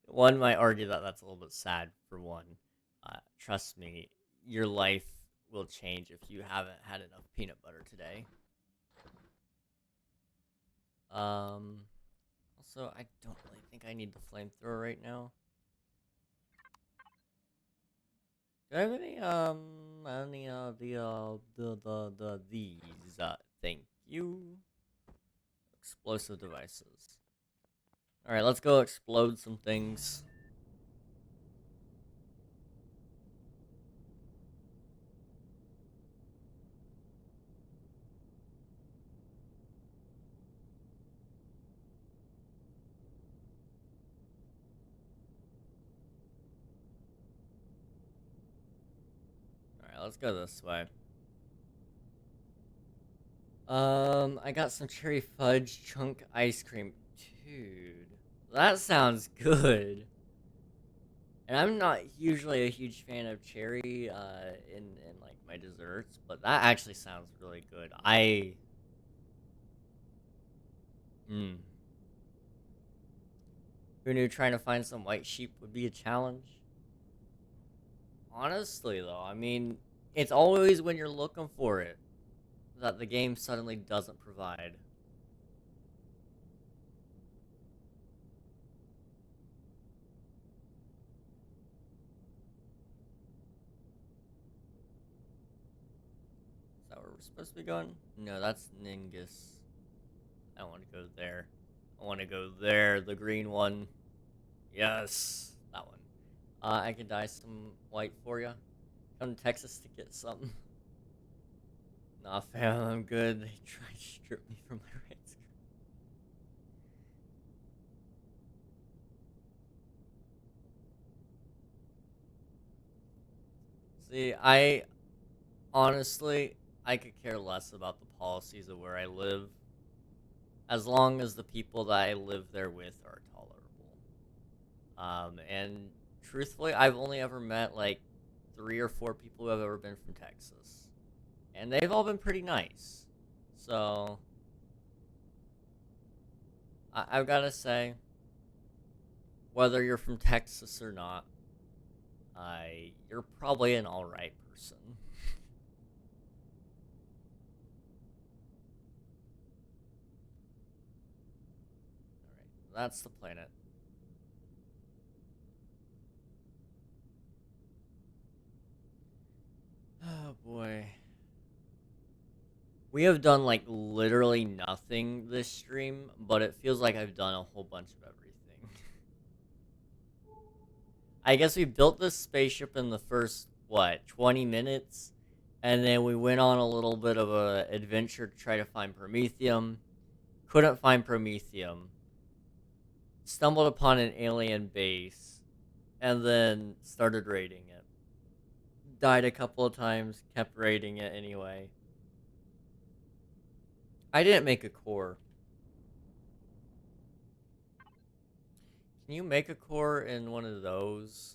one might argue that that's a little bit sad for one. Trust me, your life will change if you haven't had enough peanut butter today. Also, I don't really think I need the flamethrower right now. Do I have any, these, thank you. Explosive devices. Alright, let's go explode some things. let's go this way. I got some cherry fudge chunk ice cream. Dude, that sounds good. And I'm not usually a huge fan of cherry in like my desserts, but that actually sounds really good. Who knew trying to find some white sheep would be a challenge? Honestly, though, I mean, it's always when you're looking for it that the game suddenly doesn't provide. Is that where we're supposed to be going? No, that's Ningus. I don't want to go there. I want to go there, the green one. Yes, that one. I can dye some white for you. Come to Texas to get something. Nah, fam, I'm good. They tried to strip me from my rights. See, honestly, I could care less about the policies of where I live, as long as the people that I live there with are tolerable. And truthfully, I've only ever met like 3 or 4 people who have ever been from Texas, and they've all been pretty nice. So I've got to say, whether you're from Texas or not, you're probably an alright person. Alright, that's the planet. Oh boy. We have done like literally nothing this stream, but it feels like I've done a whole bunch of everything. I guess we built this spaceship in the first, 20 minutes? And then we went on a little bit of an adventure to try to find promethium. Couldn't find promethium. Stumbled upon an alien base. And then started raiding it. Died a couple of times, kept raiding it anyway. I didn't make a core. Can you make a core in one of those?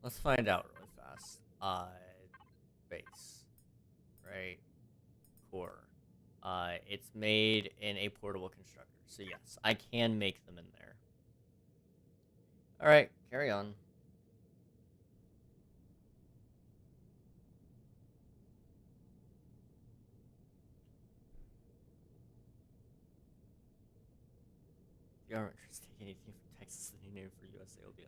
Let's find out really fast. Base. Right. Core. It's made in a portable constructor. So yes, I can make them in there. Alright, carry on. The government tries to take anything from Texas and name for USA will be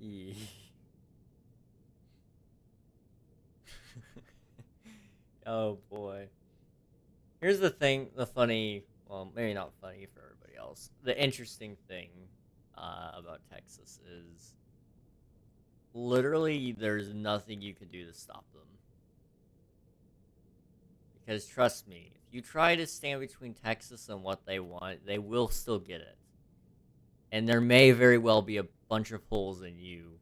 LSD. Oh boy. Here's the thing, well, maybe not funny for everybody else. The interesting thing about Texas is literally there's nothing you can do to stop them. Because trust me, if you try to stand between Texas and what they want, they will still get it. And there may very well be a bunch of holes in you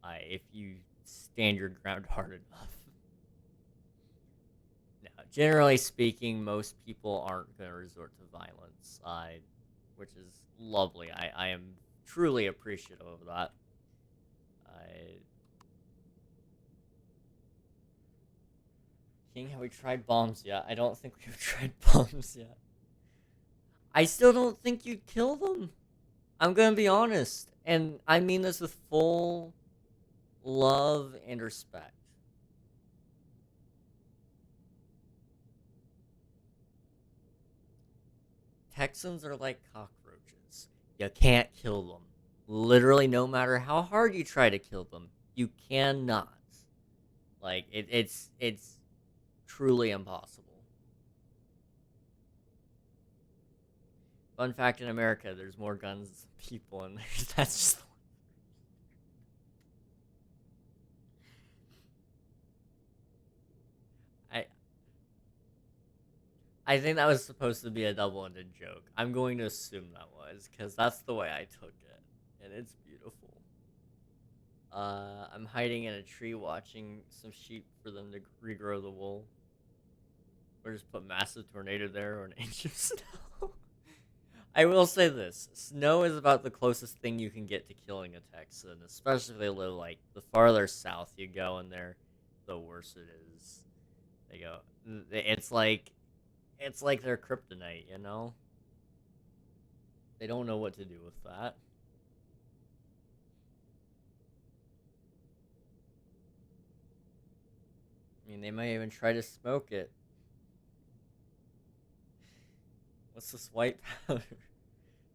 if you stand your ground hard enough. Now, generally speaking, most people aren't going to resort to violence, which is lovely. I am truly appreciative of that. King, have we tried bombs yet? I don't think we've tried bombs yet. I still don't think you'd kill them. I'm gonna be honest. And I mean this with full love and respect. Texans are like cockroaches. You can't kill them. Literally, no matter how hard you try to kill them, you cannot. Like, it's truly impossible. Fun fact, in America, there's more guns than people, and that's just... I think that was supposed to be a double-ended joke. I'm going to assume that was, because that's the way I took it. and it's beautiful. I'm hiding in a tree watching some sheep for them to regrow the wool. Or just put massive tornado there or an inch of snow. I will say this. Snow is about the closest thing you can get to killing a Texan, especially if they live, like, the farther south you go in there, the worse it is. They go, it's like their kryptonite, you know? They don't know what to do with that. I mean, they might even try to smoke it. What's this white powder?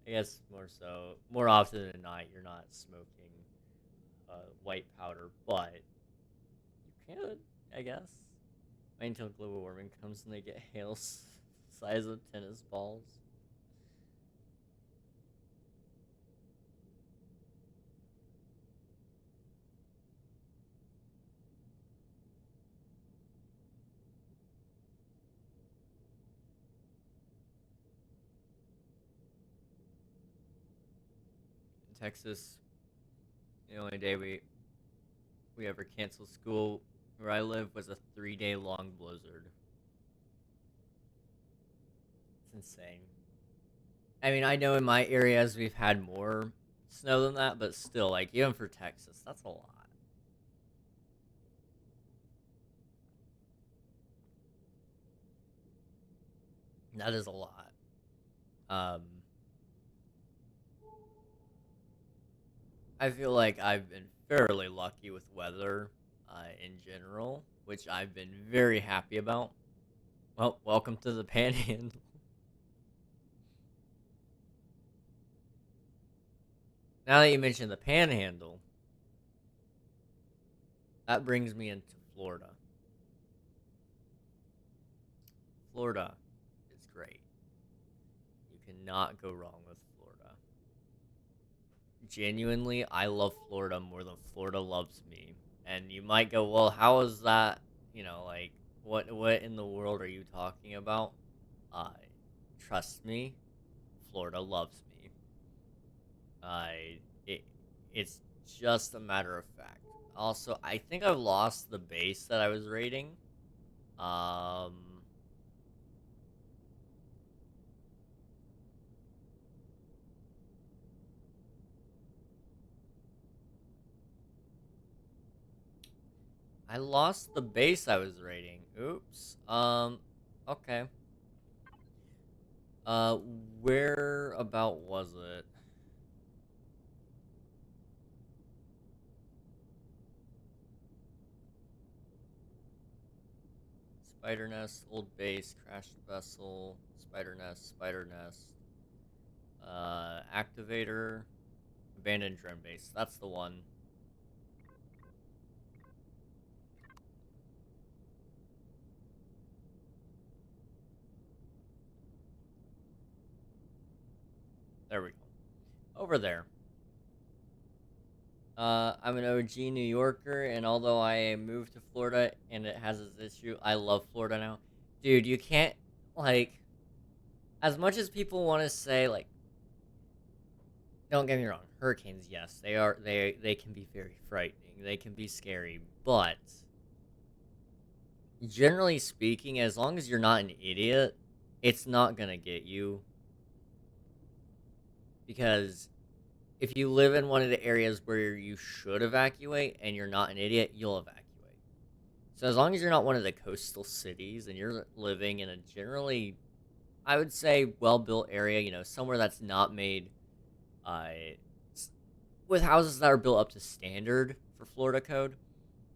I guess more often than not, you're not smoking white powder, but you could, I guess. Wait until global warming comes and they get hail size of tennis balls. In Texas, the only day we ever canceled school where I live was a 3-day long blizzard. It's insane. I mean, I know in my areas we've had more snow than that, but still, like, even for Texas, that's a lot. That is a lot. I feel like I've been fairly lucky with weather in general, which I've been very happy about. Well, welcome to the Panhandle. Now that you mentioned the Panhandle, that brings me into Florida. Florida is great. You cannot go wrong with Florida. Genuinely, I love Florida more than Florida loves me. And you might go, well, how is that? You know, like, what in the world are you talking about? Uh, Trust me, Florida loves me. It it's just a matter of fact. Also, I think I've lost the base that I was rating. Um, I lost the base I was rating. Oops. Okay. Uh, where about was it? Spider Nest, Old Base, Crashed Vessel, Spider Nest, Spider Nest. Activator, Abandoned Drone Base. That's the one. There we go. Over there. I'm an OG New Yorker, and although I moved to Florida and it has this issue, I love Florida now. Dude, you can't, like, as much as people want to say, like, don't get me wrong, hurricanes, yes, they can be very frightening, they can be scary, but generally speaking, as long as you're not an idiot, it's not gonna get you. Because if you live in one of the areas where you should evacuate and you're not an idiot, you'll evacuate. So as long as you're not one of the coastal cities and you're living in a generally, I would say, well-built area, you know, somewhere that's not made uh, with houses that are built up to standard for Florida code,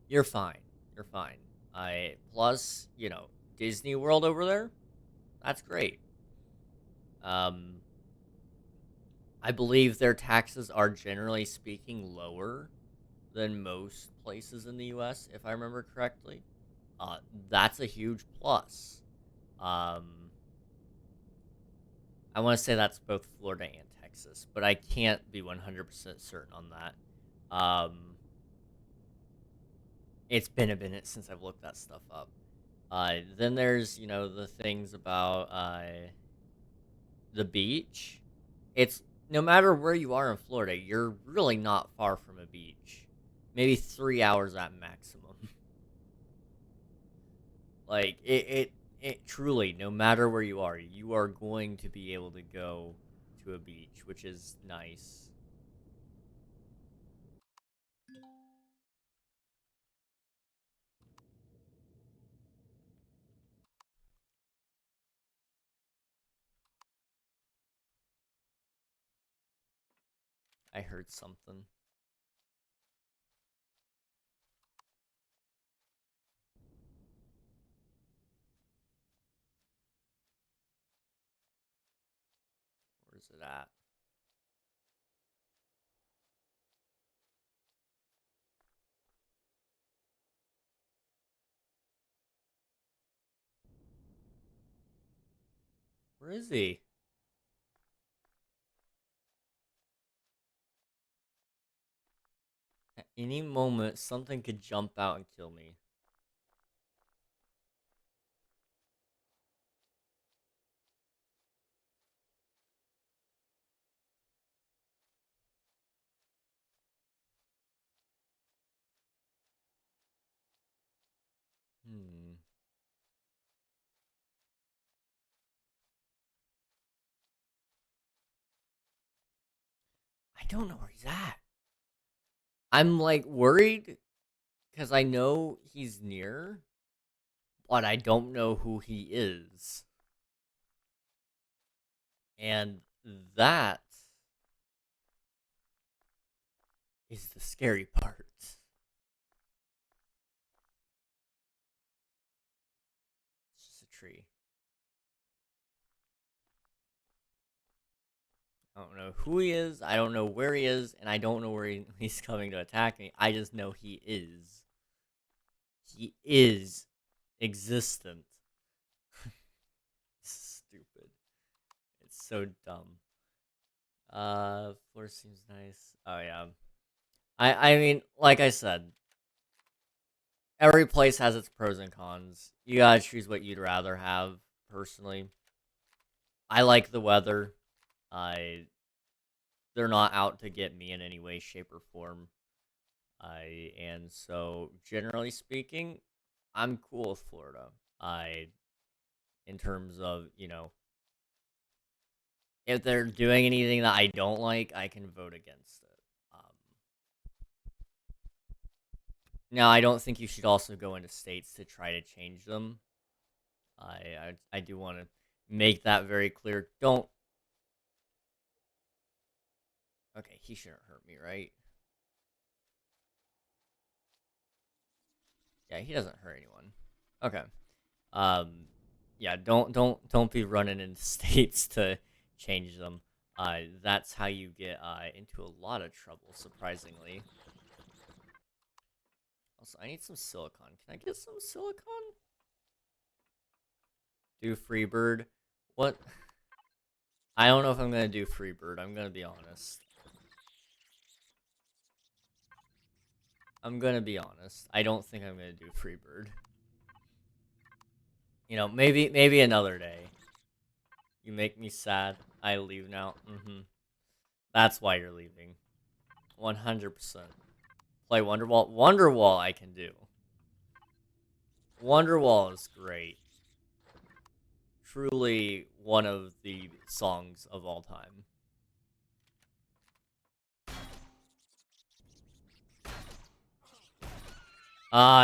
you're fine. You're fine. Plus, you know, Disney World over there, that's great. I believe their taxes are generally speaking lower than most places in the U.S., if I remember correctly. That's a huge plus. I want to say that's both Florida and Texas, but I can't be 100% certain on that. It's been a minute since I've looked that stuff up. Then there's, you know, the things about the beach. It's no matter where you are in Florida, you're really not far from a beach. Maybe 3 hours at maximum. Like, it truly, no matter where you are going to be able to go to a beach, which is nice. I heard something. Where's it at? Where is he? At any moment, something could jump out and kill me. Hmm. I don't know where he's at. I'm like worried because I know he's near, but I don't know who he is. And that is the scary part. It's just a tree. I don't know who he is, I don't know where he is, and I don't know where he's coming to attack me. I just know he is. He is existent. Stupid. It's so dumb. Floor seems nice. Oh yeah. I mean, like I said, every place has its pros and cons. You gotta choose what you'd rather have, personally. I like the weather. I They're not out to get me in any way, shape, or form. And so generally speaking, I'm cool with Florida. In terms of, if they're doing anything that I don't like, I can vote against it. Now, I don't think you should also go into states to try to change them. I do want to make that very clear. Don't. Okay, he shouldn't hurt me, right? Yeah, he doesn't hurt anyone. Okay. Yeah, don't be running into states to change them. That's how you get into a lot of trouble, surprisingly. Also, I need some silicon. Can I get some silicon? Do Freebird. What? I don't know if I'm gonna do Freebird, I'm gonna be honest. I don't think I'm gonna do Freebird. Maybe another day. You make me sad. I leave now. That's why you're leaving. 100%. Play Wonderwall. Wonderwall I can do. Wonderwall is great. Truly one of the songs of all time.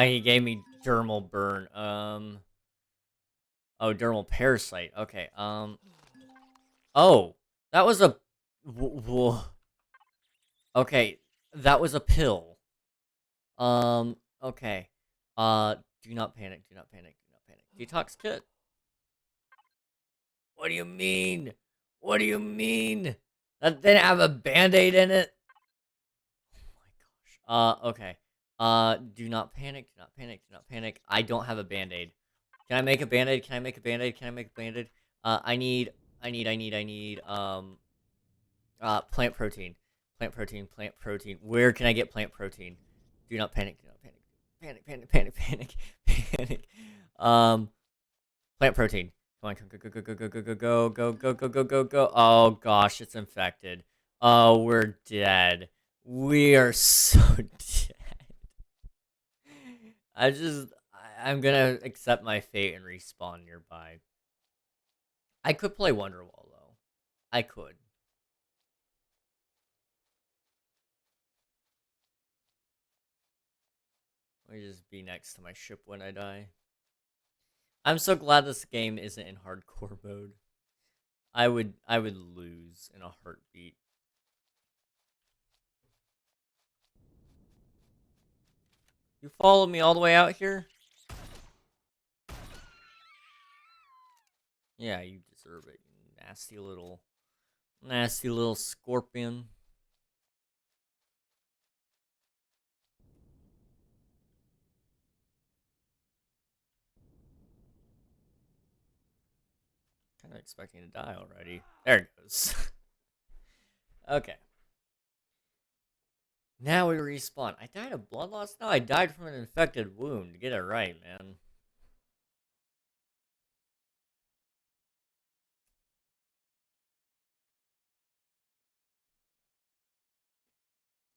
He gave me dermal burn. Oh, dermal parasite. Okay. Oh, that was a. Okay, that was a pill. Okay. Do not panic. Do not panic. Do not panic. Detox kit. What do you mean? What do you mean? That didn't have a band-aid in it? Oh my gosh. Okay. Do not panic. Do not panic. Do not panic. I don't have a band-aid. Can I make a band-aid? Can I make a band-aid? Can I make a band-aid? I need, plant protein. Plant protein, plant protein. Where can I get plant protein? Do not panic. Do not panic. Panic, panic, panic, panic, panic. Plant protein. Come on, go, go, go, go, go, go, go, go, go, go, go, go, go. Oh gosh, it's infected. Oh, we're dead. We are so dead. I'm gonna accept my fate and respawn nearby. I could play Wonderwall, though. I could. Let me just be next to my ship when I die. I'm so glad this game isn't in hardcore mode. I would lose in a heartbeat. You followed me all the way out here? Yeah, you deserve it, you nasty little scorpion. Kind of expecting to die already. There it goes. Okay. Now we respawn. I died of blood loss? No, I died from an infected wound. Get it right, man.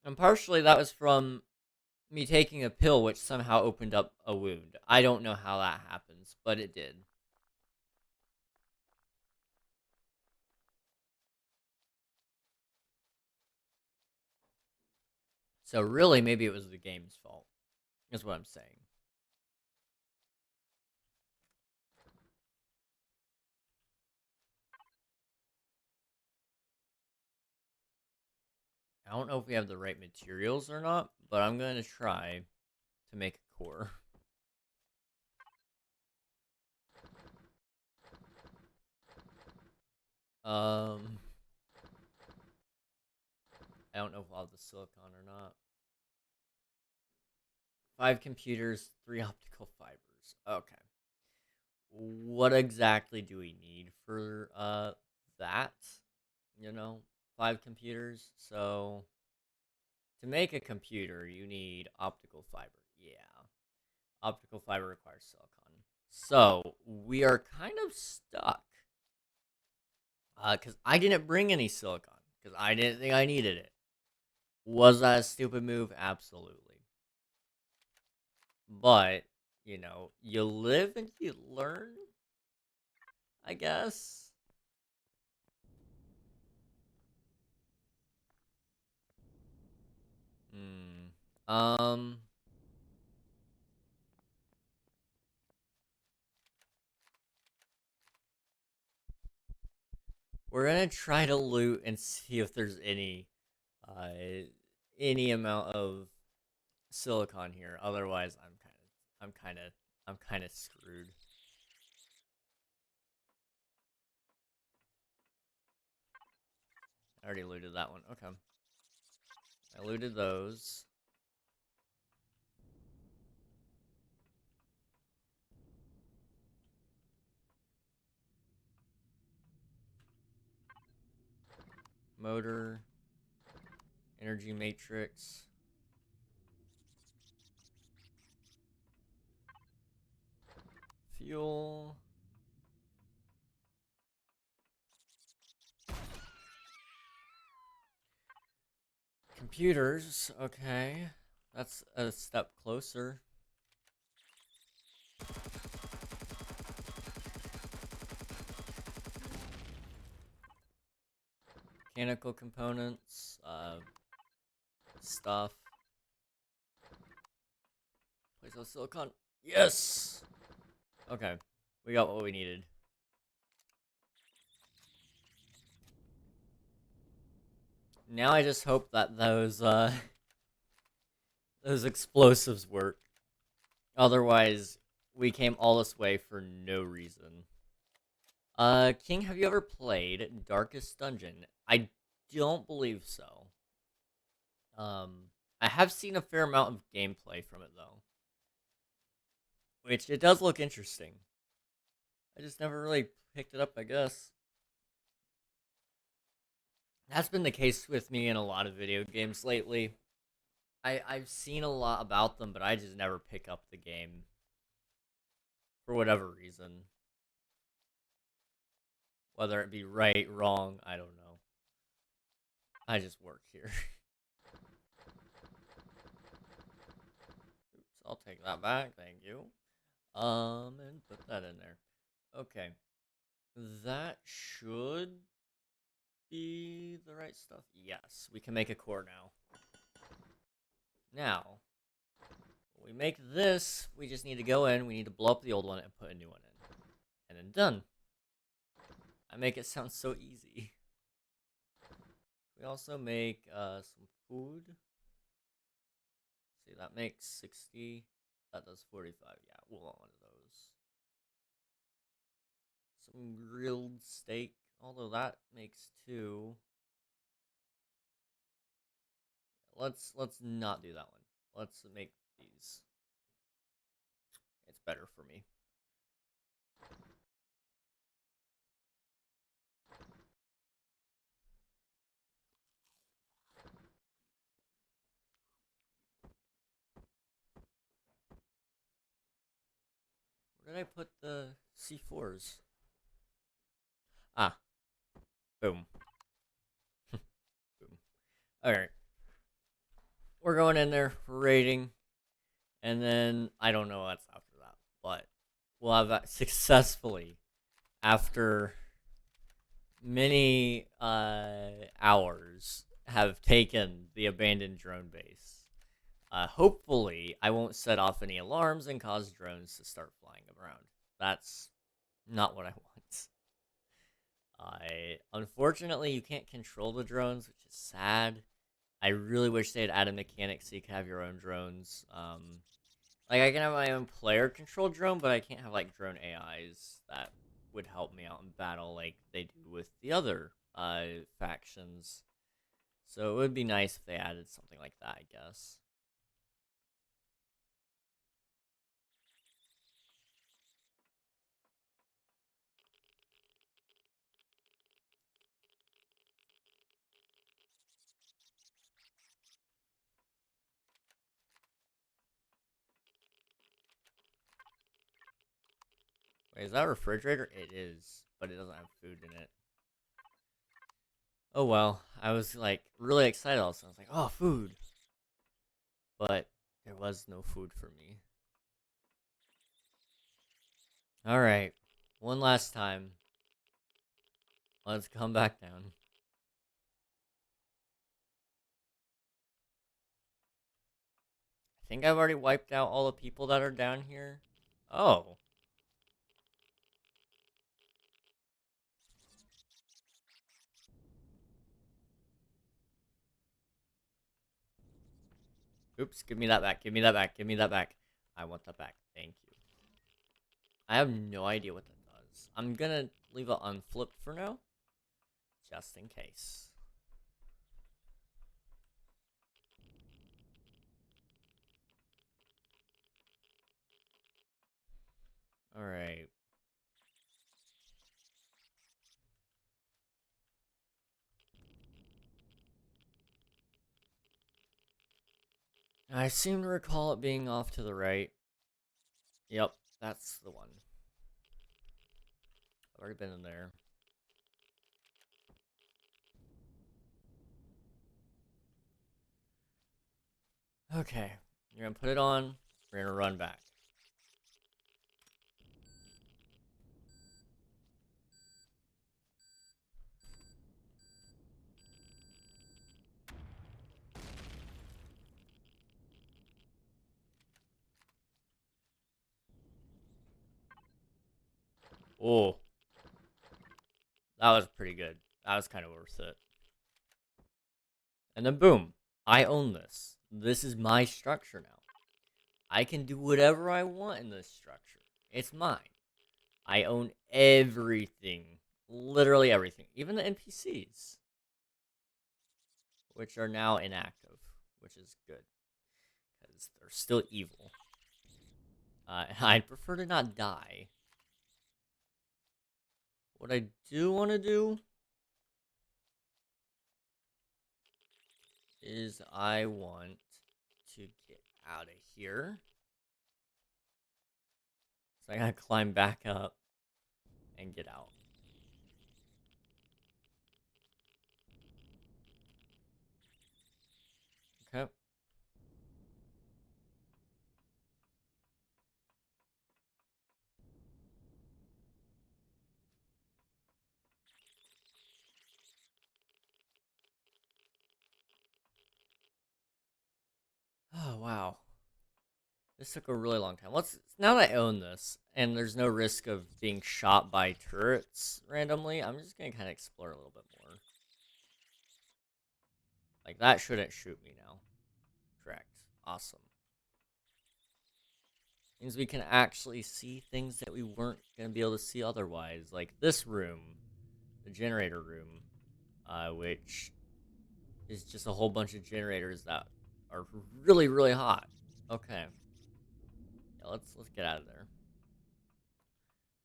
And partially that was from me taking a pill which somehow opened up a wound. I don't know how that happens, but it did. So really, maybe it was the game's fault, is what I'm saying. I don't know if we have the right materials or not, but I'm going to try to make a core. I don't know if I'll have the silicon or not. 5 computers, 3 optical fibers. Okay. What exactly do we need for that? You know, 5 computers. So to make a computer, you need optical fiber. Yeah. Optical fiber requires silicon. So we are kind of stuck. Because I didn't bring any silicon. Because I didn't think I needed it. Was that a stupid move? Absolutely. But, you know, you live and you learn, I guess. Um, we're gonna try to loot and see if there's uh, any amount of silicon here. Otherwise, I'm kind of screwed. I already looted that one. Okay, I looted those. Motor, energy matrix, fuel. Computers, okay. That's a step closer. Mechanical components, stuff. Place those silicon. Yes! Okay, we got what we needed. Now I just hope that those explosives work. Otherwise, we came all this way for no reason. King, have you ever played Darkest Dungeon? I don't believe so. I have seen a fair amount of gameplay from it, though. Which, it does look interesting. I just never really picked it up, I guess. That's been the case with me in a lot of video games lately. I've seen a lot about them, but I just never pick up the game. For whatever reason. Whether it be right, wrong, I don't know. I just work here. Oops, I'll take that back, thank you. And put that in there. Okay. That should be the right stuff. Yes, we can make a core now. Now, when we make this, we just need to go in, we need to blow up the old one and put a new one in. And then done. I make it sound so easy. We also make some food. See, that makes 60. That does 45. Yeah, we'll want one of those. Some grilled steak, although that makes 2. Let's not do that one. Let's make these. It's better for me. Where did I put the C4s? Ah, boom. Boom. Alright. We're going in there, raiding, and then I don't know what's after that, but we'll have that successfully after many hours have taken the abandoned drone base. Hopefully, I won't set off any alarms and cause drones to start flying around. That's not what I want. Unfortunately, you can't control the drones, which is sad. I really wish they had added mechanics so you could have your own drones. Like, I can have my own player-controlled drone, but I can't have, like, drone AIs that would help me out in battle like they do with the other factions. So it would be nice if they added something like that, I guess. Wait, is that a refrigerator? It is, but it doesn't have food in it. Oh well, I was like really excited also. I was like, oh, food. But there was no food for me. Alright, one last time. Let's come back down. I think I've already wiped out all the people that are down here. Oh. Oops, give me that back, give me that back, give me that back. I want that back, thank you. I have no idea what that does. I'm gonna leave it unflipped for now, just in case. Alright. I seem to recall it being off to the right. Yep, that's the one. I've already been in there. Okay, you're gonna put it on, we're gonna run back. Oh, that was pretty good. That was kind of worth it. And then boom, I own this. This is my structure now. I can do whatever I want in this structure. It's mine. I own everything. Literally everything. Even the NPCs. Which are now inactive. Which is good. Because they're still evil. I'd prefer to not die. What I do want to do is I want to get out of here. So I gotta climb back up and get out. wow. This took a really long time. Now that I own this, and there's no risk of being shot by turrets randomly, I'm just gonna kind of explore a little bit more. Like, that shouldn't shoot me now. Correct. Awesome. Means we can actually see things that we weren't gonna be able to see otherwise. Like this room, the generator room, which is just a whole bunch of generators that are really, really hot. Okay. Yeah, let's get out of there.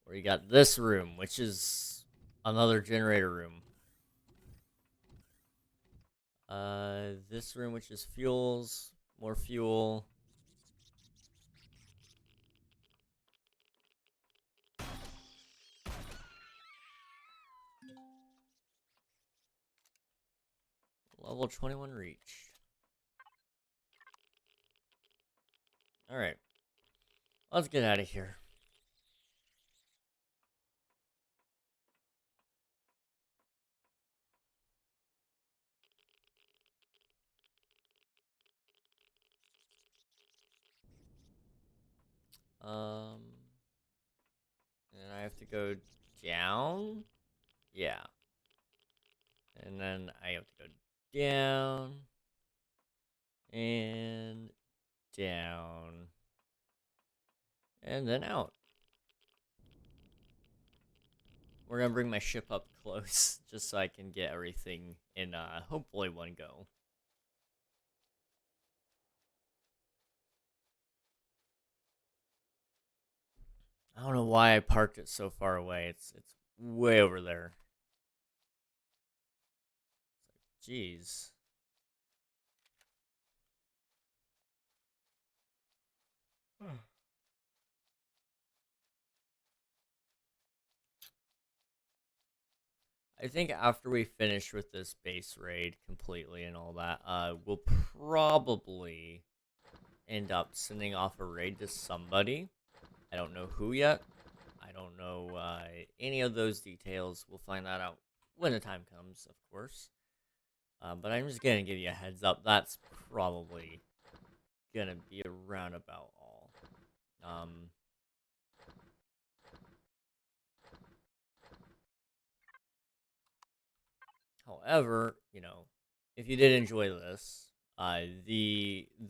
Or you got this room, which is another generator room. This room, which is fuels, more fuel. Level 21 reached. Alright. Let's get out of here. And I have to go down? Yeah. And then I have to go down. And down. And then out. We're gonna bring my ship up close, just so I can get everything in, hopefully one go. I don't know why I parked it so far away. It's way over there. Jeez. I think after we finish with this base raid completely and all that, we'll probably end up sending off a raid to somebody. I don't know who yet. I don't know any of those details. We'll find that out when the time comes, of course. But I'm just gonna give you a heads up. That's probably gonna be around about all. However, you know, if you did enjoy this,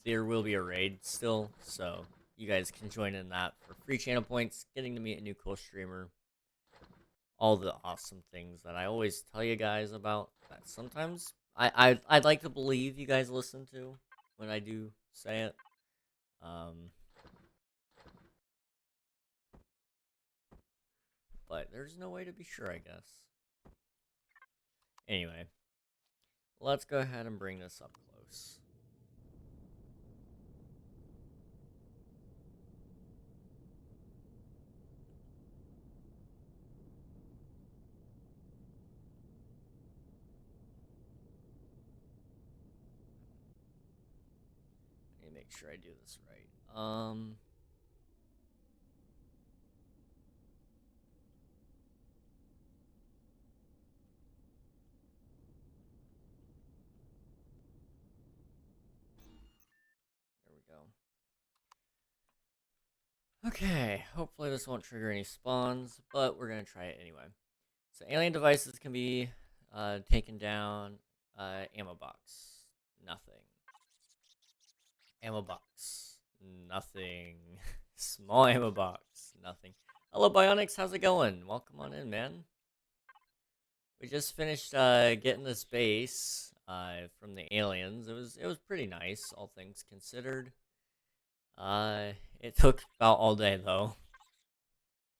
there will be a raid still, so you guys can join in that for free channel points, getting to meet a new cool streamer, all the awesome things that I always tell you guys about. That sometimes I'd like to believe you guys listen to when I do say it. But there's no way to be sure, I guess. Anyway, let's go ahead and bring this up close. Let me make sure I do this right. There we go. Okay, hopefully this won't trigger any spawns, but we're gonna try it anyway. So alien devices can be taken down. Ammo box, nothing. Ammo box, nothing. Small ammo box, nothing. Hello Bionics, how's it going? Welcome on in, man. We just finished getting this base from the aliens. It was pretty nice, all things considered. It took about all day though.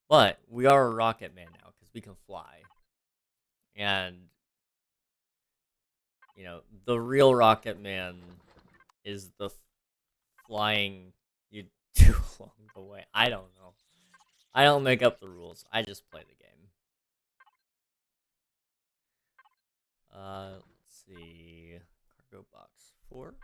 But we are a rocket man now because we can fly. And you know, the real rocket man is the flying you do along the way. I don't know. I don't make up the rules. I just play the game. Let's see. Cargo box 4.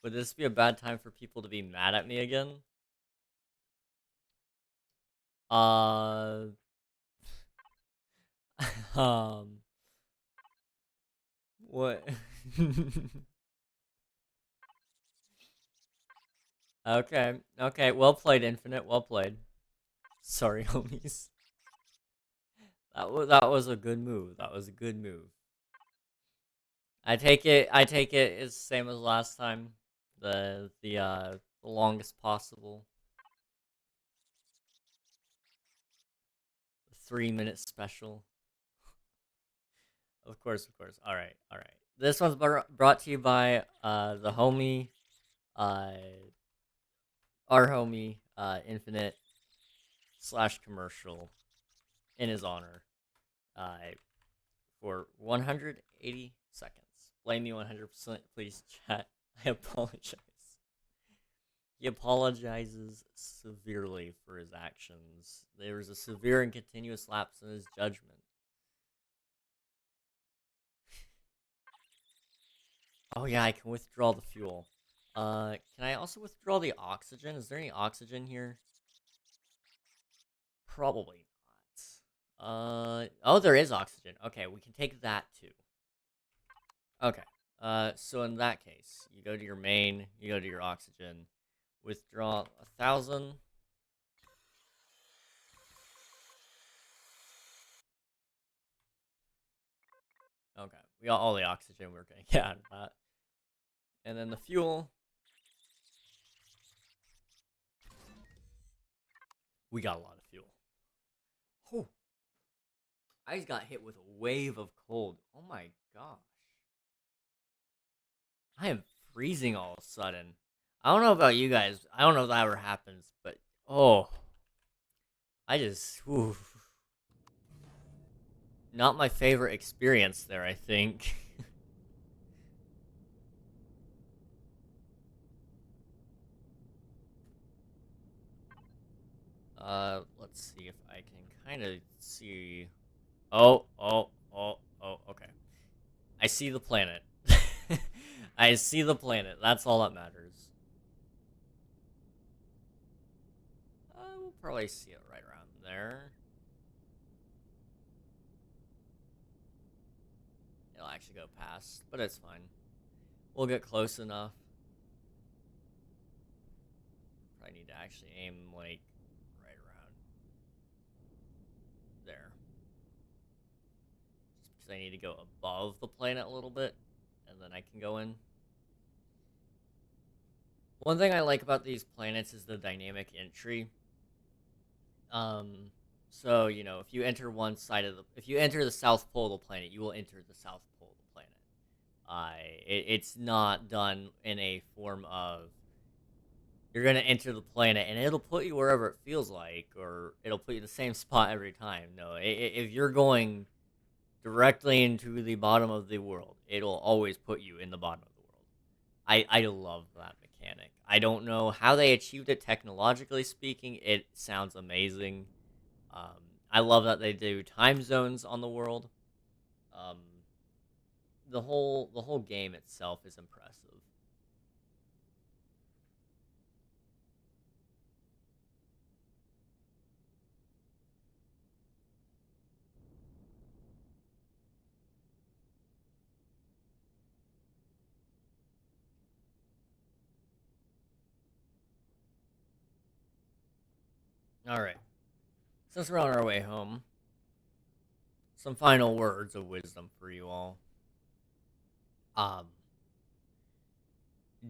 Would this be a bad time for people to be mad at me again? Uh, um, what? Okay, okay, well played, Infinite, well played. Sorry, homies. That was a good move. That was a good move. I take it it's the same as last time. The longest possible. 3-minute special. Of course, of course. All right, all right. This one's brought to you by the homie, uh, our homie, Infinite slash commercial, in his honor, uh, for 180 seconds. Blame me 100%, please, chat. I apologize. He apologizes severely for his actions. There was a severe and continuous lapse in his judgment. Oh yeah, I can withdraw the fuel. Can I also withdraw the oxygen? Is there any oxygen here? Probably not. Oh, there is oxygen. Okay, we can take that too. Okay. So in that case, you go to your main, you go to your oxygen, withdraw 1,000. Okay, we got all the oxygen we're gonna get out of that. And then the fuel. We got a lot of fuel. Oh, I just got hit with a wave of cold. Oh my gosh. I am freezing all of a sudden. I don't know about you guys. I don't know if that ever happens, but oh, I just, oof. Not my favorite experience there, I think. Let's see if I can kind of see. Oh, oh, oh, oh, okay. I see the planet. I see the planet. That's all that matters. We'll probably see it right around there. It'll actually go past, but it's fine. We'll get close enough. Probably need to actually aim, like, right around there. Just because I need to go above the planet a little bit, and then I can go in. One thing I like about these planets is the dynamic entry. Um, so, if you enter one side of if you enter the South Pole of the planet, you will enter the South Pole of the planet. It's not done in a form of you're gonna enter the planet and it'll put you wherever it feels like, or it'll put you the same spot every time. No, if you're going directly into the bottom of the world, it'll always put you in the bottom of the world. I love that mechanic. I don't know how they achieved it technologically speaking. It sounds amazing. Um, I love that they do time zones on the world. Um, the whole game itself is impressive. All right, since we're on our way home, some final words of wisdom for you all. Um,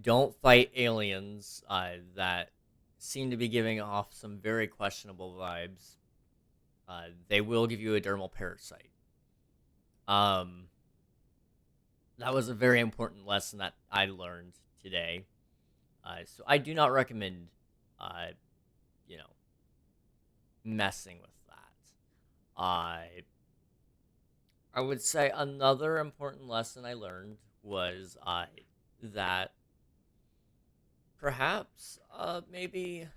don't fight aliens that seem to be giving off some very questionable vibes. They will give you a dermal parasite. Um, that was a very important lesson that I learned today. So I do not recommend, uh, you know, messing with that. I would say another important lesson I learned was that perhaps maybe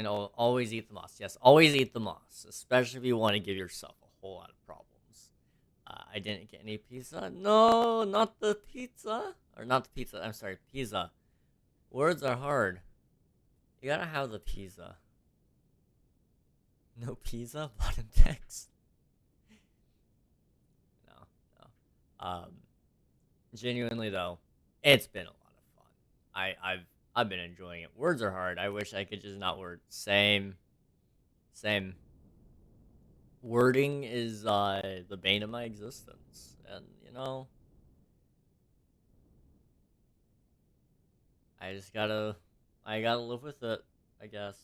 always eat the moss. Yes, always eat the moss, especially if you want to give yourself a whole lot of problems. I didn't get any pizza. No, not the pizza. Or not the pizza. I'm sorry, pizza. Words are hard. You gotta have the pizza. No pizza? Bottom text? No, no. Genuinely though, it's been a lot of fun. I've been enjoying it. Words are hard. I wish I could just not word. Same. Wording is the bane of my existence, and I just I gotta live with it, I guess.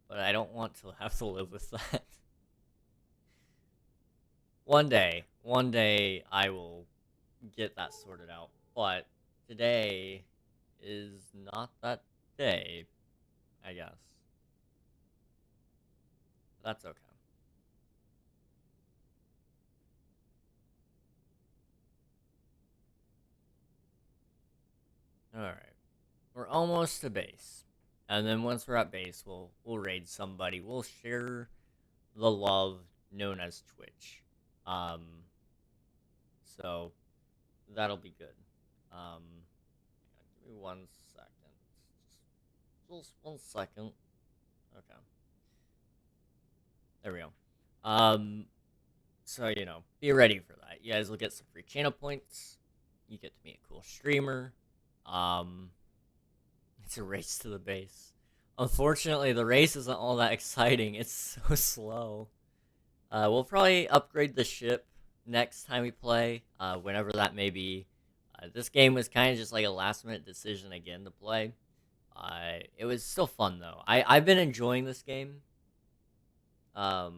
But I don't want to have to live with that. One day I will get that sorted out. But today is not that day, I guess. That's okay. Alright. We're almost to base. And then once we're at base, we'll raid somebody. We'll share the love known as Twitch. So that'll be good. Hang on, give me 1 second. Just 1 second. Okay. There we go. So be ready for that. You guys will get some free channel points. You get to meet a cool streamer. It's a race to the base. Unfortunately, the race isn't all that exciting. It's so slow. We'll probably upgrade the ship next time we play, whenever that may be. This game was kind of just like a last-minute decision again to play. It was still fun, though. I've been enjoying this game. I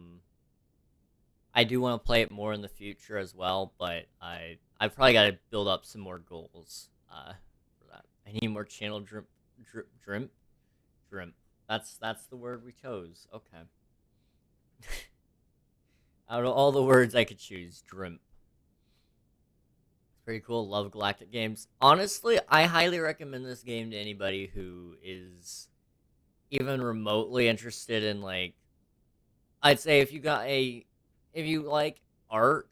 do want to play it more in the future as well, but I've probably got to build up some more goals for that. I need more channel dreamp. That's the word we chose. Okay. Out of all the words I could choose, dreamp. Pretty cool. Love Galactic games. Honestly, I highly recommend this game to anybody who is even remotely interested in, like, I'd say if you like Ark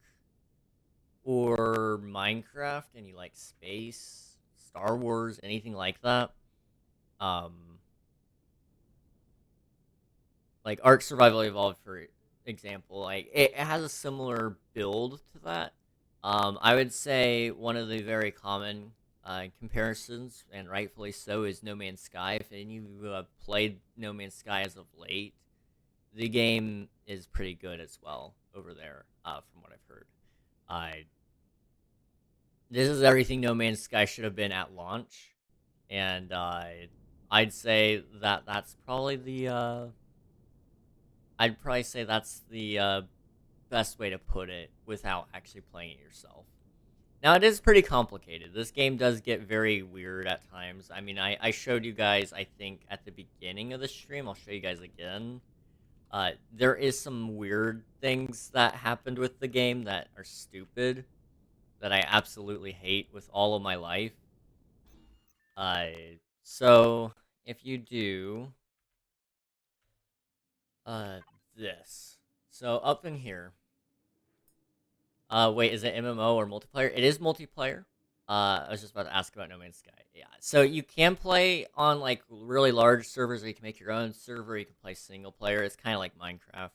or Minecraft and you like space, Star Wars, anything like that, like Ark Survival Evolved, for example, like it has a similar build to that. I would say one of the very common comparisons, and rightfully so, is No Man's Sky. If any of you have played No Man's Sky as of late, the game is pretty good as well over there, from what I've heard. This is everything No Man's Sky should have been at launch, and I'd say that's probably the best way to put it without actually playing it yourself. Now, it is pretty complicated. This game does get very weird at times. I mean, I showed you guys, I think, at the beginning of the stream. I'll show you guys again. There is some weird things that happened with the game that are stupid, that I absolutely hate with all of my life. So, if you do this. So, up in here. Wait, is it MMO or multiplayer? It is multiplayer. I was just about to ask about No Man's Sky. Yeah, so you can play on, like, really large servers, or you can make your own server, you can play single player. It's kind of like Minecraft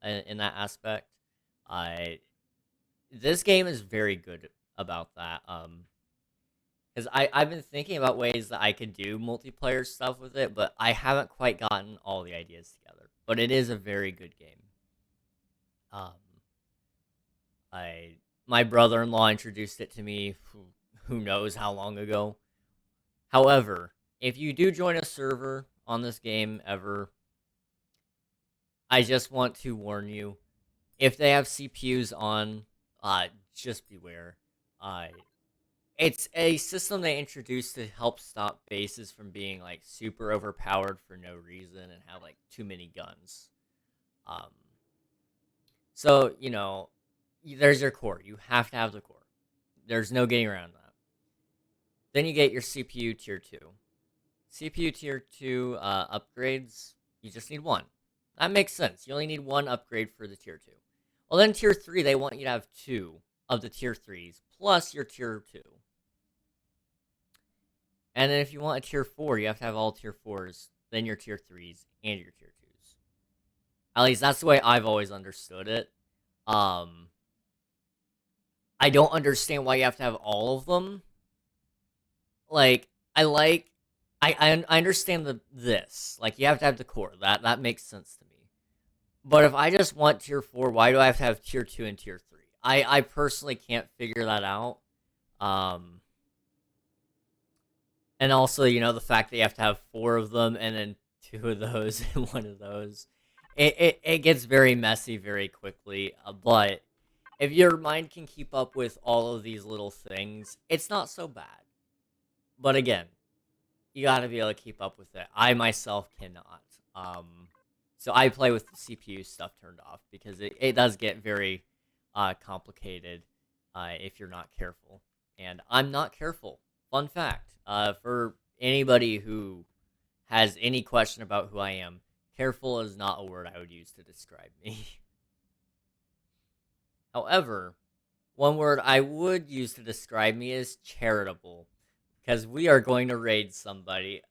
in that aspect. This game is very good about that, because I've been thinking about ways that I could do multiplayer stuff with it, but I haven't quite gotten all the ideas together. But it is a very good game. My brother-in-law introduced it to me who knows how long ago. However, if you do join a server on this game ever, I just want to warn you, if they have CPUs on, just beware. It's a system they introduced to help stop bases from being, like, super overpowered for no reason and have, like, too many guns. So, there's your core. You have to have the core. There's no getting around that. Then you get your CPU tier 2. CPU tier 2 upgrades, you just need 1. That makes sense. You only need 1 upgrade for the tier 2. Well, then tier 3, they want you to have 2 of the tier 3s, plus your tier 2. And then if you want a tier 4, you have to have all tier 4s, then your tier 3s, and your tier 2s. At least that's the way I've always understood it. I don't understand why you have to have all of them. Like, I understand this. Like, you have to have the core. That makes sense to me. But if I just want tier 4, why do I have to have tier 2 and tier 3? I personally can't figure that out. And also, the fact that you have to have 4 of them and then 2 of those and 1 of those. It gets very messy very quickly. But if your mind can keep up with all of these little things, it's not so bad. But again, you gotta be able to keep up with it. I myself cannot. So I play with the CPU stuff turned off because it does get very complicated if you're not careful. And I'm not careful. Fun fact. For anybody who has any question about who I am, careful is not a word I would use to describe me. However, one word I would use to describe me is charitable. Because we are going to raid somebody.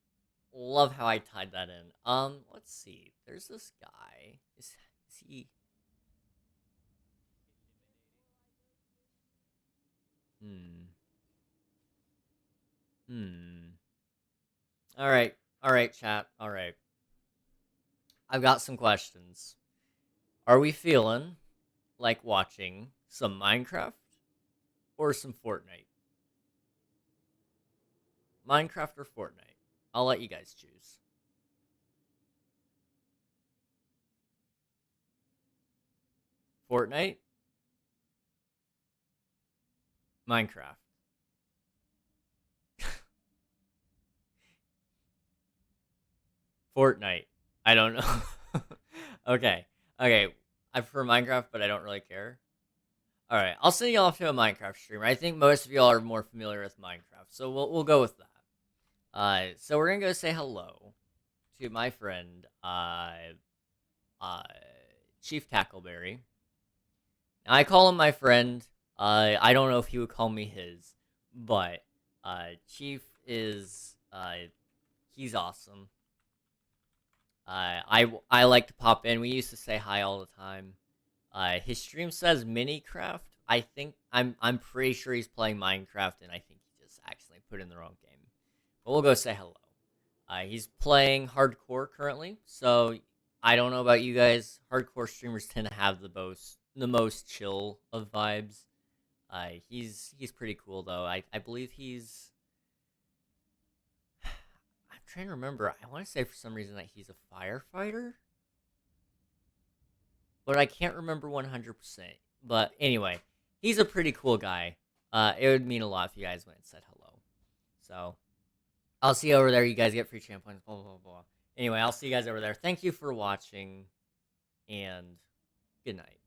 Love how I tied that in. Let's see. There's this guy. Is he... Alright, chat. Alright. I've got some questions. Are we feeling like watching some Minecraft or some Fortnite? Minecraft or Fortnite? I'll let you guys choose. Fortnite? Minecraft. Fortnite. I don't know. Okay. I prefer Minecraft, but I don't really care. Alright, I'll send you off to a Minecraft streamer. I think most of y'all are more familiar with Minecraft, so we'll go with that. So we're gonna go say hello to my friend, Chief Tackleberry. Now, I call him my friend. I don't know if he would call me his, but Chief is he's awesome. I like to pop in. We used to say hi all the time. His stream says Minecraft. I'm pretty sure he's playing Minecraft, and I think he just accidentally put in the wrong game. But we'll go say hello. He's playing hardcore currently, so I don't know about you guys. Hardcore streamers tend to have the most chill of vibes. He's pretty cool though. I believe he's... I'm trying to remember. I want to say for some reason that he's a firefighter, but I can't remember 100%. But anyway, he's a pretty cool guy. It would mean a lot if you guys went and said hello. So I'll see you over there. You guys get free champ points. Blah blah blah. Anyway, I'll see you guys over there. Thank you for watching, and good night.